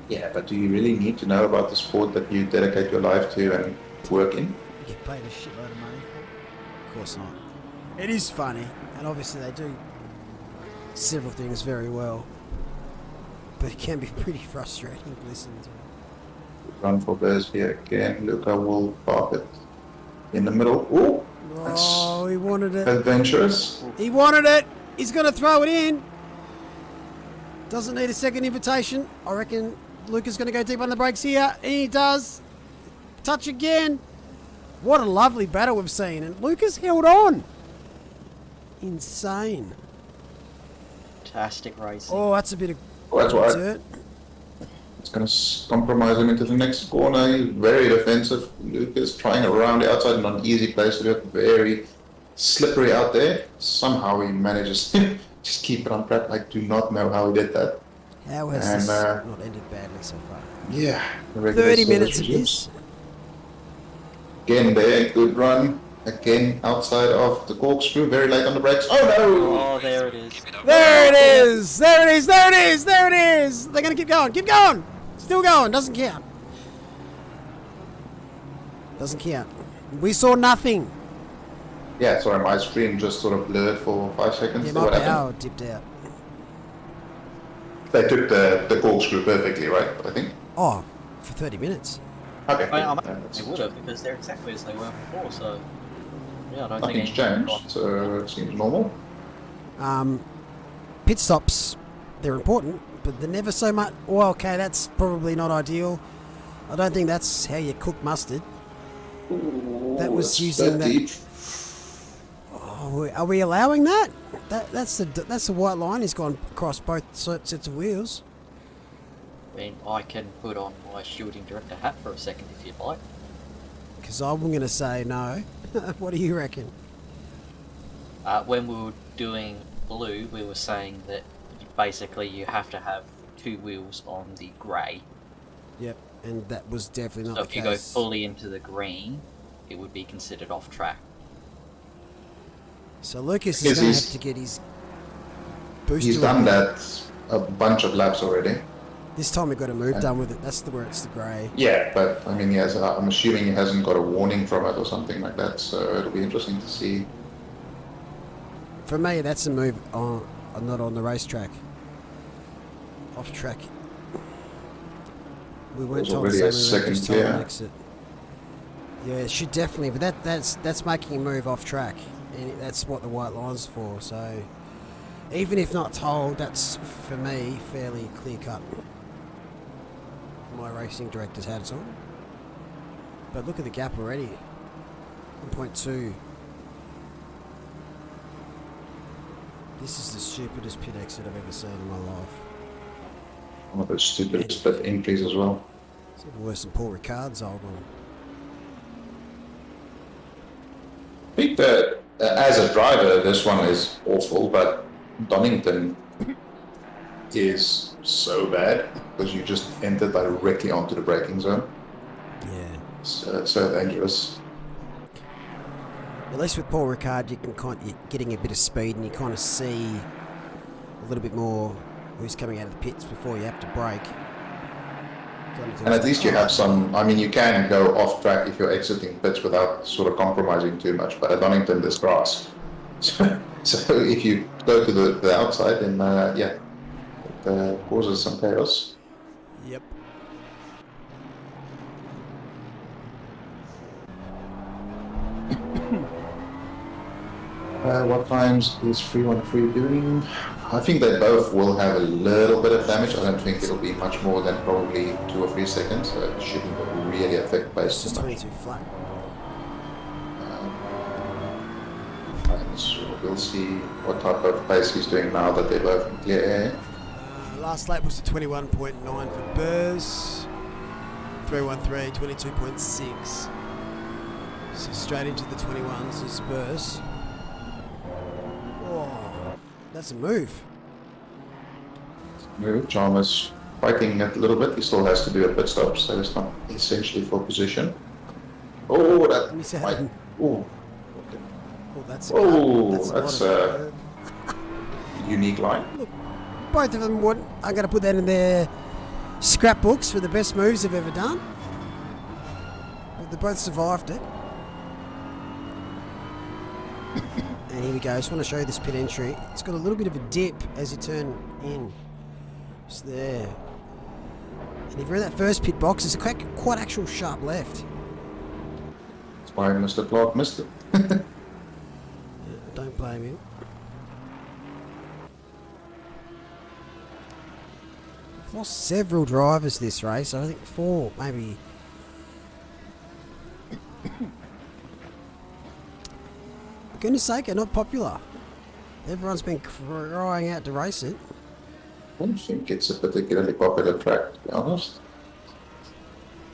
Yeah, but do you really need to know about the sport that you dedicate your life to and work in? You get paid a shitload of money for it. Of course not. It is funny, and obviously they do several things very well, but it can be pretty frustrating to listen to. Run for Bears here again. Luca will park it in the middle. Ooh, Oh, he wanted it. adventurous. He wanted it. He's going to throw it in. Doesn't need a second invitation. I reckon Luca's going to go deep on the brakes here. And he does. Touch again. What a lovely battle we've seen. And Luca's held on. Insane. Fantastic racing. Oh, that's a bit of Well, that's right. dirt. It's going to compromise him into the next corner. He's very defensive. Lucas trying around the outside in an easy place to do it. Very slippery out there. Somehow he manages to just keep it on track. I do not know how he did that. How has And, this not ended badly so far? Yeah. the regular 30 service minutes of resumes. this. Again there, good run. Again outside of the corkscrew. Very late on the brakes. Oh no! Oh, there it is. Keep it up. There it is! There it is! There it is! There it is! They're going to keep going! Keep going! Still going! Doesn't count. Doesn't count. We saw nothing. Yeah, sorry, my screen just sort of blurred for 5 seconds. Yeah, So my what happened? power dipped out. They took the corkscrew perfectly, right? I think. Oh, for 30 minutes. Okay. I yeah, mean, they would have because they're exactly as they were before. So yeah, I don't Nothing's think anything changed, so it seems normal. Pit stops, they're important, but they're never so much. Well, okay, that's probably not ideal. I don't think that's how you cook mustard. That was It's using that. deep. Oh, are we allowing that? That's the white line. He's gone across both sets of wheels. I mean, I can put on my shooting director hat for a second if you'd like. Because I'm going to say no. What do you reckon? When we were doing blue, we were saying that basically you have to have two wheels on the grey. Yep, and that was definitely So not if the you go case. fully into the green, it would be considered off track. So Lucas is Yes, going to he's- have to get his booster. He's done that a bunch of laps already. This time we've got a move done with it. That's where it's the grey. Yeah, but I mean, I'm assuming he hasn't got a warning from it or something like that. So it'll be interesting to see. For me, that's a move on, not on the racetrack. Off track. We weren't There's told the already same. a We were just second told an clear. exit. Yeah, it should definitely, but that's making a move off track, and that's what the white line's for. So, even if not told, that's for me fairly clear cut. My racing director's had it on, but look at the gap already. 1.2. This is the stupidest pit exit I've ever seen in my life. One of those stupid split entries as well. It's even worse than Paul Ricard's old one. I think that as a driver, this one is awful, but Donington is so bad because you just enter directly onto the braking zone. Yeah. So dangerous. At least with Paul Ricard, you're getting a bit of speed and you kind of see a little bit more who's coming out of the pits before you have to brake. And at least you have some, I mean, you can go off track if you're exiting pits without sort of compromising too much, but at Donington there's grass. So if you go to the outside, then yeah, it causes some chaos. Yep. What times is 313 doing? I think they both will have a little bit of damage. I don't think it'll be much more than probably 2 or 3 seconds. So it shouldn't really affect pace. It's just 22 flat. So we'll see what type of pace he's doing now that they're both in clear air. Last lap was a 21.9 for Burrs. 313, 22.6. So straight into the 21s is Burrs. Oh, that's a move. Chalmers fighting it a little bit. He still has to do a pit stop, so it's not essentially for position. Oh, that Miss out. might. Oh, Oh, that's that's a unique line. Look, both of them I'm going to put that in their scrapbooks for the best moves they've ever done. But they both survived it. And here we go. I just want to show you this pit entry. It's got a little bit of a dip as you turn in. Just there. And if you're in that first pit box, it's a quite actual sharp left. That's why Mr. Clark missed it. Don't blame him. We've lost several drivers this race. I think 4, maybe. For goodness sake, they're not popular. Everyone's been crying out to race it. I don't think it's a particularly popular track, to be honest.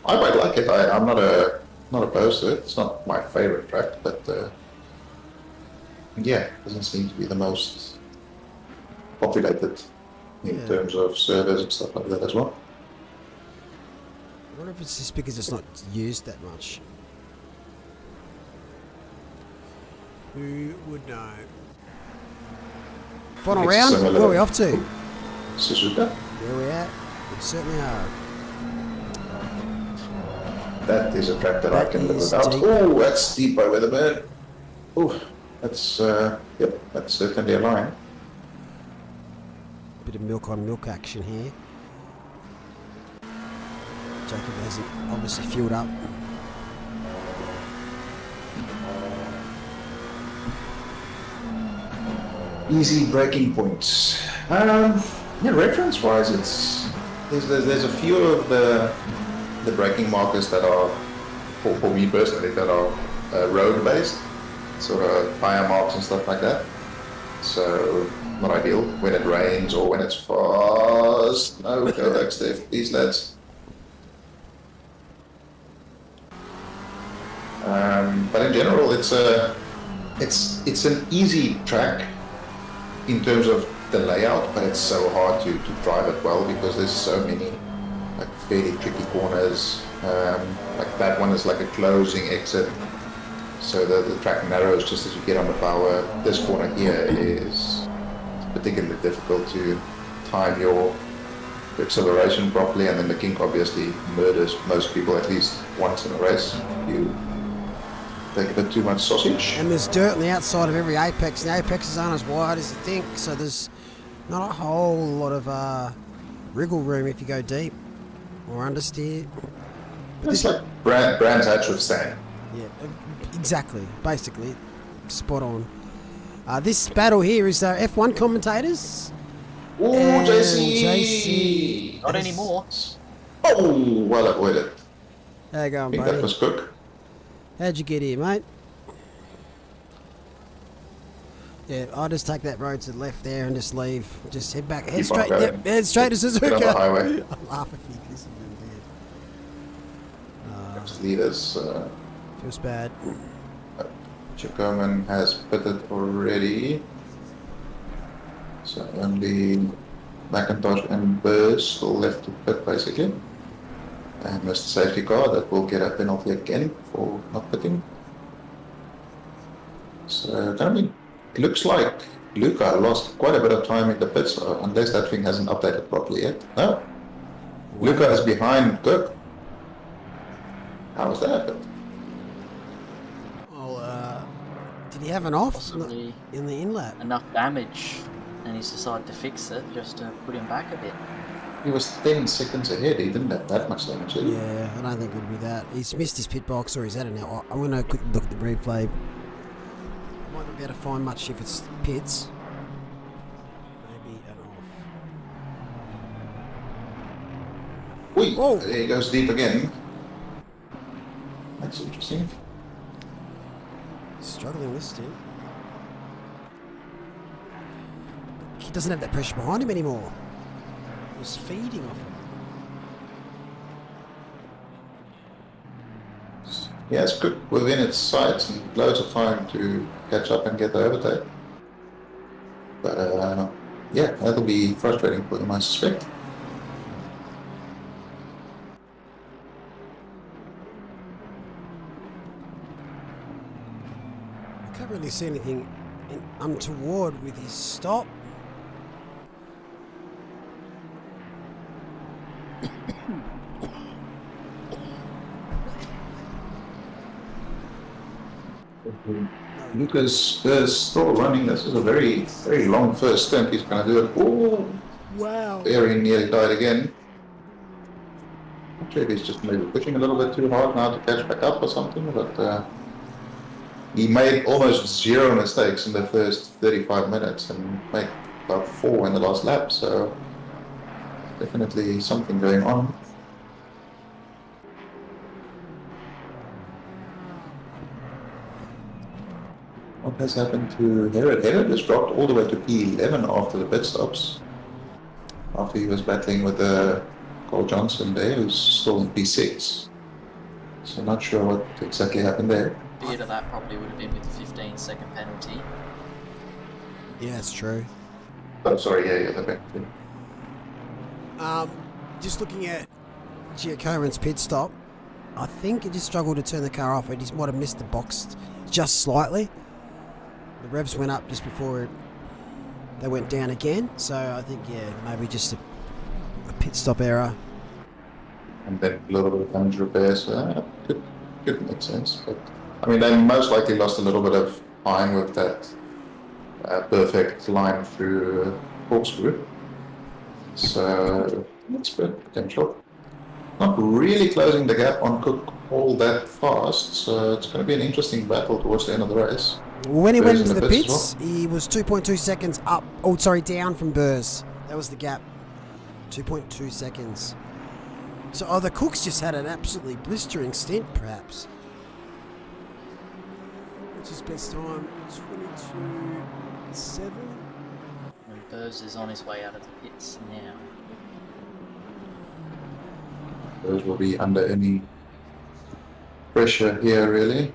I quite like it. I'm not opposed to it. It's not my favorite track, but yeah, it doesn't seem to be the most populated in terms of servers and stuff like that as well. I wonder if it's just because it's not used that much. Who would know? Final It's round? similar. Where are we off to? Suzuka? Where are we at? We certainly are. That is a track that I That can live is without. deep. Oh, that's deep by Weatherburn. Oh, that's yep, that's certainly a line. Bit of milk on milk action here. Jacob hasn't obviously fueled up. Easy braking points. Yeah, reference-wise, there's a few of the braking markers that are, for me personally, that are road-based, sort of tire marks and stuff like that. So not ideal when it rains or when it's fast. No, go back, Steph, please, lads. But in general, it's an easy track in terms of the layout, but it's so hard to drive it well because there's so many like fairly tricky corners. Like that one is like a closing exit, so the track narrows just as you get on the power. This corner here is particularly difficult to time your acceleration properly, and then the kink obviously murders most people at least once in a race. You take a bit too much sausage. And there's dirt on the outside of every apex. The apexes aren't as wide as you think, so there's not a whole lot of wriggle room if you go deep or understeer. But It's like Brands Hatch with sand. Yeah, exactly. Basically, spot on. This battle here is F1 commentators. Ooh, And JC! Not anymore. Oh, well avoided. How you I going, think buddy? that was Cook. How'd you get here, mate? Yeah, I'll just take that road to the left there and just leave. Just head back. Head Keep on straight. going. Yep, head straight to Get on the Suzuka. highway. I laugh at you. This is really weird. Leaders. Feels bad. Chickerman has pitted already. So only McIntosh and Burrs still left to pit basically. And Mr. Safety Car that will get a penalty again for not pitting. So it looks like Luca lost quite a bit of time in the pits, unless that thing hasn't updated properly yet. No. Wow. Luca is behind Cook. How was that? Well, did he have an off Possibly in the in-lap? enough damage, and he's decided to fix it just to put him back a bit. He was 10 seconds ahead. He didn't have that much damage, did he? Yeah, I don't think it would be that. He's missed his pit box or he's at it now. I'm going to quick look at the replay. Might not be able to find much if it's pits. Maybe an off. Oi, Oh. there he goes deep again. That's interesting. Struggling this stint. He doesn't have that pressure behind him anymore. He was feeding off him. Yeah, it's good within its sights and loads of time to catch up and get the overtake. But yeah, that'll be frustrating for him, I suspect. I can't really see anything untoward with his stop. Lucas is still running. This is a very, very long first stint. He's going to do it. Oh, Wow. very nearly died again. Not sure if he's just maybe pushing a little bit too hard now to catch back up or something, but he made almost zero mistakes in the first 35 minutes and made about 4 in the last lap, so definitely something going on. What has happened to Herod? Herod just dropped all the way to P11 after the pit stops. After he was battling with Cole Johnson there, who's still in P6. So not sure what exactly happened there. Bit of that probably would have been with the 15-second penalty. Yeah, that's true. Oh, sorry, yeah, the penalty. Just looking at Giacomo's pit stop, I think he just struggled to turn the car off. He just might have missed the box just slightly. The revs went up just before they went down again. So I think, yeah, maybe just a pit stop error. And then a little bit of damage repair, so could make sense. But I mean, they most likely lost a little bit of time with that perfect line through corkscrew. So that's good potential. Not really closing the gap on Cook all that fast, so it's going to be an interesting battle towards the end of the race. When he went Burrs into in the the pits pits, as he was 2.2 seconds up. Oh, sorry, down from Burrs. That was the gap. 2.2 seconds. So, the Cooks just had an absolutely blistering stint, perhaps. What's his best time? 22.7. And Burrs is on his way out of the pits now. Those will be under any pressure here, really.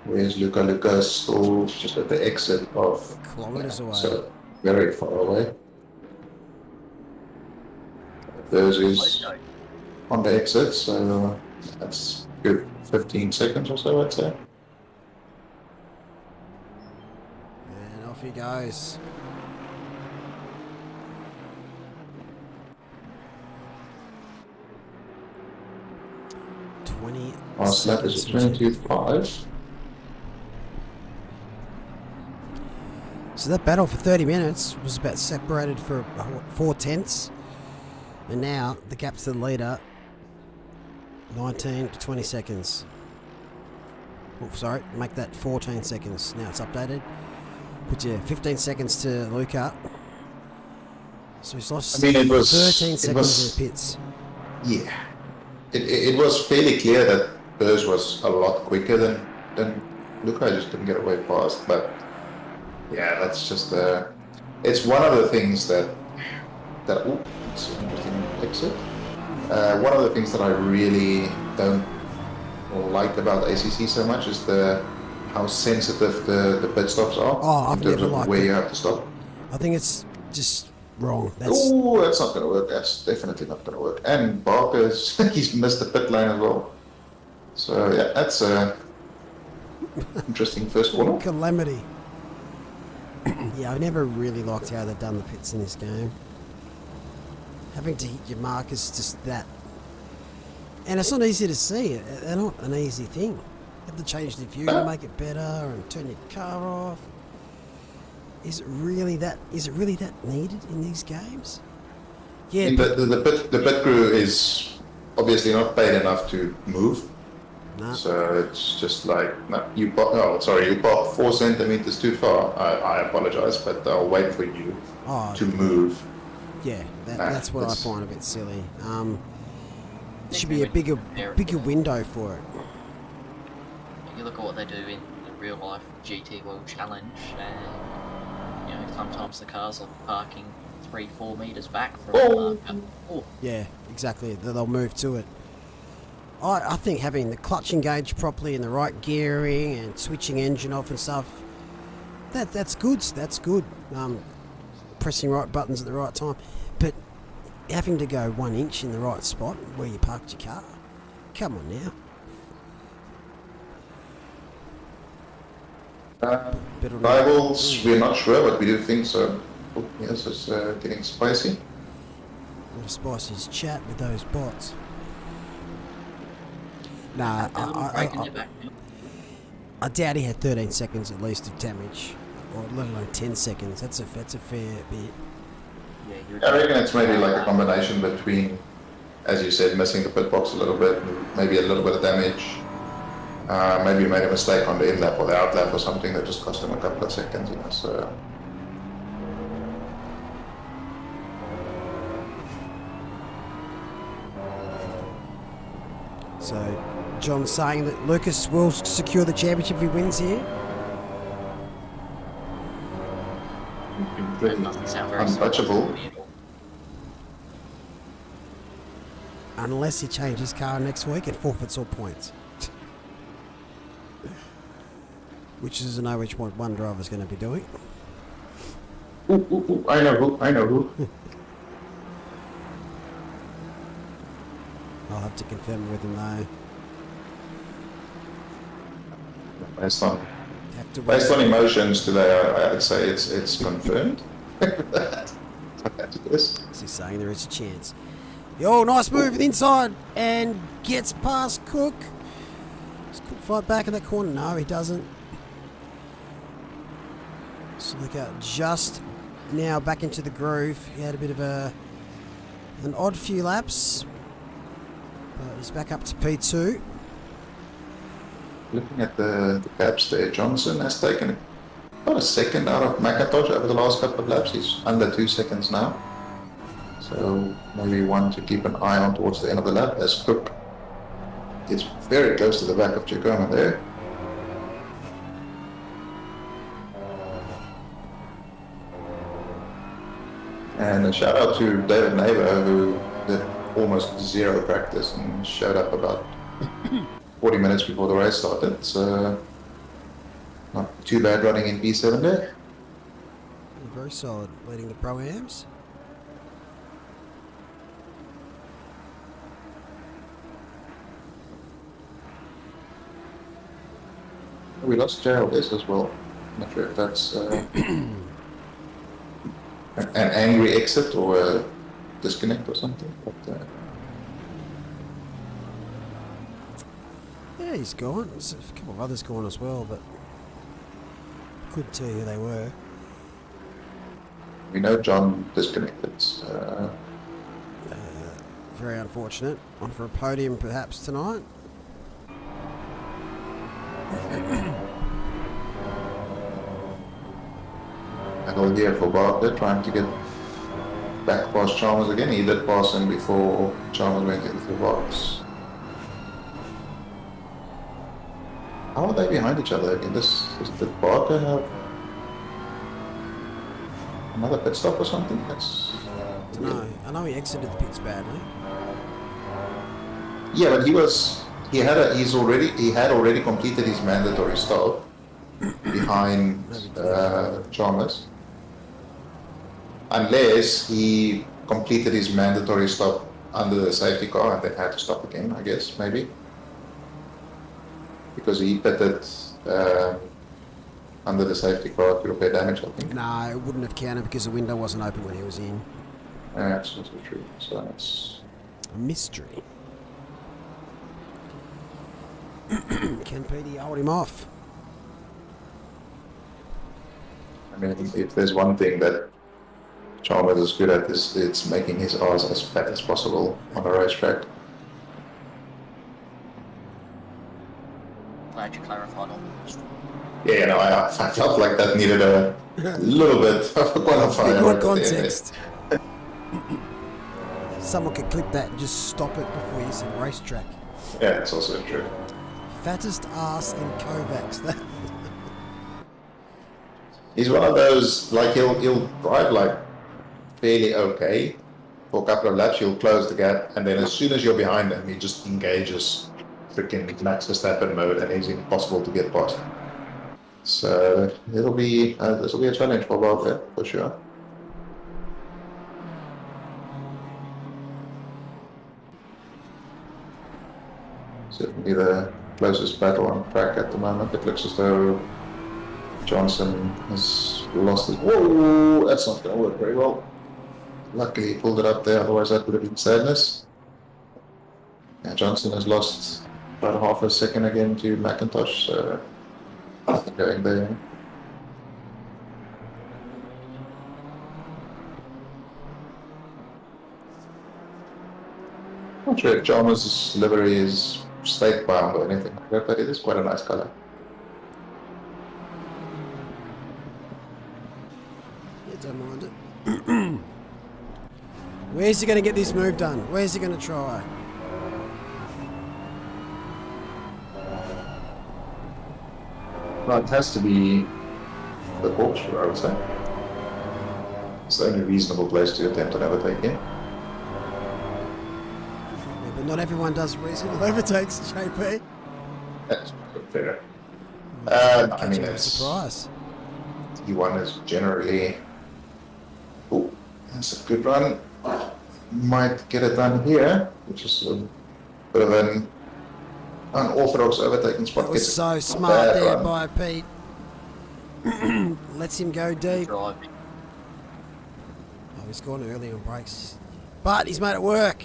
Where's Luca? Luca's still just at the exit of... Kilometres away. So, very far away. Those is on the exit, so that's good 15 seconds or so, I'd say. And off he goes. Last lap is 22.5. So that battle for 30 minutes was about separated for 4/10. And now the gap to the leader, 19 to 20 seconds. Oh, sorry, make that 14 seconds. Now it's updated. Put you 15 seconds to Luca. So he's lost I mean, it was 13 seconds in the pits. Yeah, it was fairly clear that Burrs was a lot quicker than Luca. I just couldn't get away fast. But yeah, that's just it's one of the things that oh, it's an interesting exit. One of the things that I really don't like about ACC so much is how sensitive the pit stops are I've in terms never of liked where it. you have to stop. I think it's just wrong. Oh, that's not going to work. That's definitely not going to work. And Barker's he's missed the pit lane as well. So yeah, that's a interesting first corner. Calamity. Yeah, I've never really liked how they've done the pits in this game. Having to hit your mark is just that. And it's not easy to see. They're not an easy thing. You have to change the view to make it better and turn your car off. Is it really that needed in these games? Yeah. I mean, the pit crew is obviously not paid enough to move. No. So it's just like, no, you park 4 centimeters too far. I apologize, but I'll wait for you to move. Yeah, that's what I find a bit silly. There should be a bigger window for it. You look at what they do in the real life GT World Challenge, and you know sometimes the cars are parking 3-4 meters back from the marker. Oh. Yeah, exactly. They'll move to it. I think having the clutch engaged properly and the right gearing and switching engine off and stuff, that's good. That's good. Pressing right buttons at the right time, but having to go 1 inch in the right spot where you parked your car, come on now. Rivals, we're not sure, but we do think so. Oh, yes, it's getting spicy. What a spicy's chat with those bots. Nah, I doubt he had 13 seconds at least of damage, or let alone 10 seconds. That's a fair bit. I reckon it's maybe like a combination between, as you said, missing the pit box a little bit, maybe a little bit of damage. Maybe you made a mistake on the in lap or the out lap or something that just cost him a couple of seconds, you know. So, John's saying that Lucas will secure the championship if he wins here. That doesn't sound very untouchable. Unless he changes car next week and forfeits all points. Which is I know which one driver's going to be doing. Ooh, I know who. I'll have to confirm with him though. Based on emotions today, I'd say it's confirmed. Is he saying there is a chance? Yo, nice move inside and gets past Cook. Does Cook fight back in that corner? No, he doesn't. So look out, just now back into the groove. He had a bit of an odd few laps, but he's back up to P2. Looking at the gaps there, Johnson has taken about a second out of McIntosh over the last couple of laps. He's under 2 seconds now. So maybe one to keep an eye on towards the end of the lap as Cook gets very close to the back of Chacoma there. And a shout out to David Neighbour, who did almost zero practice and showed up about 40 minutes before the race started. It's not too bad running in P7 there. Very solid, leading the Pro-Ams. We lost JLS as well. Not sure if that's an angry exit or a disconnect or something. But, yeah, he's gone. There's a couple of others gone as well, but couldn't tell you who they were. we know John disconnected. Very unfortunate. On for a podium perhaps tonight. Battle here for Barker, trying to get back past Chalmers again. He did pass him before Chalmers went into the box. How are they behind each other again? Did Barker have another pit stop or something? I know he exited the pits badly. Yeah, but he had already completed his mandatory stop behind Chalmers. Unless he completed his mandatory stop under the safety car and then had to stop again, I guess, maybe. Because he pitted under the safety car to repair damage, I think. No, it wouldn't have counted because the window wasn't open when he was in. That's also true. So it's A mystery. Can Petey hold him off? I mean, if there's one thing that Chalmers is good at, it's making his arse as fat as possible on a racetrack. Glad you clarified on that. Yeah, no, I felt like that needed a little bit of a qualifier. Bit more right there. context. Someone could clip that and just stop it before you said racetrack. Yeah, it's also true. Fattest ass in Kovacs. That He's one of those, like, he'll drive like fairly okay for a couple of laps. He'll close the gap, and then as soon as you're behind him, he just engages freaking Max Verstappen mode, and he's impossible to get past. So it'll be this will be a challenge for Bob, for sure. Certainly the closest battle on track at the moment. It looks as though Johnson has lost his... Whoa! That's not going to work very well. Luckily he pulled it up there, otherwise that would have been sadness. Yeah, Johnson has lost about half a second again to McIntosh, so nothing going there. Not sure if Chalmers' livery is state bound or anything like that, but it is quite a nice color. you don't mind it. Where's he going to get this move done? Where's he going to try? Well, it has to be the corkscrew, I would say. It's the only reasonable place to attempt an overtaking. Yeah, but not everyone does reasonable overtakes, JP. That's fair. Catch I mean, him by it's surprise. T1 is generally... Oh, that's a good run. Might get it done here, which is a bit of an unorthodox overtaking spot. That was Gets so a smart bad there run. by Pete. Lets him go deep. Driving. Oh, he's gone early on brakes. But he's made it work.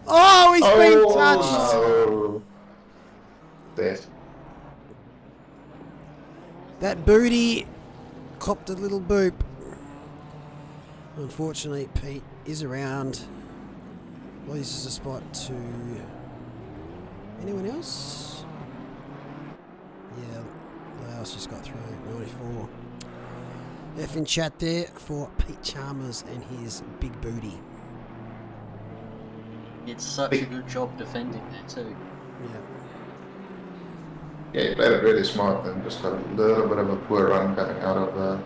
Oh, he's been touched. No. Death. That booty copped a little boop. Unfortunately, Pete is around. Loses a spot to anyone else? Yeah, Laos just got through 94. F in chat there for Pete Chalmers and his big booty. It's such a good job defending there too. Yeah. Yeah, he played it really smart and just got a little bit of a poor run coming out of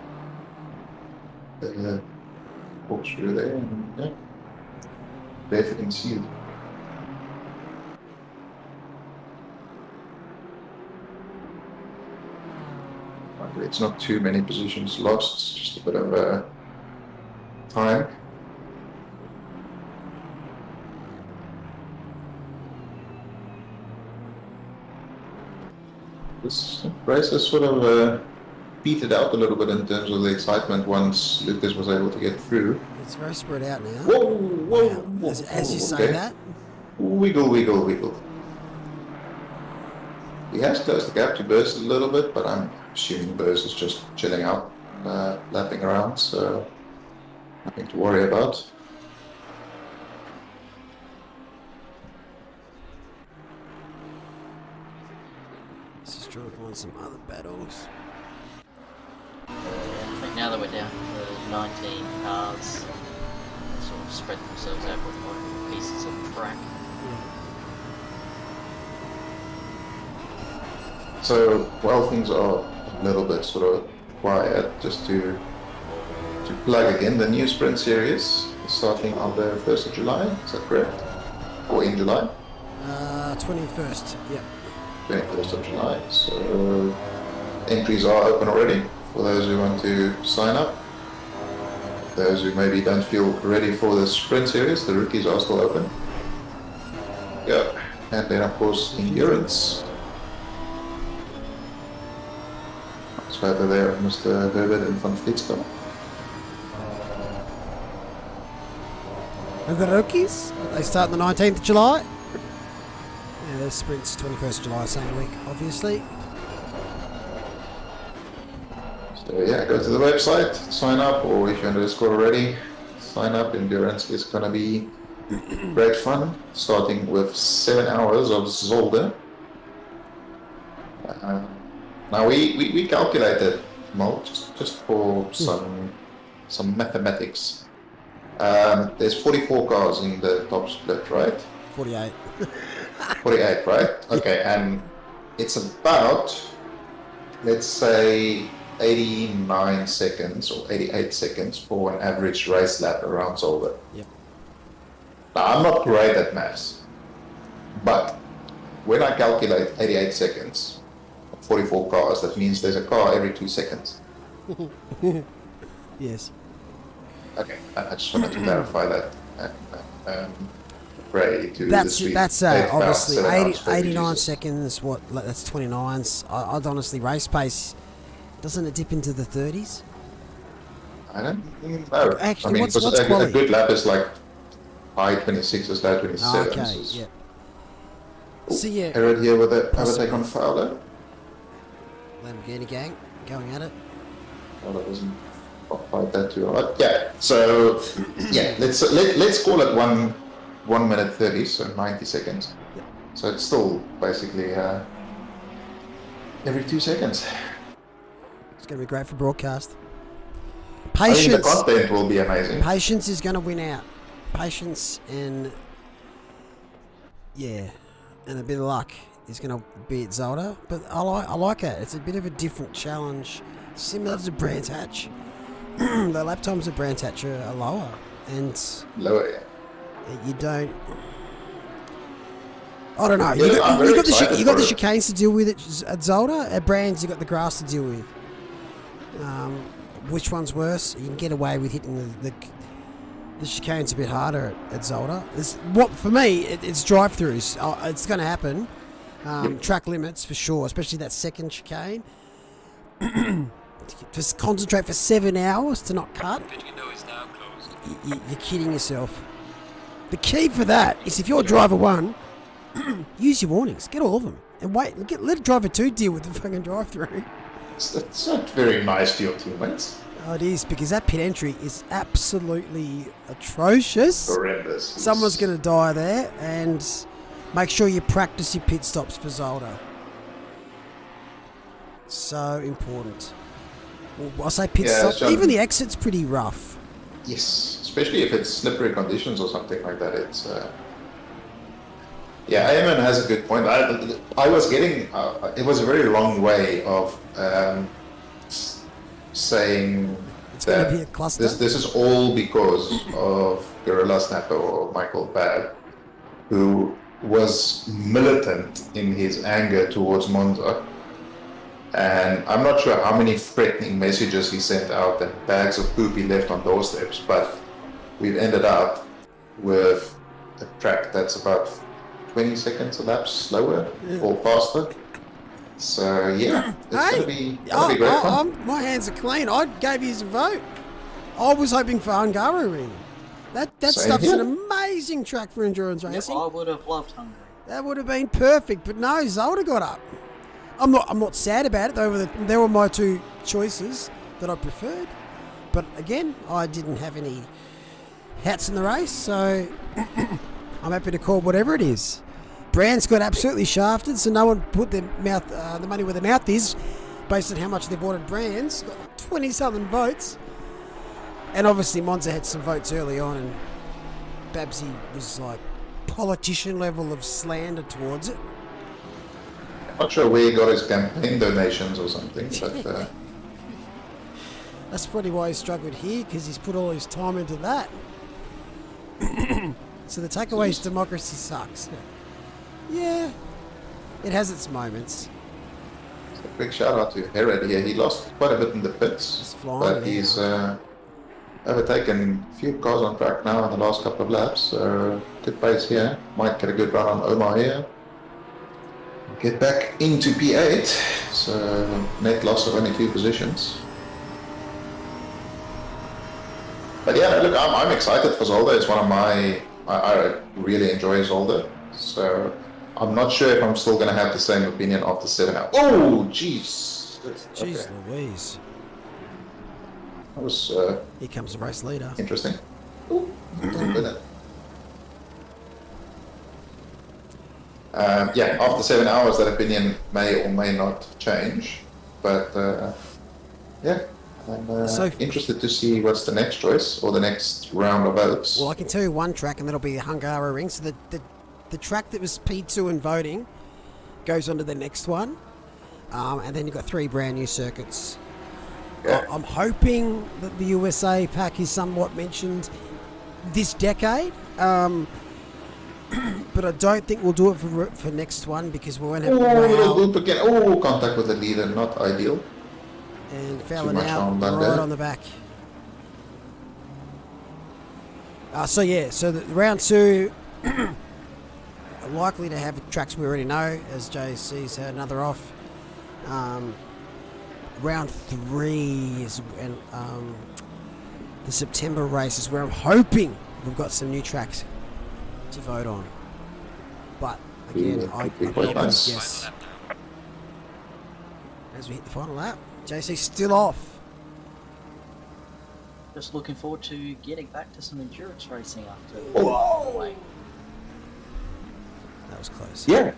the corkscrew there. And, yeah, definitely sealed. Luckily, it's not too many positions lost, it's just a bit of time. This race has sort of petered out a little bit in terms of the excitement once Lucas was able to get through. It's very spread out now. Whoa, whoa, Wow. whoa, As you whoa, say okay. that. Wiggle, wiggle, wiggle. He has closed the gap to Burst a little bit, but I'm assuming Burst is just chilling out, lapping around, so nothing to worry about. This is trying to find some other battles. I think now that we're down to 19 cars, they sort of spread themselves out with more pieces of track. So while things are a little bit sort of quiet, just to plug again, the new Sprint Series is starting on the 1st of July, is that correct? Or in July? 21st, yep. 21st of July. So entries are open already for those who want to sign up. Those who maybe don't feel ready for the Sprint Series, the rookies are still open. Yeah, and then of course endurance. It's right there, Mr. Herbert and Van Vlietskap. And the rookies, they start on the 19th of July. Yeah, the sprint's 21st of July, same week, obviously. So yeah, go to the website, sign up, or if you're on the Discord already, sign up. Endurance is gonna be great fun, starting with 7 hours of Zolder. Now we calculated, Mo, just for some mathematics. There's 44 cars in the top split, right? 48. 48, right? Okay, and it's about, let's say, 89 seconds or 88 seconds for an average race lap around Zolder. Yep. Now, I'm not great at maths, but when I calculate 88 seconds, 44 cars, that means there's a car every 2 seconds. Yes. Okay, I just wanted to clarify that. Pray to That's the street. obviously 89 Jesus. seconds. What? That's 29s. I'd honestly race pace. Doesn't it dip into the 30s? I don't know. Actually, I mean, what's because a quality? good lap is like high 26s, low 27s. Okay. Yeah. So yeah, Herod here with a Possibly. overtake on Fowler. Lamborghini gang going at it. Well, that wasn't quite that too hard. Yeah. So yeah, let's call it 1 minute 30, so 90 seconds. Yep. So it's still basically every 2 seconds. It's going to be great for broadcast. I think the Patience. content will be amazing. Patience is going to win out. Patience and and a bit of luck is going to be at Zelda. But I like it. It's a bit of a different challenge, similar to Brands Hatch. The lap times of Brands Hatch are lower, and Lower, yeah. you don't. I don't know. Yeah, I'm very You got excited the for it. chicanes to deal with at Zelda. At Brands, you got the grass to deal with. Which one's worse? You can get away with hitting the chicanes a bit harder at Zolder. For me, it's drive-throughs. It's going to happen. Track limits for sure, especially that second chicane. Just concentrate for 7 hours to not cut. Did you know it's now closed? You're kidding yourself. The key for that is if you're driver one, use your warnings. Get all of them and wait. Let driver two deal with the fucking drive-through. It's not very nice to your teammates. Oh, it is, because that pit entry is absolutely atrocious. Horrendous. Someone's going to die there, and make sure you practice your pit stops for Zolder. So important. Well, I say pit stop. John. Even the exit's pretty rough. Yes, especially if it's slippery conditions or something like that. It's yeah, Ayman has a good point. I was getting it was a very long way of saying It's going to that be a cluster. this is all because of Gorilla Snapper or Michael Babb, who was militant in his anger towards Monza. And I'm not sure how many threatening messages he sent out and bags of poop he left on doorsteps, but we've ended up with a track that's about 20 seconds a lap slower or faster. So yeah, it's gonna be great fun. My hands are clean. I gave you a vote. I was hoping for Hungary Ring. That Same stuff's here. an amazing track for endurance Yep, racing. I would have loved Hungary. That would have been perfect, but no, Zolder got up. I'm not sad about it. They were my two choices that I preferred. But again, I didn't have any hats in the race, so I'm happy to call whatever it is. Brands got absolutely shafted, so no one put their mouth, the money where their mouth is, based on how much they bought at Brands. Got 20-something votes. And obviously Monza had some votes early on, and Babsy was like politician level of slander towards it. Not sure where he got his campaign donations or something, but That's probably why he struggled here, because he's put all his time into that. So the takeaway is democracy sucks. Yeah, it has its moments. a quick shout out to Herod here. He lost quite a bit in the pits, He's flying but now. he's overtaken a few cars on track now in the last couple of laps. So good pace here. Might get a good run on Omar here. Get back into P8. So net loss of only 2 positions. But yeah, look, I'm excited for Zolder. It's one of my... I really enjoy Zolder. So I'm not sure if I'm still going to have the same opinion after 7 hours. Oh, jeez. Jeez Okay. Louise. That was Here comes the race leader. interesting. Ooh, doesn't win it. Yeah, after 7 hours, that opinion may or may not change. But yeah, I'm So- interested to see what's the next choice or the next round of votes. Well, I can tell you one track, and that'll be the Hungara Ring. So the track that was P2 in voting goes on to the next one. And then you've got 3 brand new circuits. Yeah. I'm hoping that the USA pack is somewhat mentioned this decade. But I don't think we'll do it for next one, because we won't have Oh, little Wow loop again. Oh, contact with the leader, not ideal. and Fowler Too much now on that right there. on the back. So the round 2 are likely to have tracks we already know, as JC's had another off. Round 3 is and the September race is where I'm hoping we've got some new tracks to vote on. But again, Yeah, I could be can quite always nice. guess Final lap now. as we hit the final lap. JC's still off. Just looking forward to getting back to some endurance racing after. Oh. That was close. Yeah,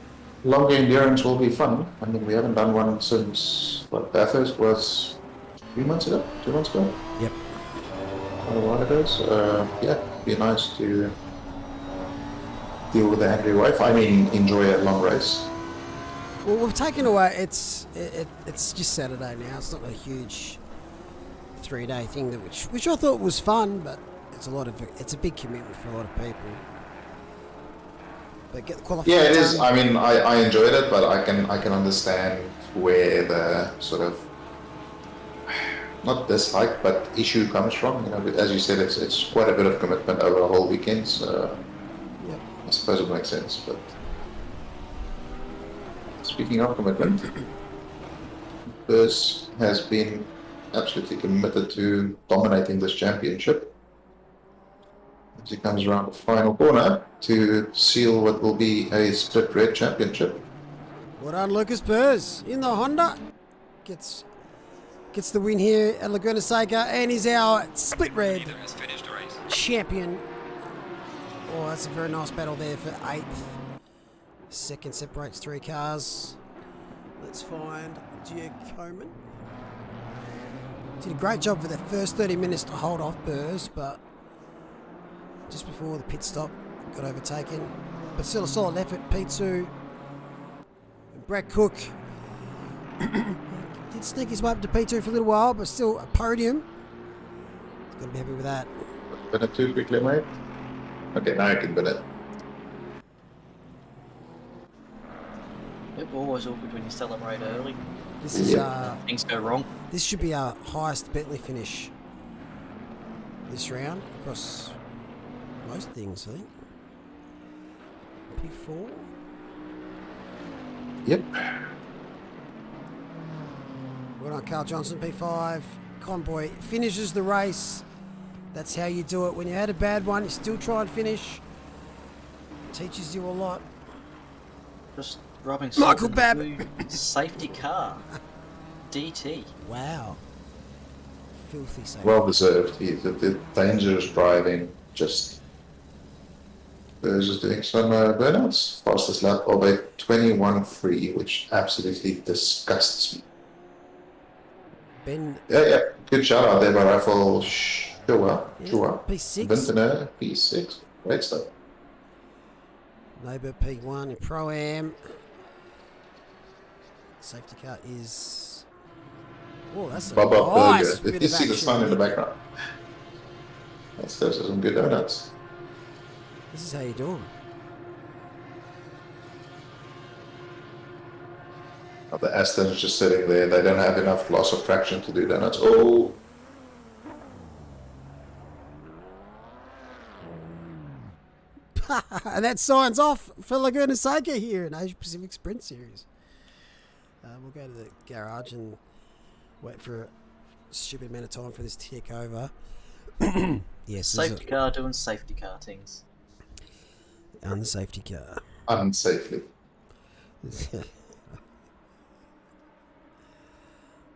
longer endurance will be fun. I mean, we haven't done one since, what, Bathurst was 3 months ago? 2 months ago? Yep. Quite a while ago. So, yeah, be nice to deal with the angry wife. I mean, enjoy a long race. Well, we've taken away. It's just Saturday now. It's not a huge 3-day thing, which I thought was fun, but it's a big commitment for a lot of people. But get the qualifying. Yeah, it is. done. I mean, I enjoyed it, but I can understand where the sort of not dislike, but issue comes from. You know, as you said, it's quite a bit of commitment over a whole weekend. So Yep. I suppose it makes sense. But speaking of commitment, Burs has been absolutely committed to dominating this championship. As he comes around the final corner to seal what will be a split red championship. Well done, Lucas Burrs in the Honda. Gets the win here at Laguna Seca, and is our split red Leader has finished the race. champion. Oh, that's a very nice battle there for 8th. Second separates 3 cars. Let's find Giacomin. Did a great job for the first 30 minutes to hold off Burrs, but just before the pit stop, got overtaken. But still a solid effort, P2. And Brad Cook did sneak his way up to P2 for a little while, but still a podium. He's got to be happy with that. Bin it too quickly, mate. Okay, now I can bin it. Yep, always awkward when you celebrate early. This is Things go wrong. this should be our highest Bentley finish this round across most things, I think. P4. Yep. Well done, Carl Johnson, P5. Conboy finishes the race. That's how you do it. When you had a bad one, you still try and finish. Teaches you a lot. Just rubbing Michael salt Babb. into safety car. DT. Wow. Filthy safety. Well deserved. The dangerous driving just There's just doing some burnouts. Fastest lap of a 21.3, which absolutely disgusts me. Ben, Yeah. Good shout out there by Raffle. Sure. P6. Vintner, P6. Great stuff. Labour P1 in Pro-Am. Safety car is... Oh, that's a Bubba nice Burger. bit If you of see the action. sun in the background. That's those are some good donuts. This is how you do 'em. Oh, the Aston's just sitting there. They don't have enough loss of traction to do donuts. Oh! And that signs off for Laguna Seca here in Asia Pacific Sprint Series. We'll go to the garage and wait for a stupid amount of time for this to tick over. Yes, Safety car doing safety car things. on the safety car. Unsafely.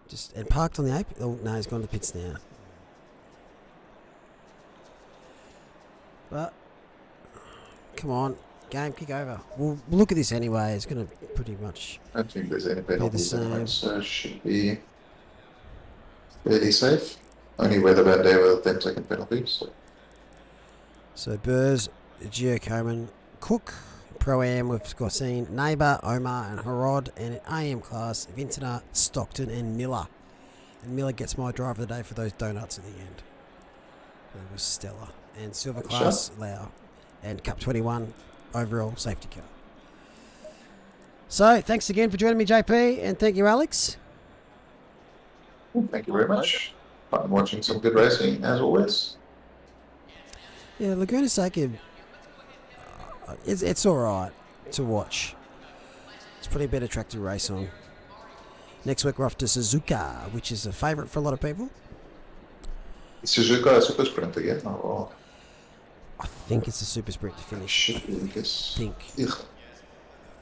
Just and parked on the ape. Oh no, he's gone to the pits now. But come on, game kick over. We'll look at this anyway. It's going to pretty much. I don't think there's any penalties same. anyway, so it should be fairly safe. Only weather bad day with 10-second penalties. So Burrs, Gio Coman, Cook, Pro-Am, we've got seen Neighbour, Omar and Harrod, and in AM class, Vintner, Stockton and Miller. And Miller gets my driver of the day for those donuts at the end. It was stellar. And silver class, Lau. And Cup 21, overall safety car. So, thanks again for joining me, JP, and thank you, Alex. Thank you very much. Fun watching some good racing, as always. Yeah, Laguna Seca, it's alright to watch. It's pretty a better track to race on. Next week we're off to Suzuka, which is a favourite for a lot of people. Is Suzuka a super sprint again? Or I think it's a super sprint to finish. should be because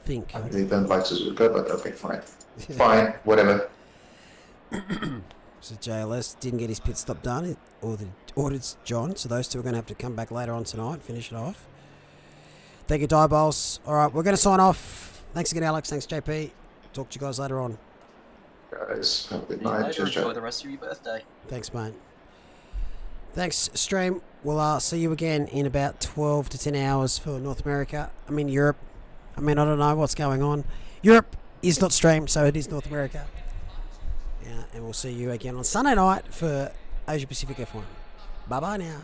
Think. I really don't like Suzuka, but okay, fine. Fine, whatever. So JLS didn't get his pit stop done, ordered John, so those two are going to have to come back later on tonight, finish it off. Thank you, Diabols. All right, we're going to sign off. Thanks again, Alex. Thanks, JP. Talk to you guys later on. Guys, have a good See you night. later. Cheers, Enjoy chat. the rest of your birthday. Thanks, mate. Thanks, stream. We'll see you again in about 12 to 10 hours for North America. I mean, Europe. I don't know what's going on. Europe is not streamed, so it is North America. Yeah, and we'll see you again on Sunday night for Asia Pacific F1. Bye-bye now.